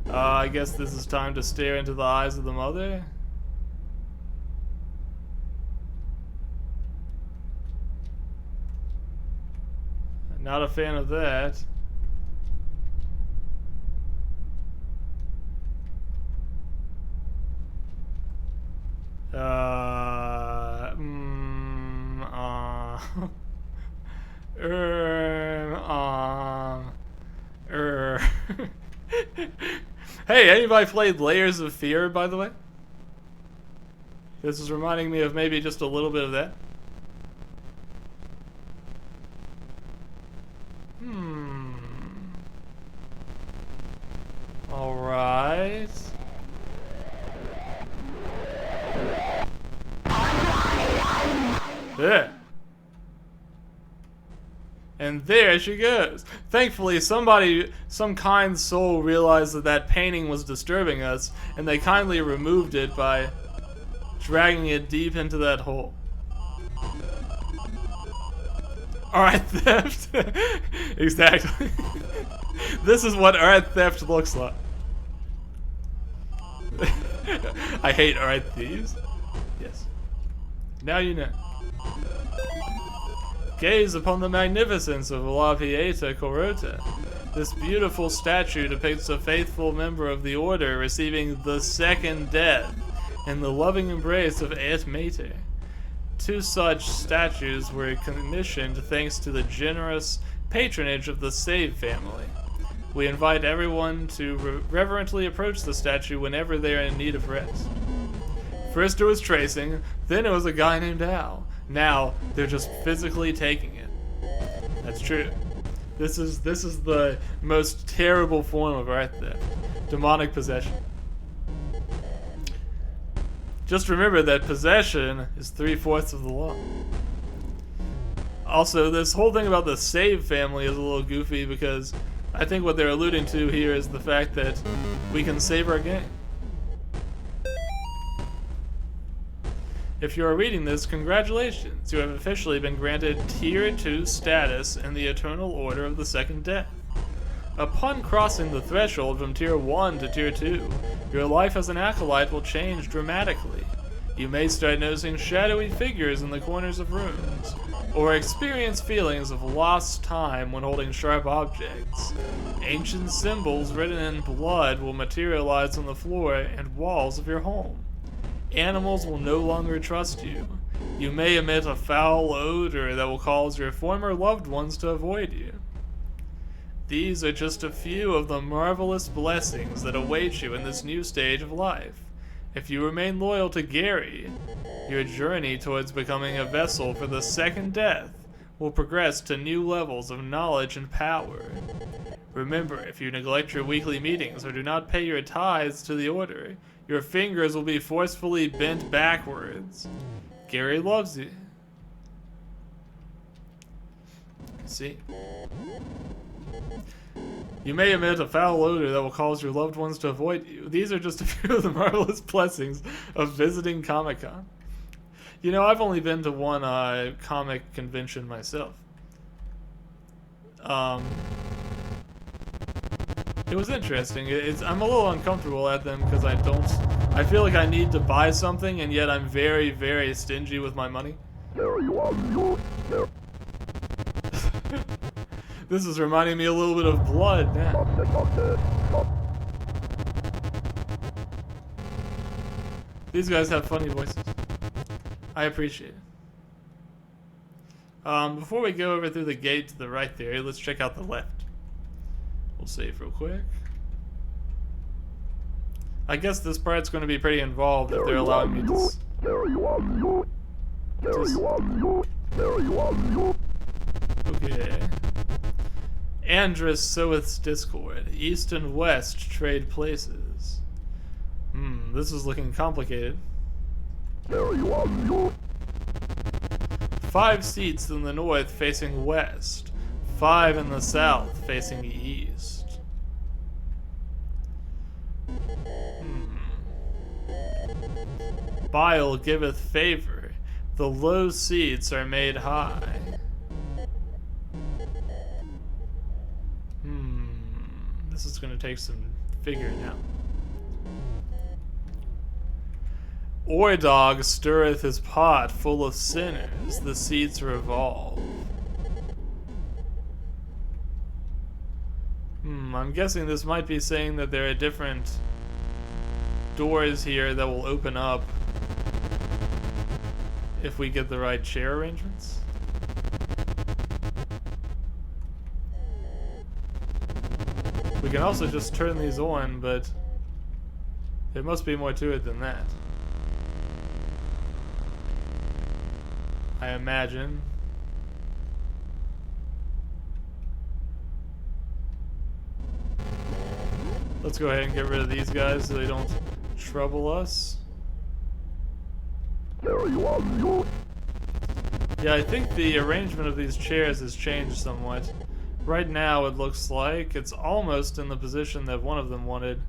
I guess this is time to stare into the eyes of the mother? Not a fan of that. Hey, anybody played Layers of Fear, by the way? This is reminding me of maybe just a little bit of that. Alright. There. And there she goes. Thankfully, some kind soul realized that painting was disturbing us, and they kindly removed it by dragging it deep into that hole. Art theft. Exactly. This is what art theft looks like. I hate art thieves. Yes. Now you know. Gaze upon the magnificence of La Pieta Corota. This beautiful statue depicts a faithful member of the order receiving the second death in the loving embrace of Et Mater. 2 such statues were commissioned thanks to the generous patronage of the Save family. We invite everyone to reverently approach the statue whenever they are in need of rest. First it was tracing, then it was a guy named Al. Now they're just physically taking it. That's true. This is the most terrible form of art theft. Demonic possession. Just remember that possession is 3/4 of the law. Also, this whole thing about the Save family is a little goofy because I think what they're alluding to here is the fact that we can save our game. If you are reading this, congratulations! You have officially been granted Tier 2 status in the Eternal Order of the Second Death. Upon crossing the threshold from Tier 1 to Tier 2, your life as an acolyte will change dramatically. You may start noticing shadowy figures in the corners of rooms, or experience feelings of lost time when holding sharp objects. Ancient symbols written in blood will materialize on the floor and walls of your home. Animals will no longer trust you. You may emit a foul odor that will cause your former loved ones to avoid you. These are just a few of the marvelous blessings that await you in this new stage of life. If you remain loyal to Gary, your journey towards becoming a vessel for the second death will progress to new levels of knowledge and power. Remember, if you neglect your weekly meetings or do not pay your tithes to the order, your fingers will be forcefully bent backwards. Gary loves you. See? You may emit a foul odor that will cause your loved ones to avoid you. These are just a few of the marvelous blessings of visiting Comic-Con. You know, I've only been to one comic convention myself. It was interesting. I'm a little uncomfortable at them because I feel like I need to buy something and yet I'm very, very stingy with my money. This is reminding me a little bit of Blood now. These guys have funny voices. I appreciate it. Before we go over through the gate to the right there, let's check out the left. We'll save real quick. I guess this part's going to be pretty involved if they're allowing me to... Okay. Andrus soweth discord. East and west trade places. This is looking complicated. 5 seats in the north facing west. 5 in the south facing east. Bile giveth favor. The low seats are made high. This is going to take some figuring out. Ordog stirreth his pot full of sinners. The seats revolve. I'm guessing this might be saying that there are different doors here that will open up if we get the right chair arrangements. We can also just turn these on, but there must be more to it than that. I imagine. Let's go ahead and get rid of these guys so they don't trouble us. Yeah, I think the arrangement of these chairs has changed somewhat. Right now it looks like it's almost in the position that one of them wanted,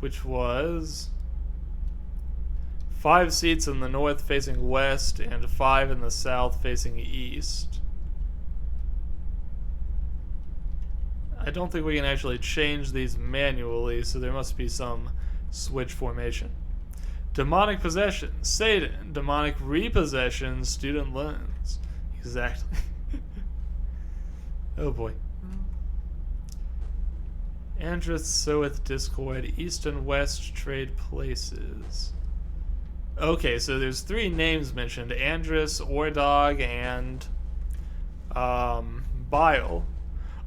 which was 5 seats in the north facing west and 5 in the south facing east. I don't think we can actually change these manually, so there must be some switch formation. Demonic possession, Satan. Demonic repossession, student loans. Exactly. Oh boy. Andrus soweth discord. East and west trade places. Okay, so there's 3 names mentioned. Andrus, Ordog, and Bile.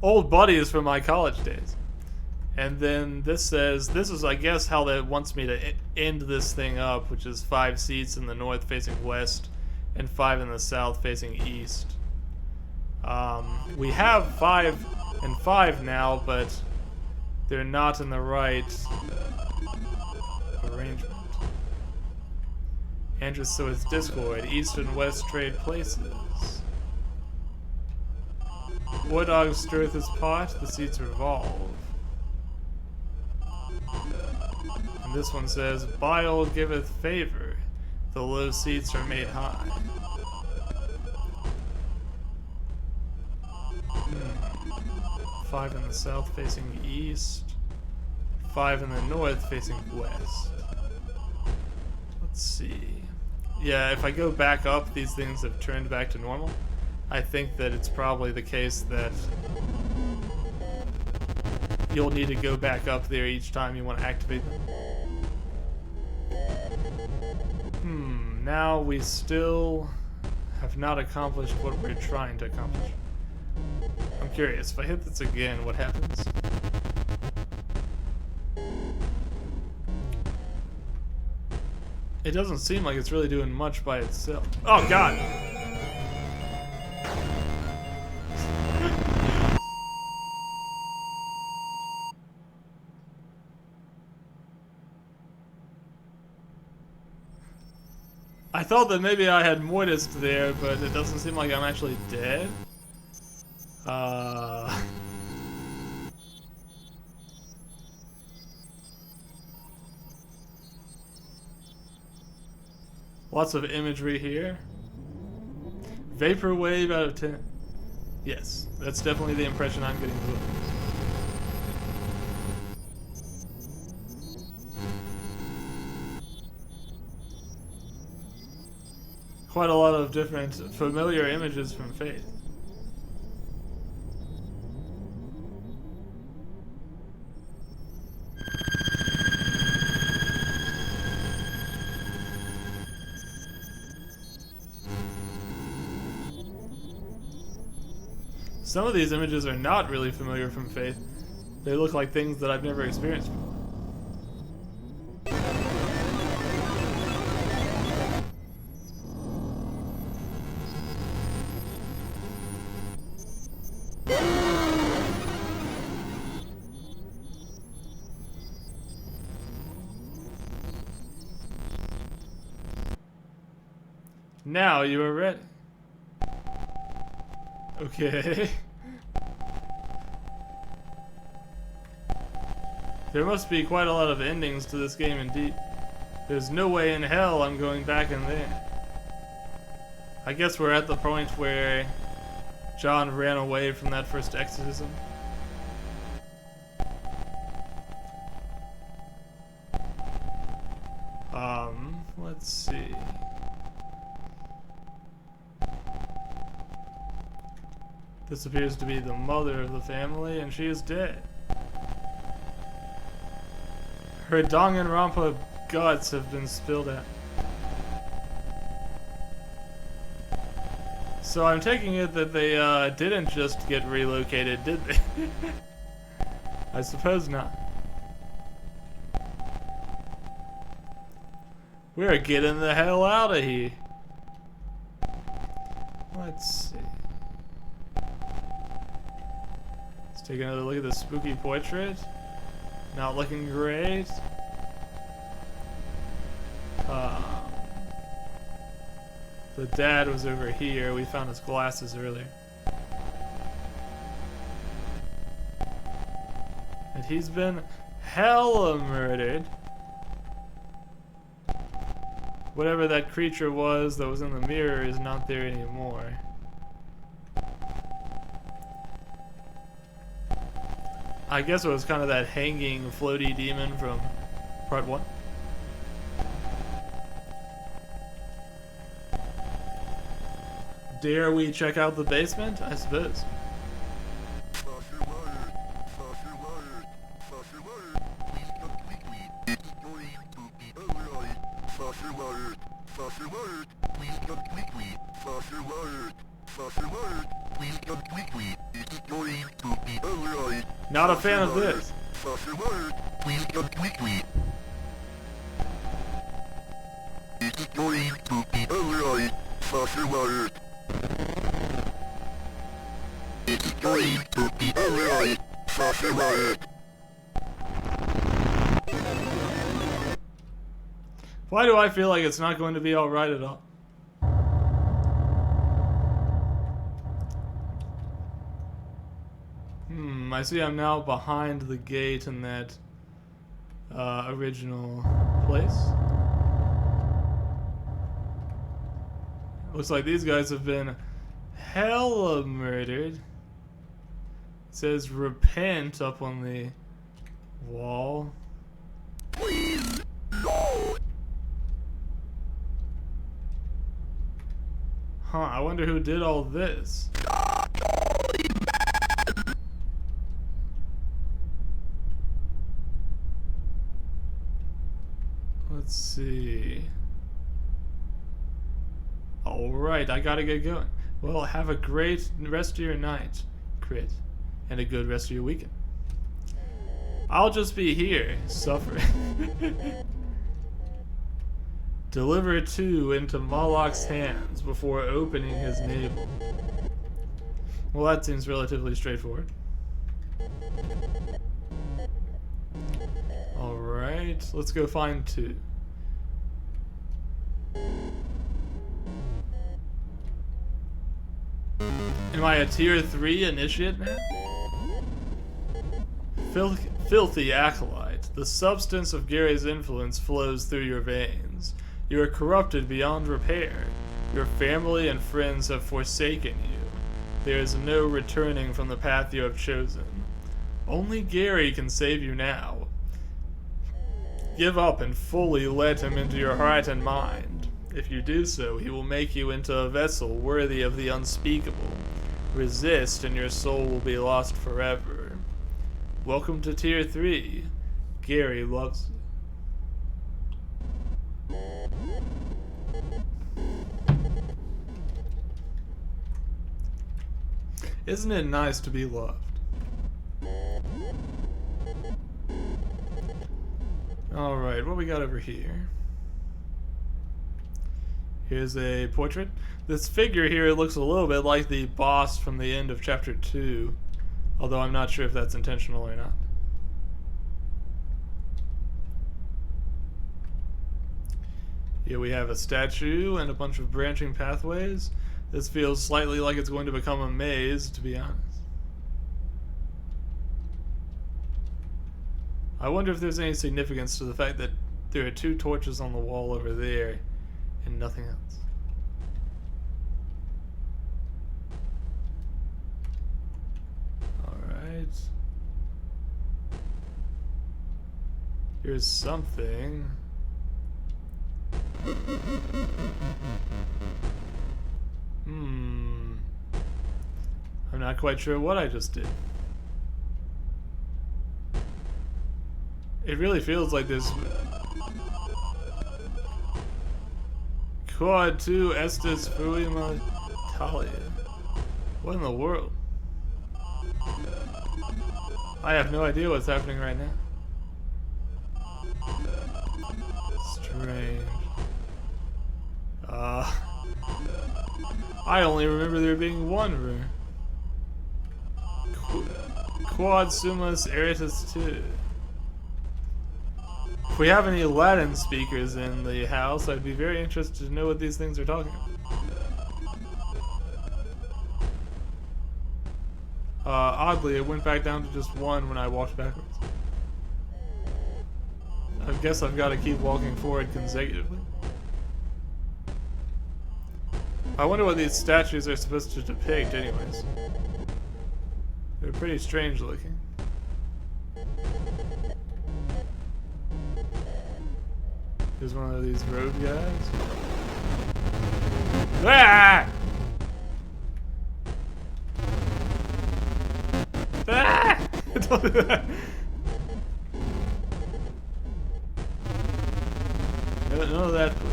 Old buddies from my college days. And then this says, this is I guess how that wants me to end this thing up, which is 5 seats in the north facing west and 5 in the south facing east. We have 5 and 5 now, but they're not in the right arrangement. Andrus soweth discord. East and west trade places. Ordog stirreth his pot. The seats revolve. And this one says, Bile giveth favor. The low seats are made high. 5 in the south facing east. 5 in the north facing west. Let's see. Yeah, if I go back up, these things have turned back to normal. I think that it's probably the case that you'll need to go back up there each time you want to activate them. Now we still have not accomplished what we're trying to accomplish. I'm curious, if I hit this again, what happens? It doesn't seem like it's really doing much by itself. Oh god! I thought that maybe I had mortised there, but it doesn't seem like I'm actually dead. Lots of imagery here. Vaporwave out of 10. Yes, that's definitely the impression I'm getting as well. Quite a lot of different familiar images from Faith. Some of these images are not really familiar from Faith. They look like things that I've never experienced before. Now you are ready. Okay. There must be quite a lot of endings to this game indeed. There's no way in hell I'm going back in there. I guess we're at the point where John ran away from that first exorcism. Let's see. This appears to be the mother of the family, and she is dead. Her Danganronpa guts have been spilled out. So I'm taking it that they didn't just get relocated, did they? I suppose not. We're getting the hell out of here. Let's see. Let's take another look at the spooky portrait. Not looking great. The dad was over here. We found his glasses earlier. And he's been hella murdered. Whatever that creature was that was in the mirror is not there anymore. I guess it was kind of that hanging, floaty demon from part 1. Dare we check out the basement? I suppose. Not a fan of this. Please come quickly. Is it going to be alright? Fossil water. Is it going to be alright? Fossil water. Why do I feel like it's not going to be alright at all? I see I'm now behind the gate in that original place. Looks like these guys have been hella murdered. It says repent up on the wall. Please, no. Huh, I wonder who did all this. Let's see. Alright, I gotta get going. Well, have a great rest of your night, Crit, and a good rest of your weekend. I'll just be here, suffering. Deliver 2 into Moloch's hands before opening his navel. Well, that seems relatively straightforward. Alright, let's go find 2. Am I a tier 3 initiate now? Filthy acolyte. The substance of Gary's influence flows through your veins. You are corrupted beyond repair. Your family and friends have forsaken you. There is no returning from the path you have chosen. Only Gary can save you now. Give up and fully let him into your heart and mind. If you do so, he will make you into a vessel worthy of the unspeakable. Resist and your soul will be lost forever. Welcome to Tier 3. Gary loves you. Isn't it nice to be loved? Alright, what we got over here? Here's a portrait. This figure here looks a little bit like the boss from the end of Chapter 2, although I'm not sure if that's intentional or not. Here we have a statue and a bunch of branching pathways. This feels slightly like it's going to become a maze, to be honest. I wonder if there's any significance to the fact that there are 2 torches on the wall over there and nothing else. Alright. Here's something. I'm not quite sure what I just did. It really feels like this. Quad 2 Estes Fuima Talia. What in the world? I have no idea what's happening right now. Strange. I only remember there being 1 room. Quad Sumus Eritus 2. If we have any Latin speakers in the house, I'd be very interested to know what these things are talking about. Oddly, it went back down to just 1 when I walked backwards. I guess I've got to keep walking forward consecutively. I wonder what these statues are supposed to depict anyways. They're pretty strange looking. Here's one of these road guys. Ah! Ah! Don't do that. None of that, please.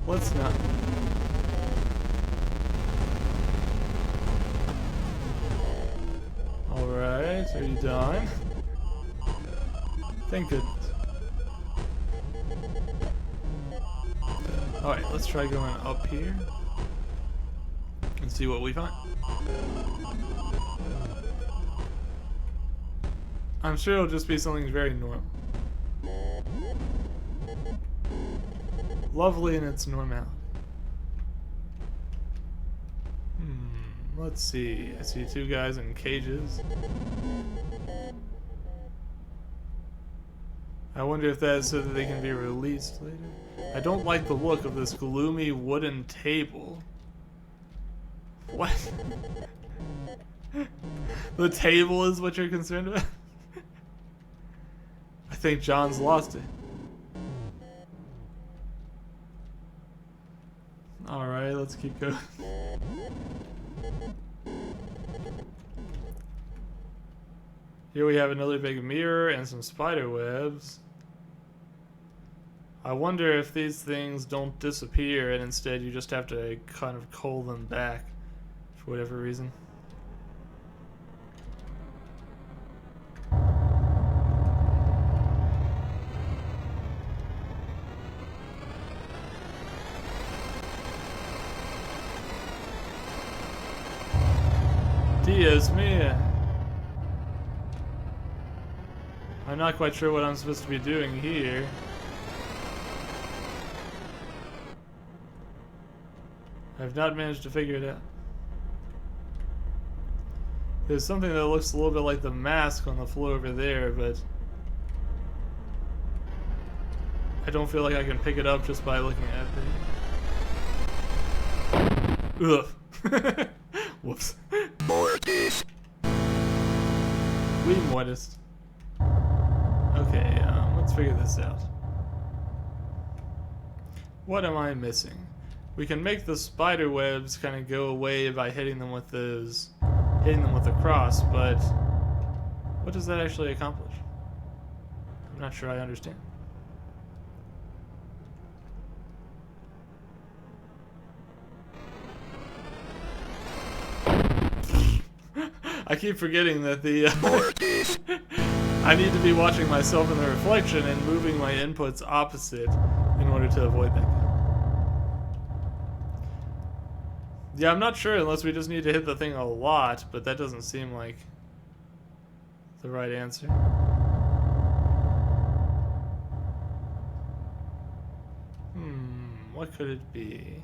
Let's not. Alright, are you done? Thank goodness. Alright, let's try going up here and see what we find. I'm sure it'll just be something very normal. Lovely in its normality. Let's see. I see 2 guys in cages. I wonder if that is so that they can be released later. I don't like the look of this gloomy wooden table. What? The table is what you're concerned about? I think John's lost it. Alright, let's keep going. Here we have another big mirror and some spider webs. I wonder if these things don't disappear and instead you just have to kind of cull them back for whatever reason. Dios mia. I'm not quite sure what I'm supposed to be doing here. I've not managed to figure it out. There's something that looks a little bit like the mask on the floor over there, but I don't feel like I can pick it up just by looking at it. Ugh. Whoops. Mortis. We modest. Okay, let's figure this out. What am I missing? We can make the spider webs kind of go away by hitting them with the cross, but what does that actually accomplish? I'm not sure I understand. I keep forgetting that the I need to be watching myself in the reflection and moving my inputs opposite in order to avoid that. Yeah, I'm not sure unless we just need to hit the thing a lot, but that doesn't seem like the right answer. What could it be?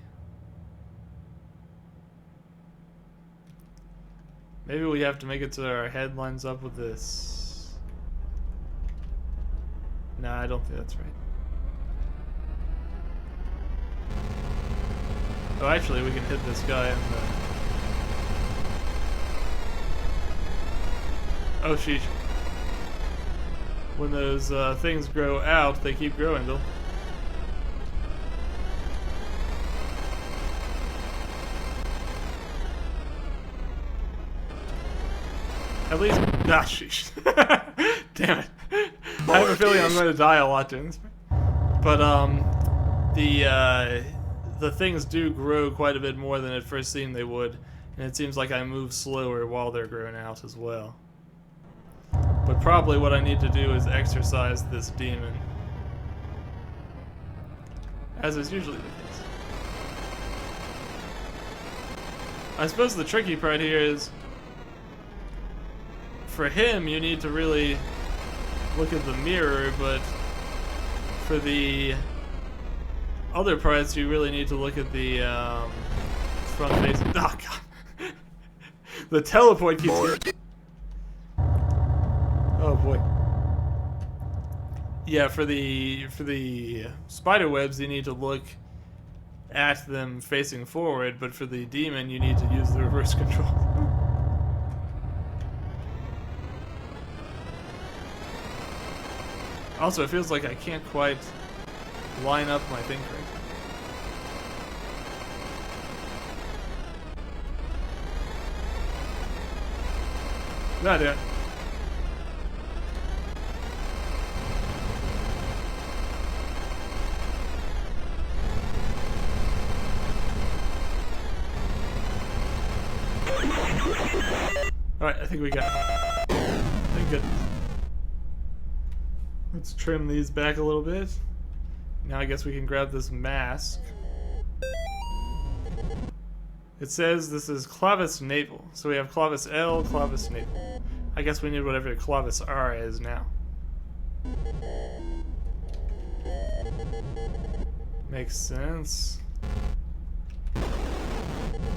Maybe we have to make it so our head lines up with this. Nah, I don't think that's right. Oh, actually, we can hit this guy in the... Oh, sheesh. When those things grow out, they keep growing, though. At least... Ah, sheesh. Damn it. I have a feeling I'm going to die a lot doing this. But, the things do grow quite a bit more than it first seemed they would. And it seems like I move slower while they're growing out as well. But probably what I need to do is exercise this demon. As is usually the case. I suppose the tricky part here is, for him, you need to really look at the mirror, but for the other parts, you really need to look at the front face. Oh, God. The teleport keeps getting... Oh, boy. Yeah, for the spider webs, you need to look at them facing forward, but for the demon, you need to use the reverse control. Also, it feels like I can't quite line up my thing correctly. Nah, dude. Alright, I think we got it. Thank goodness. Let's trim these back a little bit. Now I guess we can grab this mask. It says this is Clavis Navel. So we have Clavis L, Clavis Navel. I guess we need whatever Clavis R is now. Makes sense.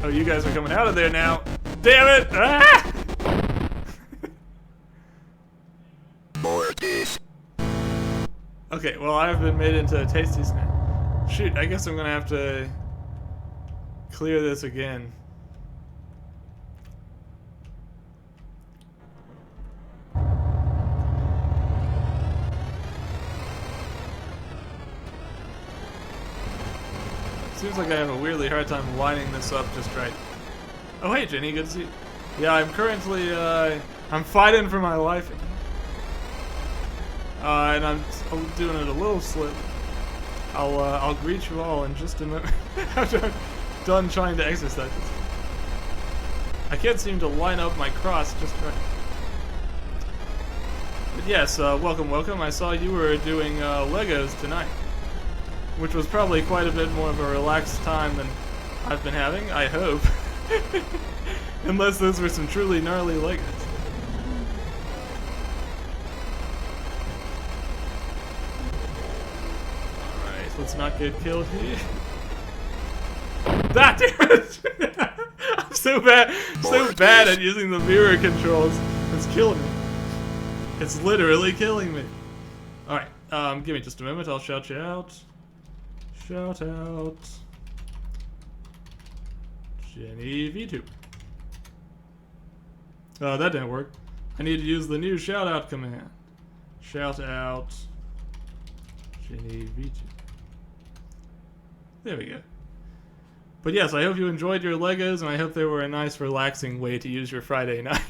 Oh, you guys are coming out of there now. Damn it! Ah! Okay, well, I've been made into a tasty snack. Shoot, I guess I'm gonna have to clear this again. Seems like I have a weirdly hard time lining this up just right. Oh, hey, Jenny, good to see you. Yeah, I'm currently, I'm fighting for my life. And I'm doing it a little slip. I'll greet you all in just a moment after I'm done trying to exercise this. I can't seem to line up my cross just right. But yes, welcome, welcome. I saw you were doing Legos tonight, which was probably quite a bit more of a relaxed time than I've been having, I hope. Unless those were some truly gnarly Legos. Let's not get killed here. Ah, damn it! I'm so bad at using the mirror controls. It's killing me. It's literally killing me. Alright, give me just a moment. I'll shout you out. Shout out. Jenny V2. Oh, that didn't work. I need to use the new shout out command. Shout out. Jenny V2. There we go. But yes, I hope you enjoyed your Legos, and I hope they were a nice, relaxing way to use your Friday night.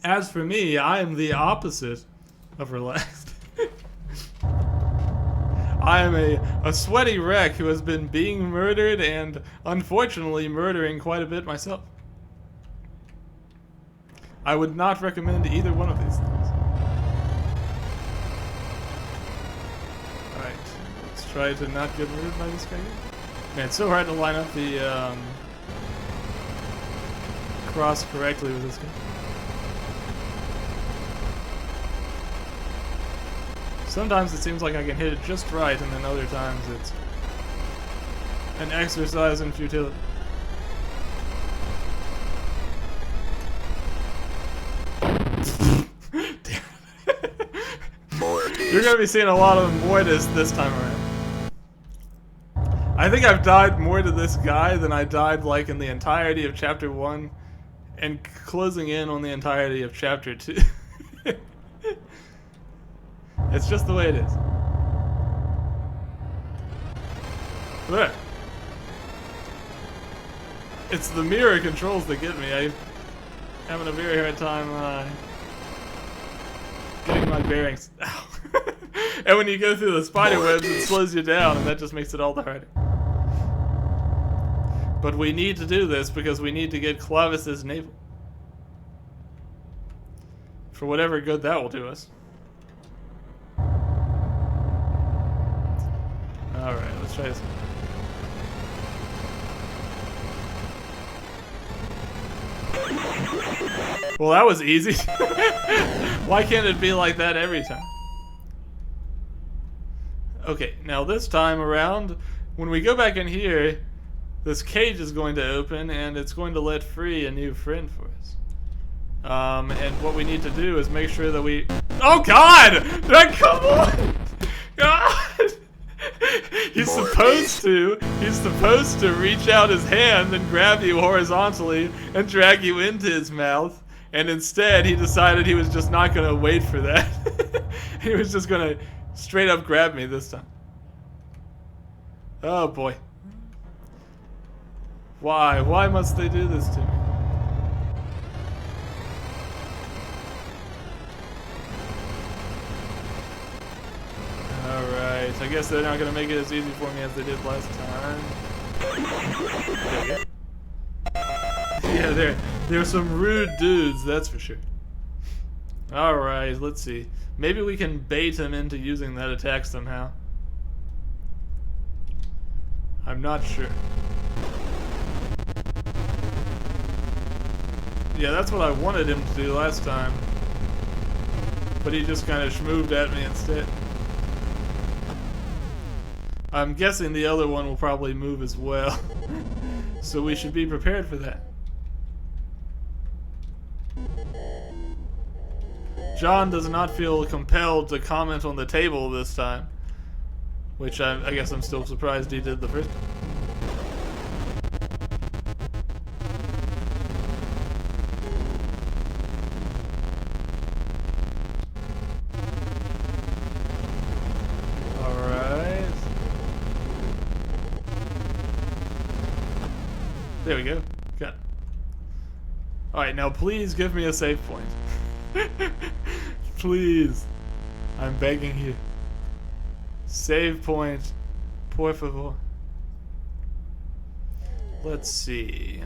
As for me, I am the opposite of relaxed. I am a sweaty wreck who has been being murdered and, unfortunately, murdering quite a bit myself. I would not recommend either one of these things. Try to not get murdered by this guy. Man, it's so hard to line up the cross correctly with this guy. Sometimes it seems like I can hit it just right, and then other times it's an exercise in futility. You're gonna be seeing a lot of Mortis this time around. I think I've died more to this guy than I died like in the entirety of chapter 1 and closing in on the entirety of chapter 2. It's just the way it is. There. It's the mirror controls that get me. I'm having a very hard time getting my bearings. Ow. And when you go through the spider webs, it slows you down, and that just makes it all the harder. But we need to do this because we need to get Clavis's navel. For whatever good that will do us. Alright, let's try this. Well, that was easy. Why can't it be like that every time? Okay, now this time around, when we go back in here, this cage is going to open and it's going to let free a new friend for us. And what we need to do is make sure that we... Oh God! Come on! God! He's supposed to reach out his hand and grab you horizontally and drag you into his mouth. And instead, he decided he was just not going to wait for that. He was just going to straight up grab me this time. Oh boy. Why? Why must they do this to me? Alright, I guess they're not going to make it as easy for me as they did last time. There we go. Yeah, they're some rude dudes, that's for sure. Alright, let's see. Maybe we can bait him into using that attack somehow. I'm not sure. Yeah, that's what I wanted him to do last time. But he just kind of schmooved at me instead. I'm guessing the other one will probably move as well. So we should be prepared for that. John does not feel compelled to comment on the table this time. Which I guess I'm still surprised he did the first time. Alright. There we go. Got it. Alright, now please give me a save point. Please. I'm begging you. Save point. Por favor. Let's see.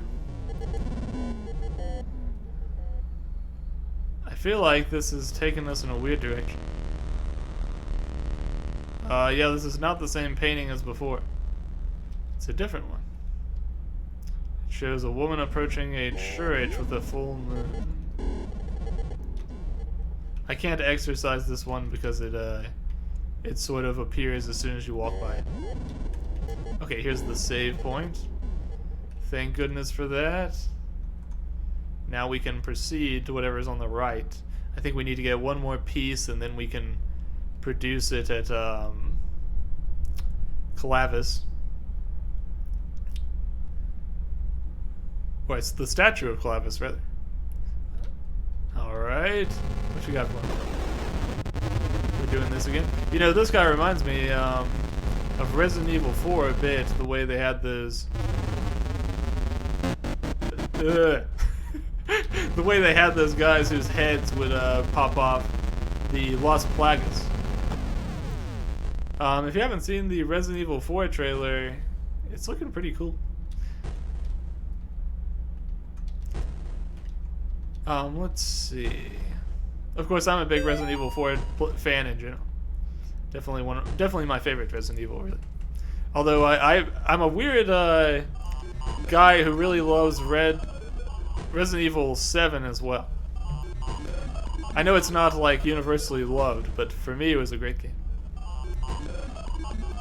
I feel like this is taking us in a weird direction. Yeah, this is not the same painting as before. It's a different one. It shows a woman approaching a church with a full moon. I can't exercise this one because it sort of appears as soon as you walk by it. Okay, here's the save point. Thank goodness for that. Now we can proceed to whatever's on the right. I think we need to get one more piece and then we can produce it at Clavis. Or it's the statue of Clavis, rather. Alright. What you got for me? We're doing this again. You know, this guy reminds me of Resident Evil 4 a bit, the way they had those... the way they had those guys whose heads would pop off, the Las Plagas. If you haven't seen the Resident Evil 4 trailer, it's looking pretty cool. Let's see. Of course, I'm a big Resident Evil 4 fan in general. Definitely my favorite Resident Evil, really. Although I'm a weird guy who really loves Resident Evil 7 as well. I know it's not like universally loved, but for me it was a great game.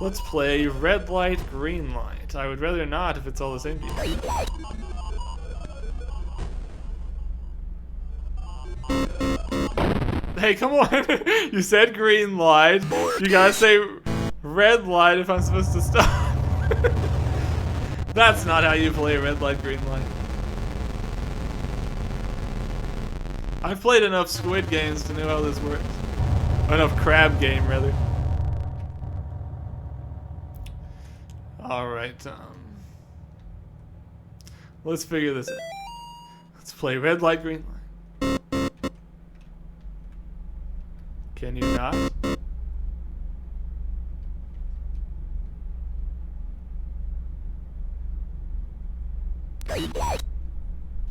Let's play red light, green light. I would rather not if it's all the same people. Hey, come on! You said green light. You gotta say red light if I'm supposed to stop. That's not how you play red light, green light. I've played enough Squid games to know how this works. Enough crab game, rather. Alright, let's figure this out. Let's play red light, green light. Can you not?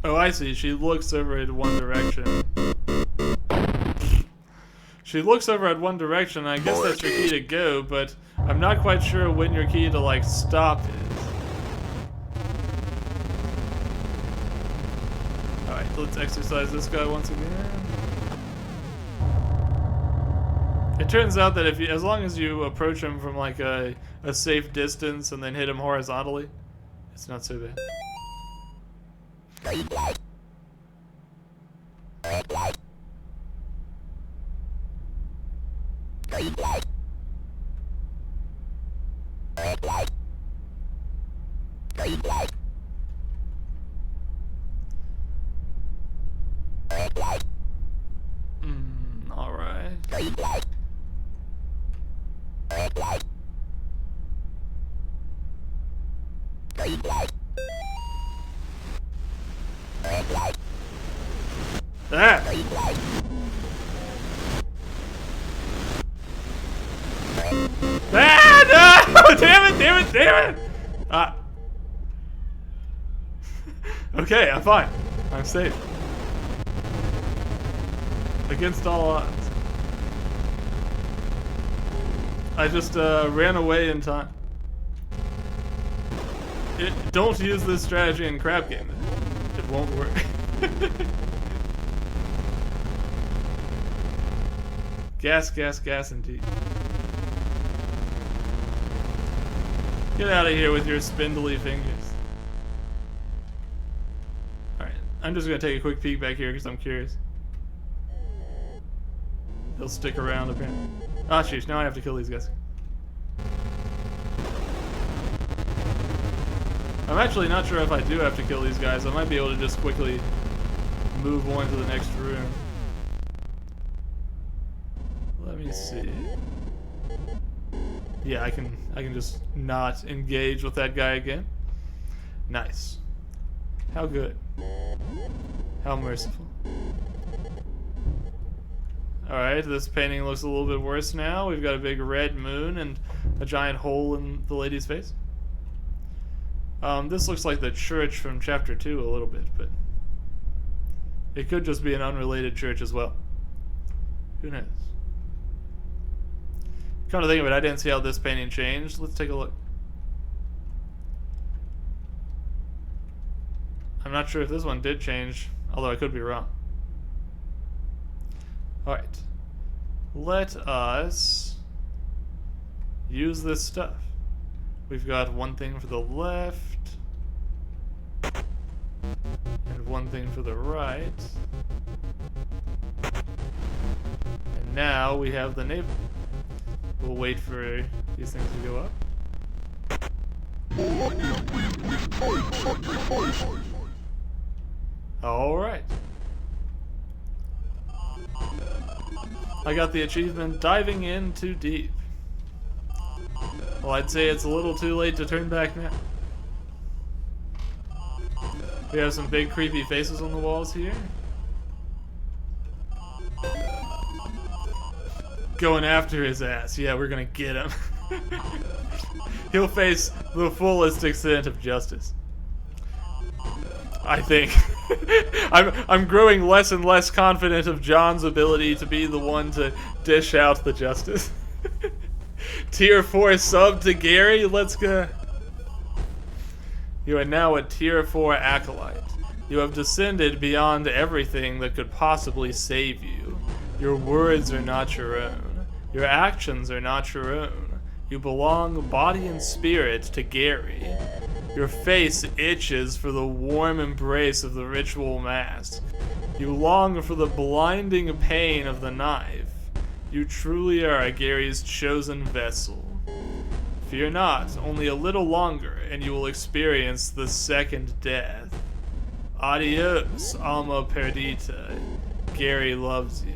Oh, I see. She looks over at one direction. She looks over at one direction. I guess that's your key to go, but I'm not quite sure when your key to, like, stop is. Alright, let's exercise this guy once again. It turns out that if you, as long as you approach him from, like, a safe distance and then hit him horizontally, it's not so bad. All right. Ah! Ah, no! Damn it, damn it, damn it! Ah. Okay, I'm fine. I'm safe. Against all odds. I just ran away in time. Don't use this strategy in crab game. It won't work. Gas, gas, gas indeed. Get out of here with your spindly fingers. Alright, I'm just gonna take a quick peek back here because I'm curious. He'll stick around apparently. Ah, sheesh, now I have to kill these guys. I'm actually not sure if I do have to kill these guys. I might be able to just quickly move on to the next room. Let me see. Yeah, I can just not engage with that guy again. Nice. How good. How merciful. Alright, this painting looks a little bit worse now. We've got a big red moon and a giant hole in the lady's face. This looks like the church from chapter 2 a little bit, but it could just be an unrelated church as well. Who knows? Come to think of it, I didn't see how this painting changed. Let's take a look. I'm not sure if this one did change, although I could be wrong. Alright. Let us use this stuff. We've got one thing for the left, and one thing for the right. And now we have the navel. We'll wait for these things to go up. Alright. I got the achievement, Diving In Too Deep. Well, I'd say it's a little too late to turn back now. We have some big creepy faces on the walls here. Going after his ass. Yeah, we're gonna get him. He'll face the fullest extent of justice. I think. I'm growing less and less confident of John's ability to be the one to dish out the justice. Tier 4 sub to Gary, let's go. You are now a Tier 4 acolyte. You have descended beyond everything that could possibly save you. Your words are not your own. Your actions are not your own. You belong body and spirit to Gary. Your face itches for the warm embrace of the ritual mask. You long for the blinding pain of the knife. You truly are Gary's chosen vessel. Fear not, only a little longer, and you will experience the second death. Adios, alma perdita. Gary loves you.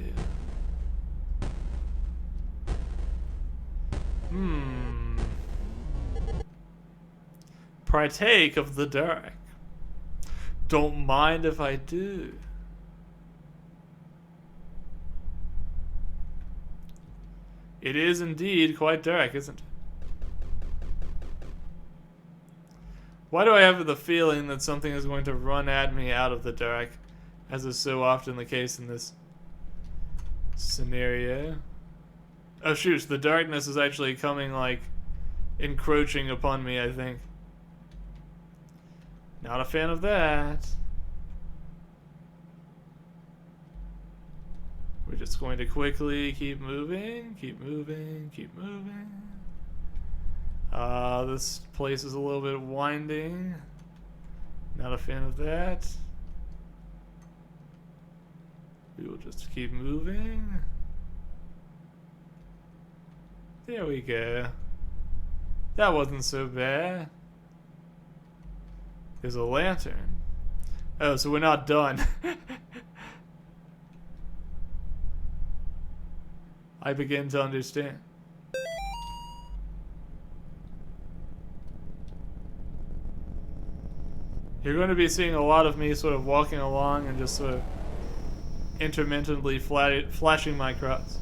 Partake of the dark. Don't mind if I do. It is indeed quite dark, isn't it? Why do I have the feeling that something is going to run at me out of the dark, as is so often the case in this scenario? Oh shoot, the darkness is actually coming, like, encroaching upon me, I think. Not a fan of that. We're just going to quickly keep moving, keep moving, keep moving. This place is a little bit winding. Not a fan of that. We will just keep moving. There we go. That wasn't so bad. There's a lantern. Oh, so we're not done. I begin to understand. You're going to be seeing a lot of me sort of walking along and just sort of intermittently flashing my cross.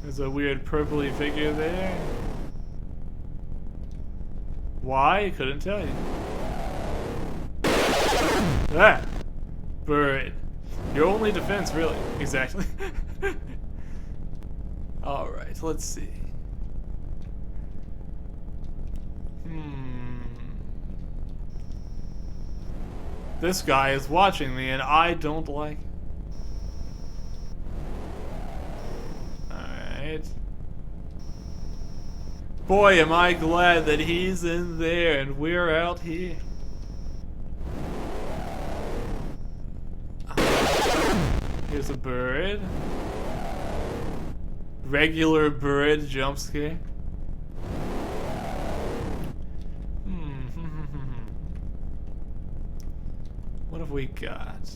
There's a weird purpley figure there. Why? Couldn't tell you. Ah! Bird. Your only defense, really. Exactly. Alright, let's see. This guy is watching me and I don't like it. Alright. Boy, am I glad that he's in there and we're out here. Here's a bird. Regular bird jump scare. What have we got?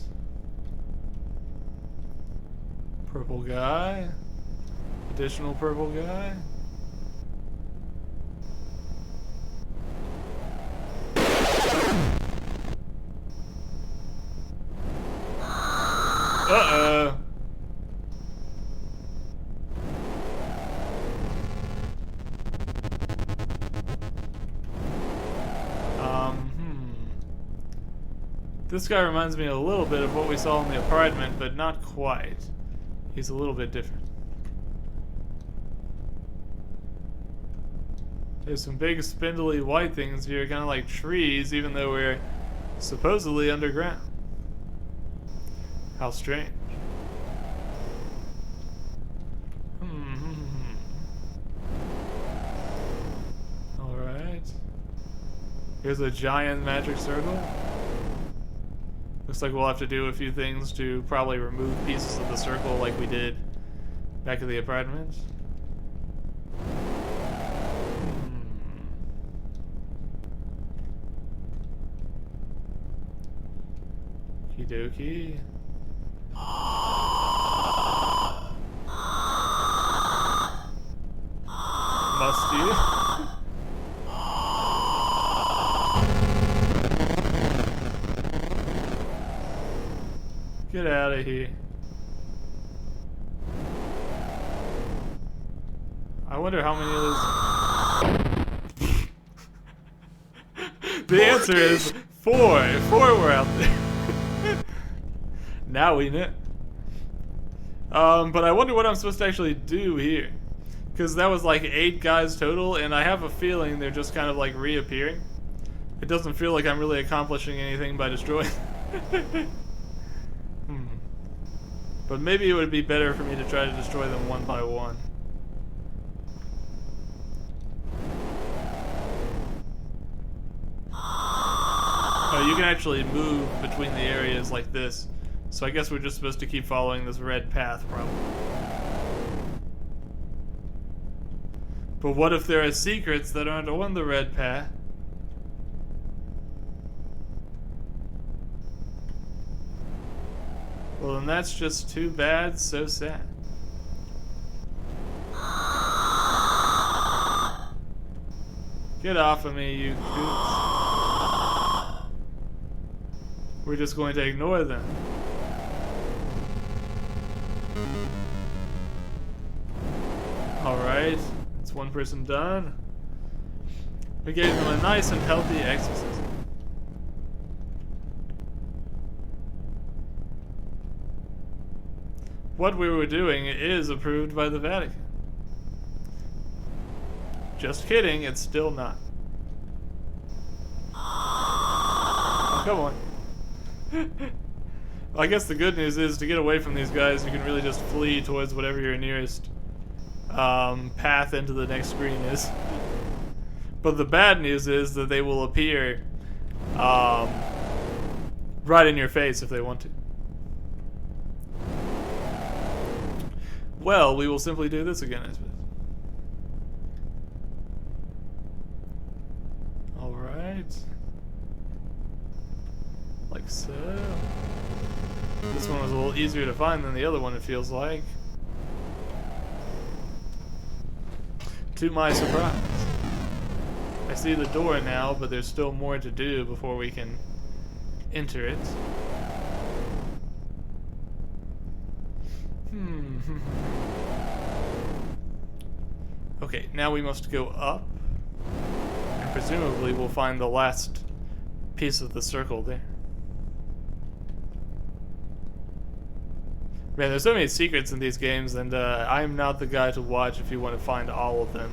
Purple guy. Additional purple guy. Uh-oh. This guy reminds me a little bit of what we saw in the apartment, but not quite. He's a little bit different. There's some big spindly white things here, kind of like trees, even though we're supposedly underground. How strange. Alright. Here's a giant magic circle. Looks like we'll have to do a few things to probably remove pieces of the circle like we did back at the apartment. Okie dokie. Must you? Get out of here. I wonder how many of those... The answer is 4. 4 were out there. Now we know. But I wonder what I'm supposed to actually do here. Because that was like 8 guys total, and I have a feeling they're just kind of like reappearing. It doesn't feel like I'm really accomplishing anything by destroying. But maybe it would be better for me to try to destroy them one by one. Oh, you can actually move between the areas like this. So I guess we're just supposed to keep following this red path, probably. But what if there are secrets that aren't on the red path? Well, then that's just too bad, so sad. Get off of me, you goots. We're just going to ignore them. Alright, that's one person done. We gave them a nice and healthy exorcism. What we were doing is approved by the Vatican. Just kidding, it's still not. Oh, come on. Well, I guess the good news is to get away from these guys, you can really just flee towards whatever your nearest path into the next screen is. But the bad news is that they will appear right in your face if they want to. Well, we will simply do this again, I suppose. Alright. Like so. This one was a little easier to find than the other one, it feels like. To my surprise. I see the door now, but there's still more to do before we can enter it. Okay, now we must go up. And presumably we'll find the last piece of the circle there. Man, there's so many secrets in these games, and I'm not the guy to watch if you want to find all of them.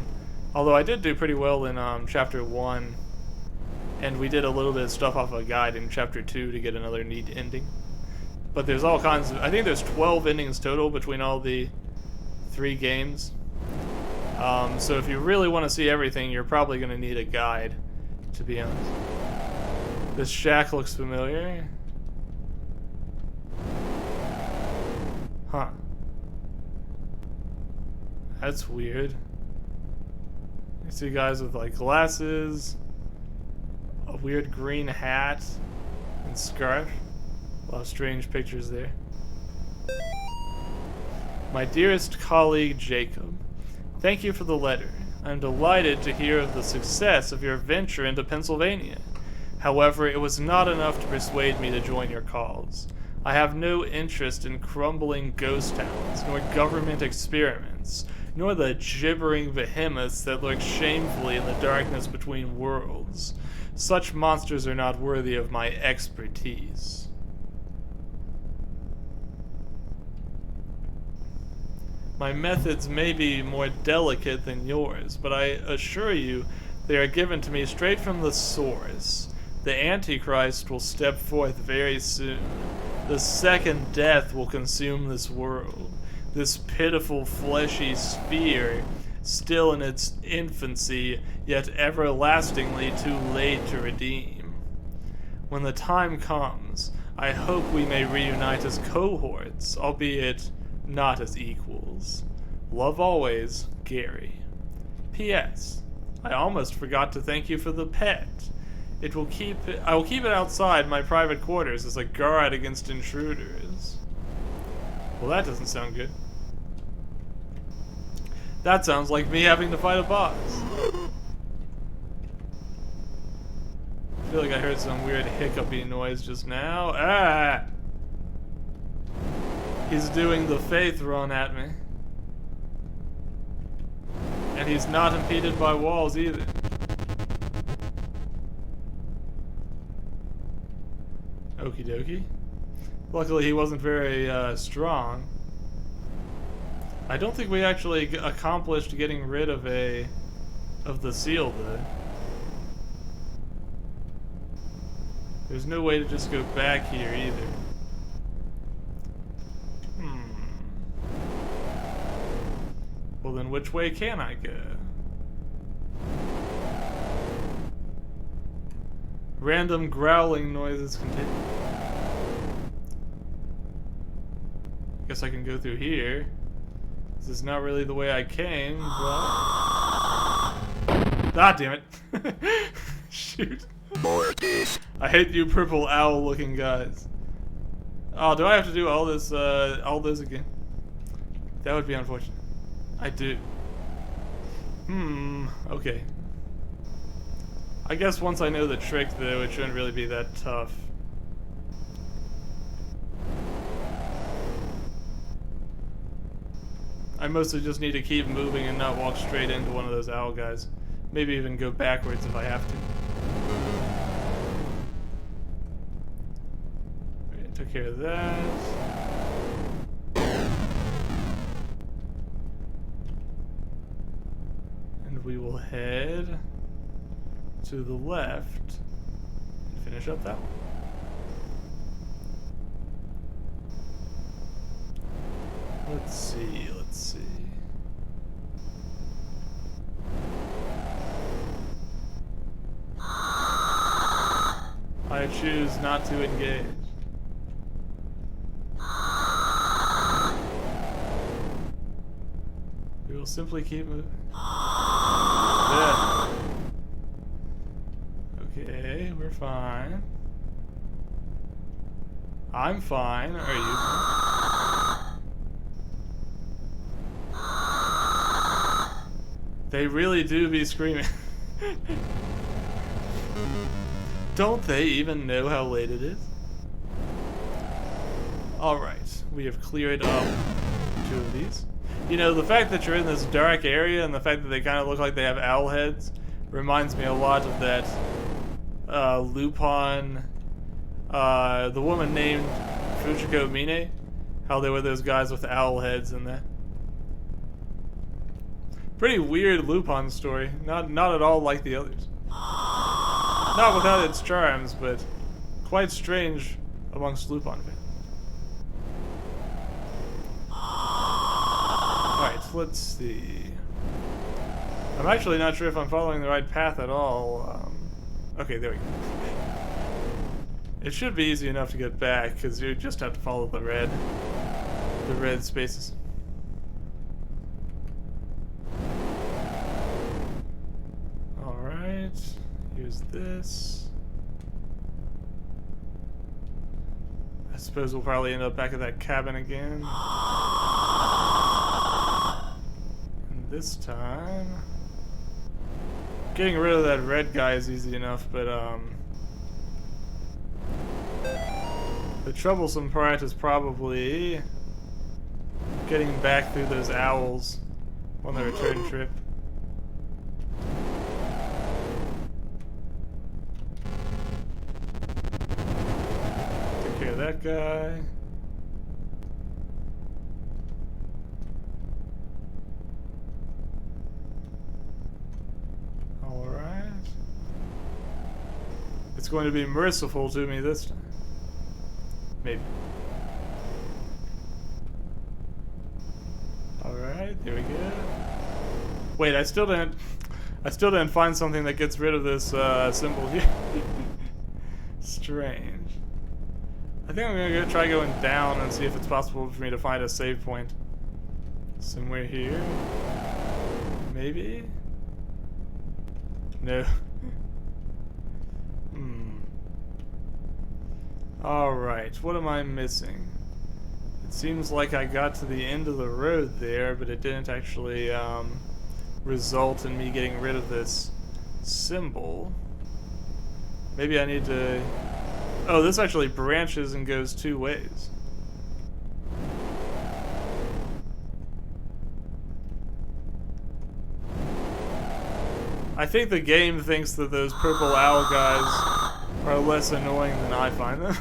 Although I did do pretty well in Chapter 1, and we did a little bit of stuff off a guide in Chapter 2 to get another neat ending. But there's all kinds of... I think there's 12 endings total between all the 3 games. So if you really want to see everything, you're probably going to need a guide, to be honest. This shack looks familiar. Huh. That's weird. You see guys with like glasses, a weird green hat, and scarf. A lot of strange pictures there. My dearest colleague Jacob, thank you for the letter. I'm delighted to hear of the success of your venture into Pennsylvania. However, it was not enough to persuade me to join your cause. I have no interest in crumbling ghost towns, nor government experiments, nor the gibbering behemoths that lurk shamefully in the darkness between worlds. Such monsters are not worthy of my expertise. My methods may be more delicate than yours, but I assure you they are given to me straight from the source. The Antichrist will step forth very soon. The second death will consume this world. This pitiful fleshy sphere, still in its infancy, yet everlastingly too late to redeem. When the time comes, I hope we may reunite as cohorts, albeit not as equals. Love always, Gary. P.S. I almost forgot to thank you for the pet. I will keep it outside my private quarters as a guard against intruders. Well, that doesn't sound good. That sounds like me having to fight a boss. I feel like I heard some weird hiccupy noise just now. Ah! He's doing the faith run at me. And he's not impeded by walls either. Okie dokie. Luckily he wasn't very strong. I don't think we actually accomplished getting rid of the seal though. There's no way to just go back here either. Well then which way can I go? Random growling noises continue. Guess I can go through here. This is not really the way I came, but... Ah, damn it. Shoot. I hate you purple owl looking guys. Oh, do I have to do all this again? That would be unfortunate. I do. Okay. I guess once I know the trick though, it shouldn't really be that tough. I mostly just need to keep moving and not walk straight into one of those owl guys. Maybe even go backwards if I have to. Okay, took care of that. And we will head to the left and finish up that one. Let's see. I choose not to engage. We will simply keep moving. Yeah. Okay, we're fine. I'm fine. Are you fine? They really do be screaming. Don't they even know how late it is? Alright, we have cleared up 2 of these. You know, the fact that you're in this dark area and the fact that they kind of look like they have owl heads reminds me a lot of that Lupin, the woman named Fujiko Mine, how they were those guys with owl heads and that. Pretty weird Lupin story, not at all like the others. Not without its charms, but quite strange amongst Lupin fans. Alright, let's see. I'm actually not sure if I'm following the right path at all. Okay, there we go. It should be easy enough to get back, because you just have to follow the red spaces. Alright. Here's this. I suppose we'll probably end up back at that cabin again. And this time... getting rid of that red guy is easy enough, but the troublesome part is probably getting back through those owls on the return trip. That guy. Alright. It's going to be merciful to me this time. Maybe. Alright, there we go. Wait, I still didn't find something that gets rid of this symbol here. Strange. I think I'm gonna try going down and see if it's possible for me to find a save point. Somewhere here. Maybe? No. Alright, what am I missing? It seems like I got to the end of the road there, but it didn't actually result in me getting rid of this symbol. Maybe I need to... Oh, this actually branches and goes 2 ways. I think the game thinks that those purple owl guys are less annoying than I find them.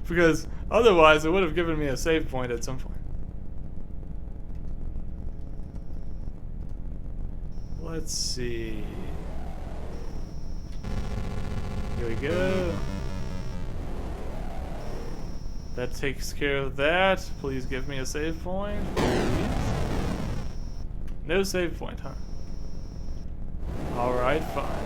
Because otherwise it would have given me a save point at some point. Let's see. Here we go. That takes care of that. Please give me a save point. No save point, huh? Alright, fine.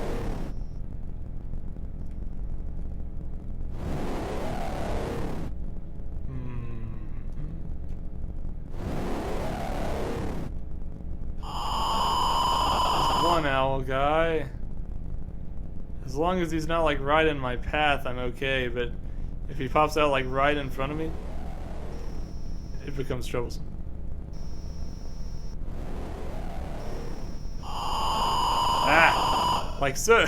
One owl guy. As long as he's not like right in my path, I'm okay, but if he pops out like right in front of me, it becomes troublesome. Ah! Like so.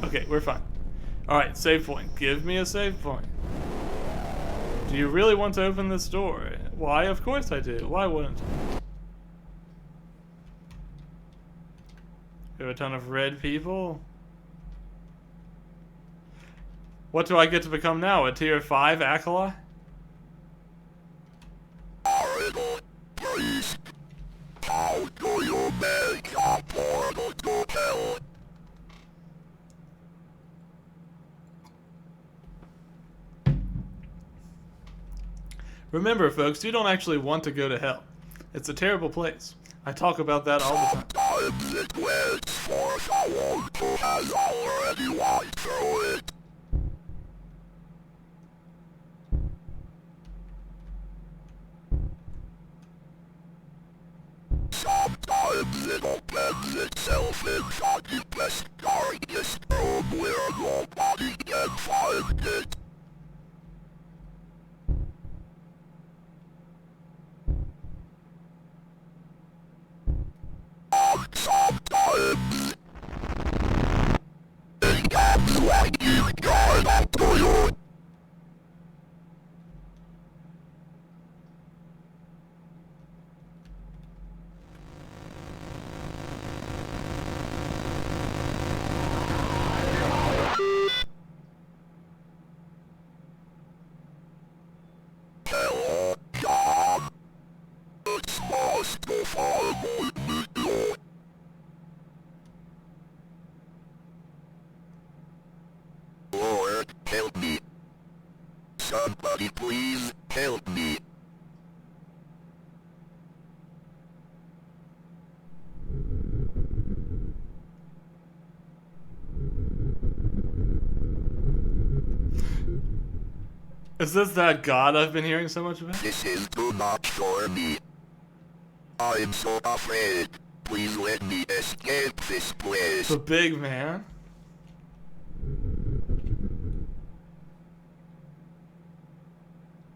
Okay, we're fine. Alright, save point. Give me a save point. Do you really want to open this door? Why, of course I do. Why wouldn't I? We have a ton of red people. What do I get to become now? A tier 5 acolyte? Please, how do you make a portal to hell? Remember, folks, you don't actually want to go to hell. It's a terrible place. I talk about that all the time. Sometimes it waits for someone who has already walked through it. Sometimes it opens itself inside the best, darkest room where nobody can find it. And sometimes it comes when you guard up to you. Hello, John. It's Master Fireball Mito. Lord, help me. Somebody please help me. Is this that god I've been hearing so much about? This is too much for me. I'm so afraid. Please let me escape this place. The big man.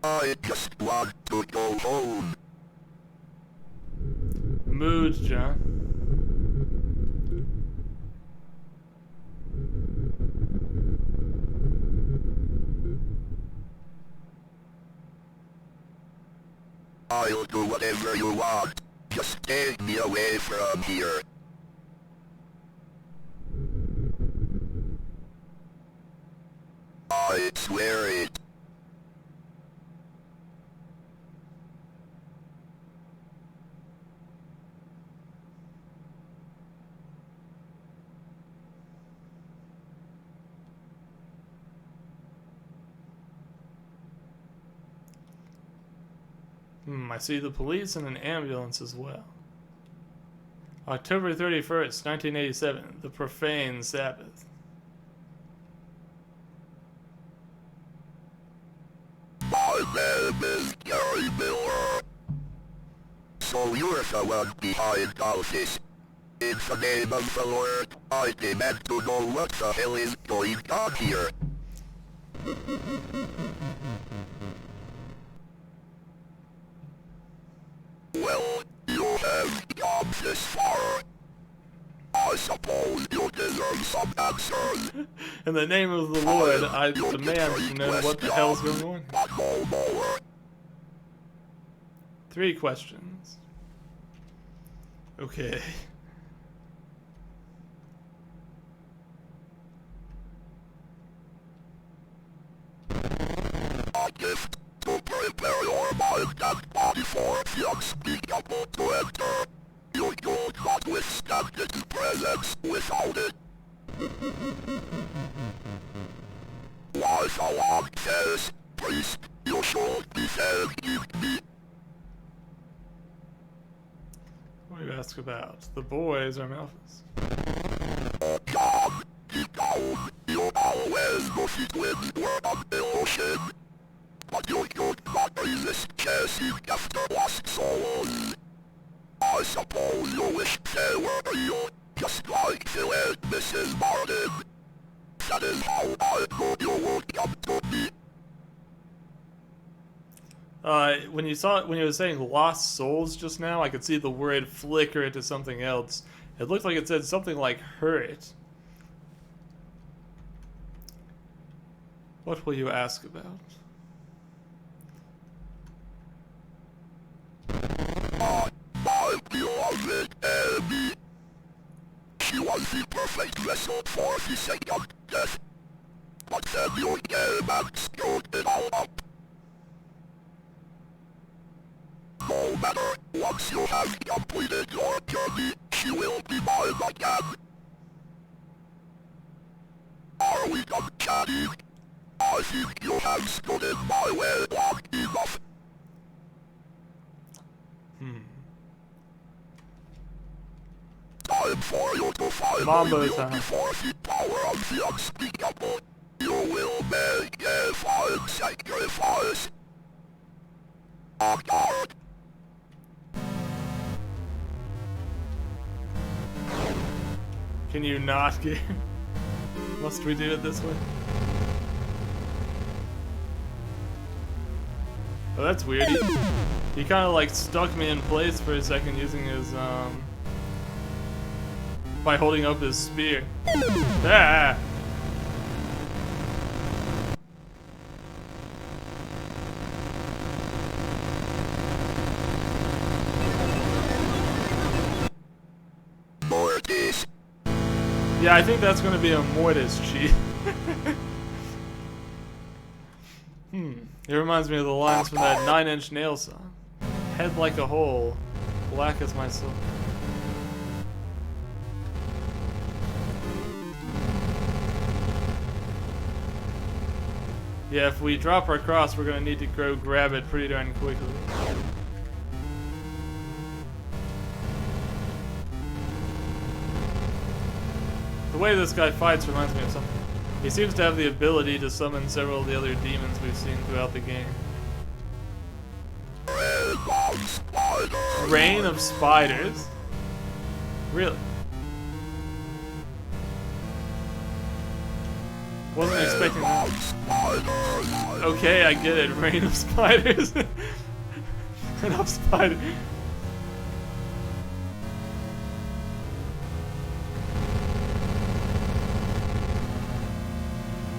I just want to go home. Mood, John. I'll do whatever you want. Just take me away from here. I swear it. I see the police and an ambulance as well. October 31st, 1987, the profane Sabbath. My name is Gary Miller. So you're the one behind all this. In the name of the Lord, I demand to know what the hell is going on here. Well, you have come this far. I suppose you deserve some answers. In the name of the Lord, I demand to know what the hell's going on. No more. 3 questions. Okay. A gift to prepare your mind and body for the unspeakable to enter. You don't cannot withstand its presence without it. As Allah says, priest, you should be thanking me. What do you ask about? The boys or Malphus? God, deep down, you always must win for an illusion. But you should not risk chasing after lost souls. I suppose you wish they were real, just like Phil and Mrs. Martin. That is how I know you would come to me. When you were saying lost souls just now, I could see the word flicker into something else. It looked like it said something like hurt. What will you ask about? My beloved Abby. She was the perfect vessel for the second death. But then you came and screwed it all up. No matter, once you have completed your journey, she will be mine again. Are we done chatting? I think you have stood in my way long enough. Time for you to finally kneel before the power of the unspeakable. You will make a fine sacrifice. On guard. Can you not get... Must we do it this way? Oh, that's weird. He kind of like stuck me in place for a second using his, by holding up his spear. Ah! Mortis. Yeah, I think that's gonna be a Mortis cheat. It reminds me of the lines from that 9 Inch Nail song. Head like a hole, black as my soul. Yeah, if we drop our cross, we're gonna need to go grab it pretty darn quickly. The way this guy fights reminds me of something. He seems to have the ability to summon several of the other demons we've seen throughout the game. Rain of spiders? Really? Wasn't expecting that. Okay, I get it. Rain of spiders. Enough spiders.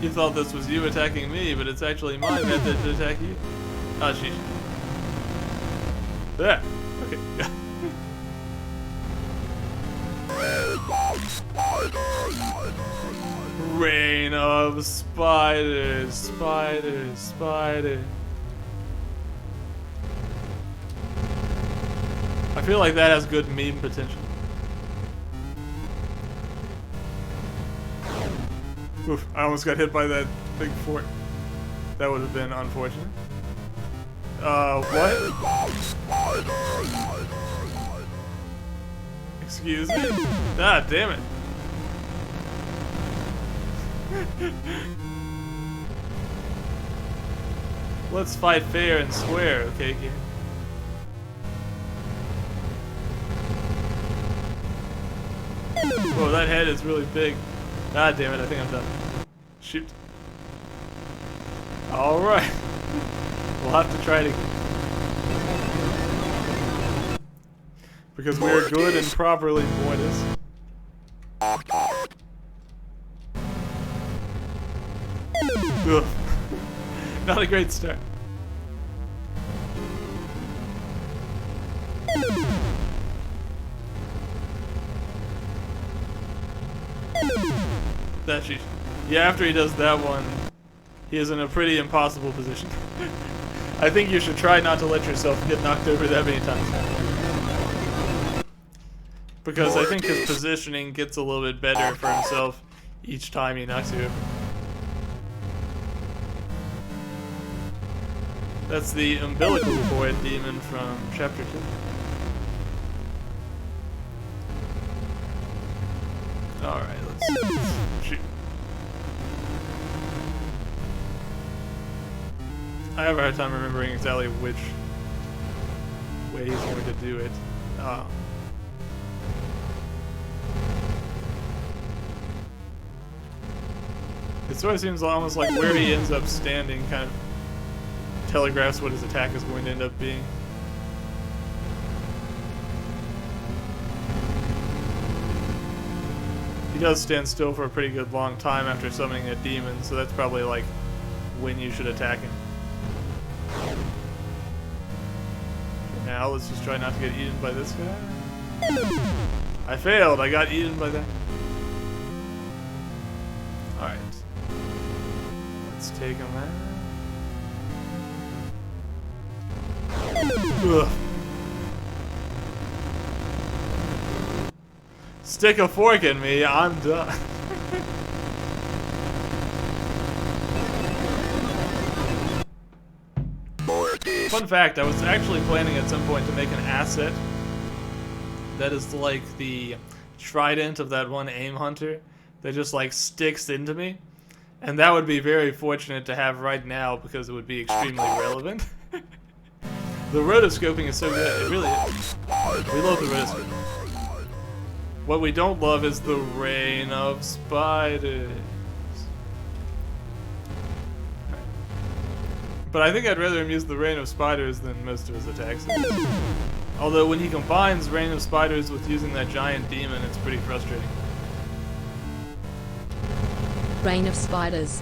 You thought this was you attacking me, but it's actually my method to attack you. Oh, sheesh. There. Okay. Rain of spiders, spiders, spiders. I feel like that has good meme potential. Oof, I almost got hit by that big fort. That would have been unfortunate. What? Excuse me? Ah, damn it. Let's fight fair and square, okay, kid? Whoa, that head is really big. Ah, damn it, I think I'm done. Shoot. Alright. We'll have to try it again. Because we are good and properly Mortis. Ugh. Not a great start. That sheesh. Yeah, after he does that one, he is in a pretty impossible position. I think you should try not to let yourself get knocked over that many times. Because I think his positioning gets a little bit better for himself each time he knocks you over. That's the umbilical cord demon from chapter 2. Alright, let's shoot. I have a hard time remembering exactly which way he's going to do it. It sort of seems almost like where he ends up standing kind of telegraphs what his attack is going to end up being. He does stand still for a pretty good long time after summoning a demon, so that's probably like when you should attack him. For now, let's just try not to get eaten by this guy. I failed, I got eaten by that. Alright. Let's take him out. Ugh. Stick a fork in me, I'm done. Fun fact, I was actually planning at some point to make an asset that is like the trident of that one aim hunter that just like sticks into me. And that would be very fortunate to have right now because it would be extremely relevant. The rotoscoping is so good, it really is. We love the rotoscoping. What we don't love is the rain of spiders. But I think I'd rather him use the rain of spiders than most of his attacks. Although when he combines rain of spiders with using that giant demon, it's pretty frustrating. Rain of spiders.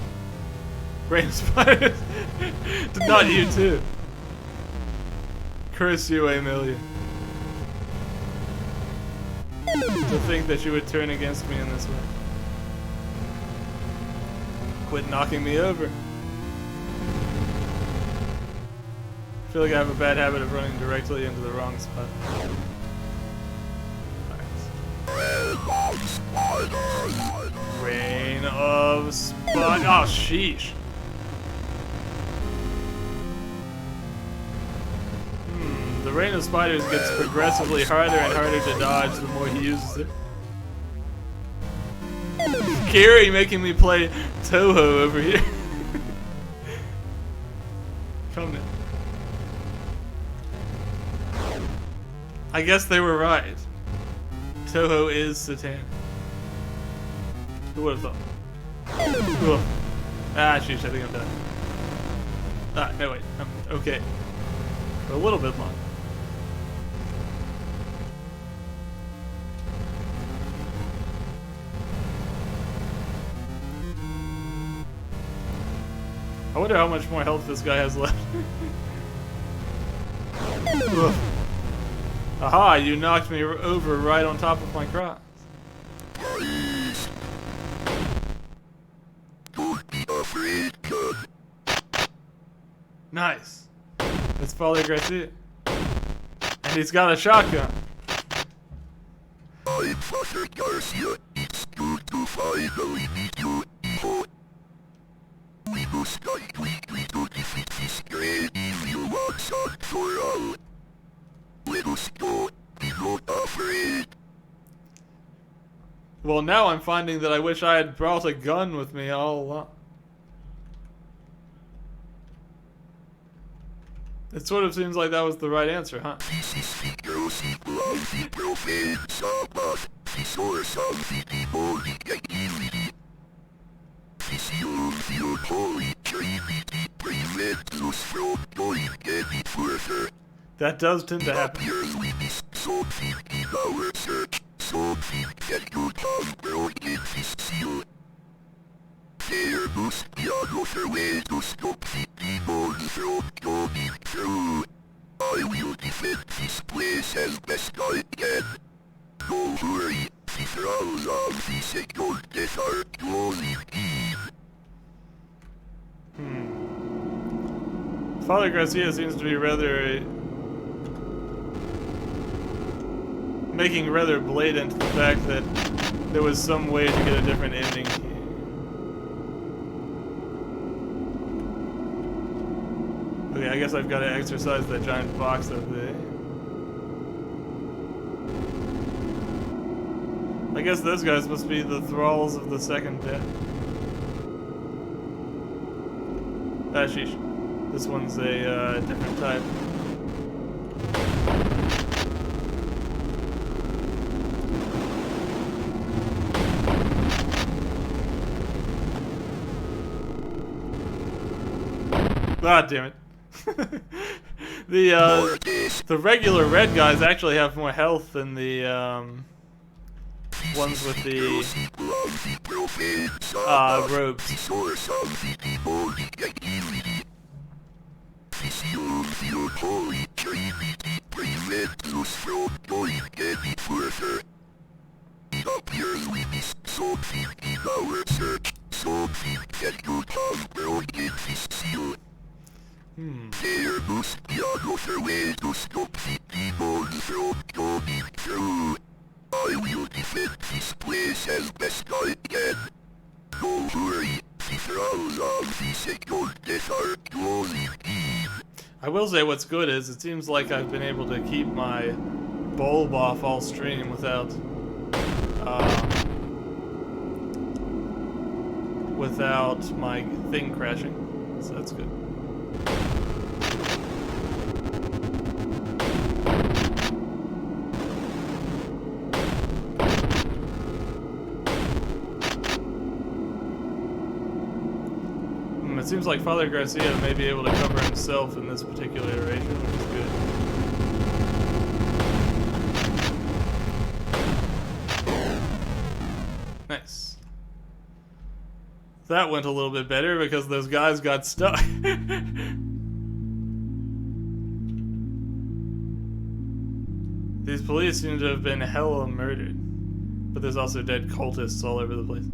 Rain of spiders? Not you too. Curse you a million. To think that you would turn against me in this way. Quit knocking me over. I feel like I have a bad habit of running directly into the wrong spot. Rain of spiders. Oh, sheesh. The rain of spiders gets progressively harder and harder to dodge the more he uses it. Gary making me play Toho over here. Come now. I guess they were right. Toho is satanic. Who would have thought? Ugh. Ah, sheesh, I think I'm done. Ah, no wait, I'm okay. For a little bit longer. I wonder how much more health this guy has left. Ugh. Aha, you knocked me over right on top of my cross. Don't be afraid, kid. Nice. That's Father Garcia. And he's got a shotgun. I'm Father Garcia. It's good to finally meet you, Ivo. We must fight weekly to defeat this great evil once and for all. Let us go. Be not afraid. Well, now I'm finding that I wish I had brought a gun with me all along. It sort of seems like that was the right answer, huh? This is the gossip of the profane Sabbath, the source of the demonic activity. The seal of the unholy Trinity prevents us from going any further. That does tend to happen. Appears we missed something in our search, something that could have broken this seal. There must be another way to stop the demons from coming through. I will defend this place as best I can. Don't worry, the thralls of the second death are closing in. Father Garcia seems to be rather making rather blatant the fact that there was some way to get a different ending. Okay, I guess I've got to exercise that giant box up there. I guess those guys must be the thralls of the second death. Ah, sheesh. This one's a different type. Ah, damn it. The regular red guys actually have more health than the ones with the robes. It appears we missed something in our search, something that could have broken this seal. There must be another way to stop the demons from coming through. I will defend this place as best I can. Don't worry, the thralls of the second death are closing in. I will say what's good is it seems like I've been able to keep my bulb off all stream without my thing crashing, so that's good. It seems like Father Garcia may be able to cover himself in this particular iteration, which is good. Nice. That went a little bit better because those guys got stuck. These police seem to have been hella murdered. But there's also dead cultists all over the place.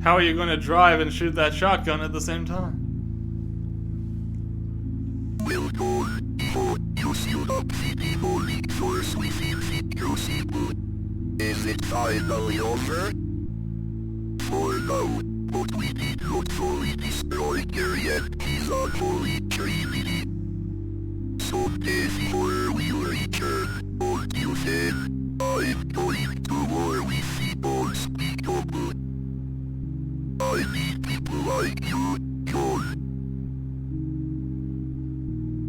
How are you going to drive and shoot that shotgun at the same time? Well done, Ivo. You sealed up the demonic force within the crucible. Is it finally over? For now, but we did not fully destroy Gary and his unholy trinity. Someday the horror will return. Until then, I'm going to war with the unspeakable. I need people like you, John.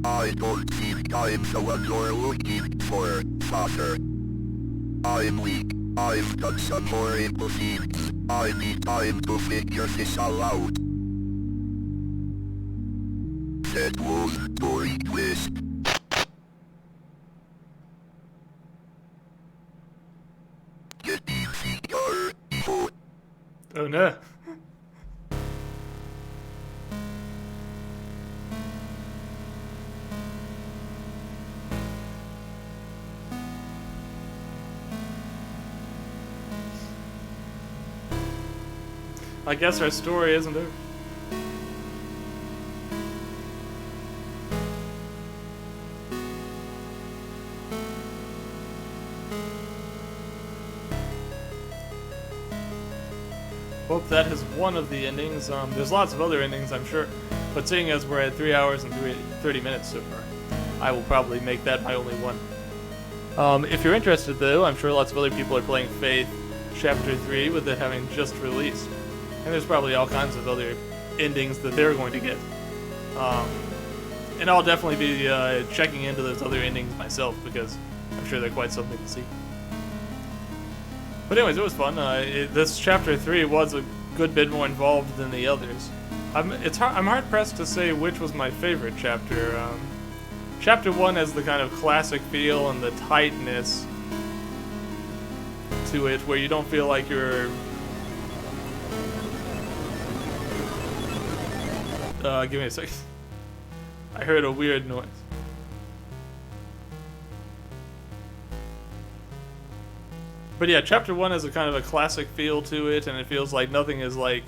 I don't think I'm the one you're looking for, Father. I'm weak. I've done some horrible things. I need time to figure this all out. That was the request. Get in the car, Ivo. Oh no. I guess our story isn't over. Well, that is one of the endings. There's lots of other endings, I'm sure. But seeing as we're at 3 hours and 30 minutes so far, I will probably make that my only one. If you're interested, though, I'm sure lots of other people are playing Faith Chapter 3 with it having just released. And there's probably all kinds of other endings that they're going to get. And I'll definitely be checking into those other endings myself because I'm sure they're quite something to see. But anyways, it was fun. This Chapter 3 was a good bit more involved than the others. I'm hard-pressed to say which was my favorite chapter. Chapter 1 has the kind of classic feel and the tightness to it where you don't feel like you're... give me a second. I heard a weird noise. But yeah, Chapter 1 has a kind of a classic feel to it, and it feels like nothing is like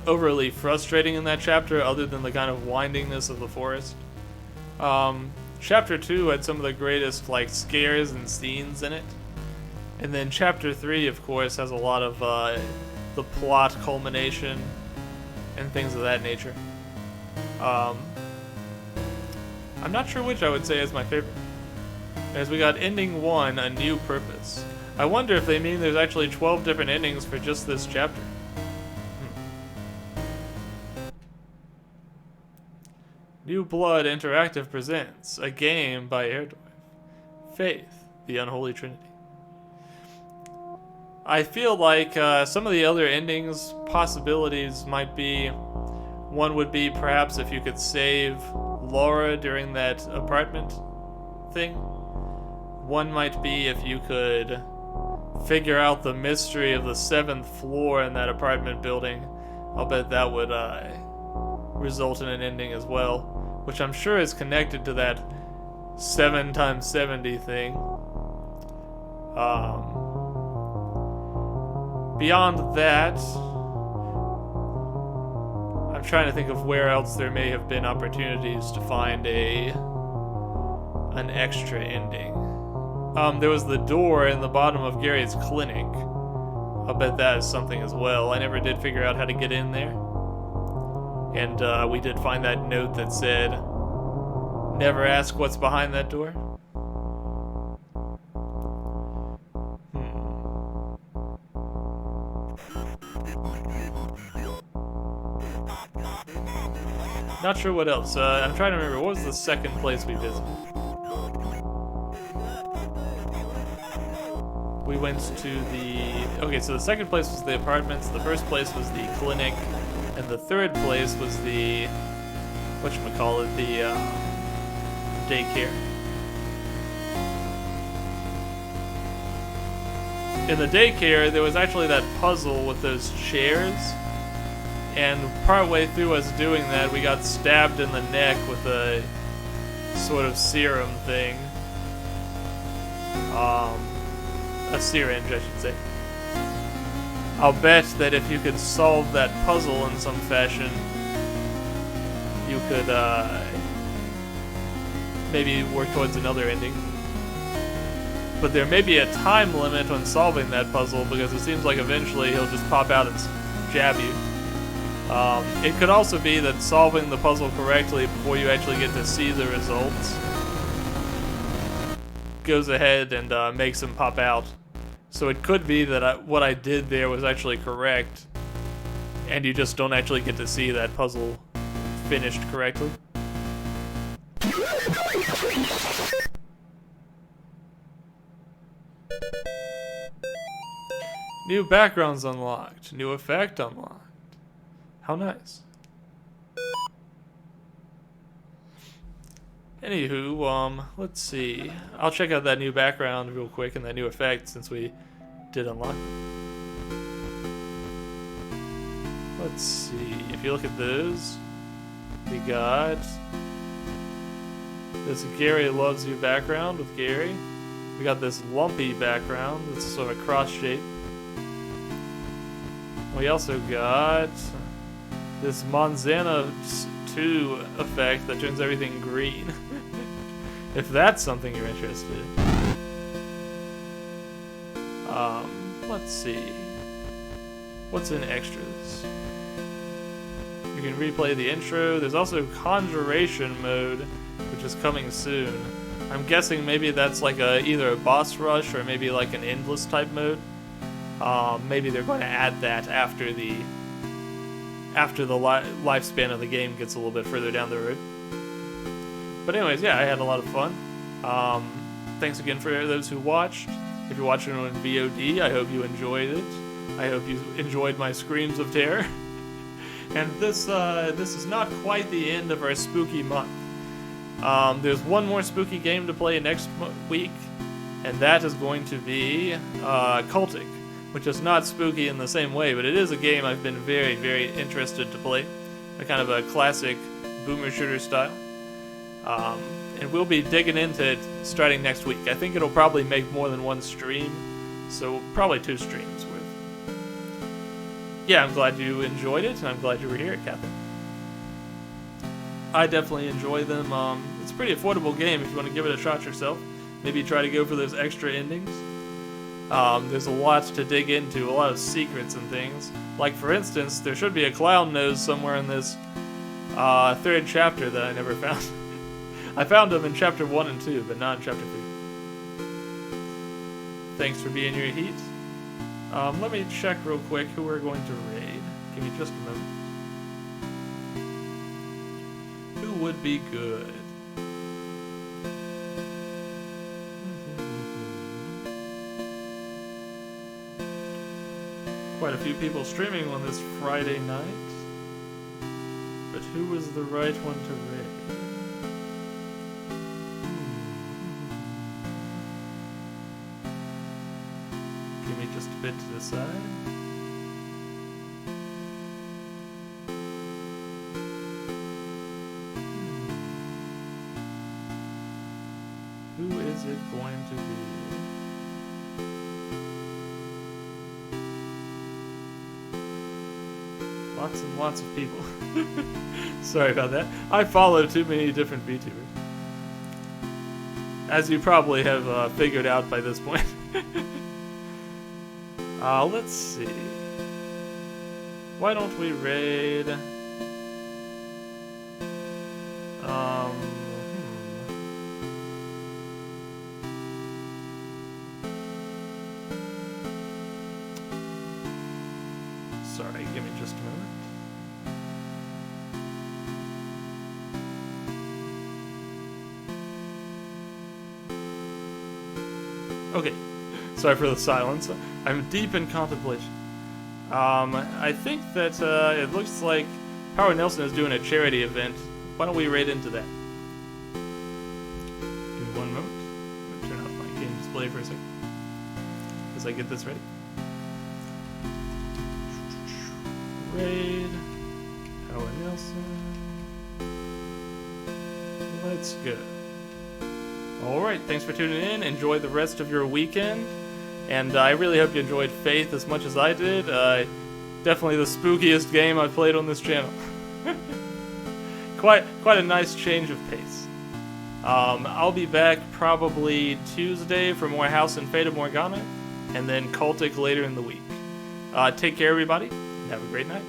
overly frustrating in that chapter, other than the kind of windingness of the forest. Chapter 2 had some of the greatest like scares and scenes in it, and then Chapter 3, of course, has a lot of the plot culmination and things of that nature. I'm not sure which I would say is my favorite. As we got ending 1, A New Purpose. I wonder if they mean there's actually 12 different endings for just this chapter. New Blood Interactive presents a game by Erdoif. Faith, the Unholy Trinity. I feel like some of the other endings possibilities might be, one would be perhaps if you could save Laura during that apartment thing. One might be if you could figure out the mystery of the 7th floor in that apartment building. I'll bet that would result in an ending as well, which I'm sure is connected to that 7 times 70 thing. Beyond that, I'm trying to think of where else there may have been opportunities to find an extra ending. There was the door in the bottom of Gary's clinic. I'll bet that is something as well. I never did figure out how to get in there. And we did find that note that said, "Never ask what's behind that door." Not sure what else. I'm trying to remember. What was the second place we visited? We went to the... Okay, so the second place was the apartments, the first place was the clinic, and the third place was the... whatchamacallit, the daycare. In the daycare, there was actually that puzzle with those chairs, and partway through us doing that, we got stabbed in the neck with a sort of serum thing. A syringe, I should say. I'll bet that if you could solve that puzzle in some fashion, you could maybe work towards another ending. But there may be a time limit on solving that puzzle, because it seems like eventually he'll just pop out and jab you. It could also be that solving the puzzle correctly before you actually get to see the results goes ahead and makes him pop out. So it could be that what I did there was actually correct, and you just don't actually get to see that puzzle finished correctly. New backgrounds unlocked. New effect unlocked. How nice. Anywho, let's see. I'll check out that new background real quick and that new effect since we did unlock it. Let's see. If you look at those, we got this Gary Loves You background with Gary. We got this lumpy background that's sort of a cross shape. We also got this Monzana 2 effect that turns everything green. If that's something you're interested in. Let's see. What's in extras? You can replay the intro. There's also Conjuration mode, which is coming soon. I'm guessing maybe that's like either a boss rush or maybe like an endless type mode. Maybe they're going to add that after the lifespan of the game gets a little bit further down the road. But anyways, yeah, I had a lot of fun. Thanks again for those who watched. If you're watching on VOD, I hope you enjoyed it. I hope you enjoyed my screams of terror. And this is not quite the end of our spooky month. There's one more spooky game to play next week, and that is going to be Cultic, which is not spooky in the same way, but it is a game I've been very, very interested to play. A kind of a classic boomer shooter style. And we'll be digging into it starting next week. I think it'll probably make more than one stream, so probably 2 streams worth. yeah, I'm glad you enjoyed it, and I'm glad you were here, Catherine. I definitely enjoy them. It's a pretty affordable game if you want to give it a shot yourself. Maybe try to go for those extra endings. There's a lot to dig into, a lot of secrets and things. Like, for instance, there should be a clown nose somewhere in this third chapter that I never found. I found him in chapter 1 and 2, but not in chapter 3. Thanks for being here, Heat. Let me check real quick who we're going to raid. Give me just a moment. Who would be good? Quite a few people streaming on this Friday night. But who was the right one to raid? Give me just a bit to decide. Who is it going to be? Lots and lots of people. Sorry about that. I follow too many different VTubers. As you probably have figured out by this point. Let's see. Why don't we raid... Sorry, give me just a moment. Okay, sorry for the silence. I'm deep in contemplation. I think that it looks like Power Nelson is doing a charity event. Why don't we raid into that? Give me one moment. I'm gonna turn off my game display for a second as I get this ready. Raid, Power Nelson. Let's go. Alright, thanks for tuning in. Enjoy the rest of your weekend. And I really hope you enjoyed Faith as much as I did. Definitely the spookiest game I've played on this channel. quite a nice change of pace. I'll be back probably Tuesday for more House and Fata Morgana, and then Cultic later in the week. Take care, everybody. Have a great night.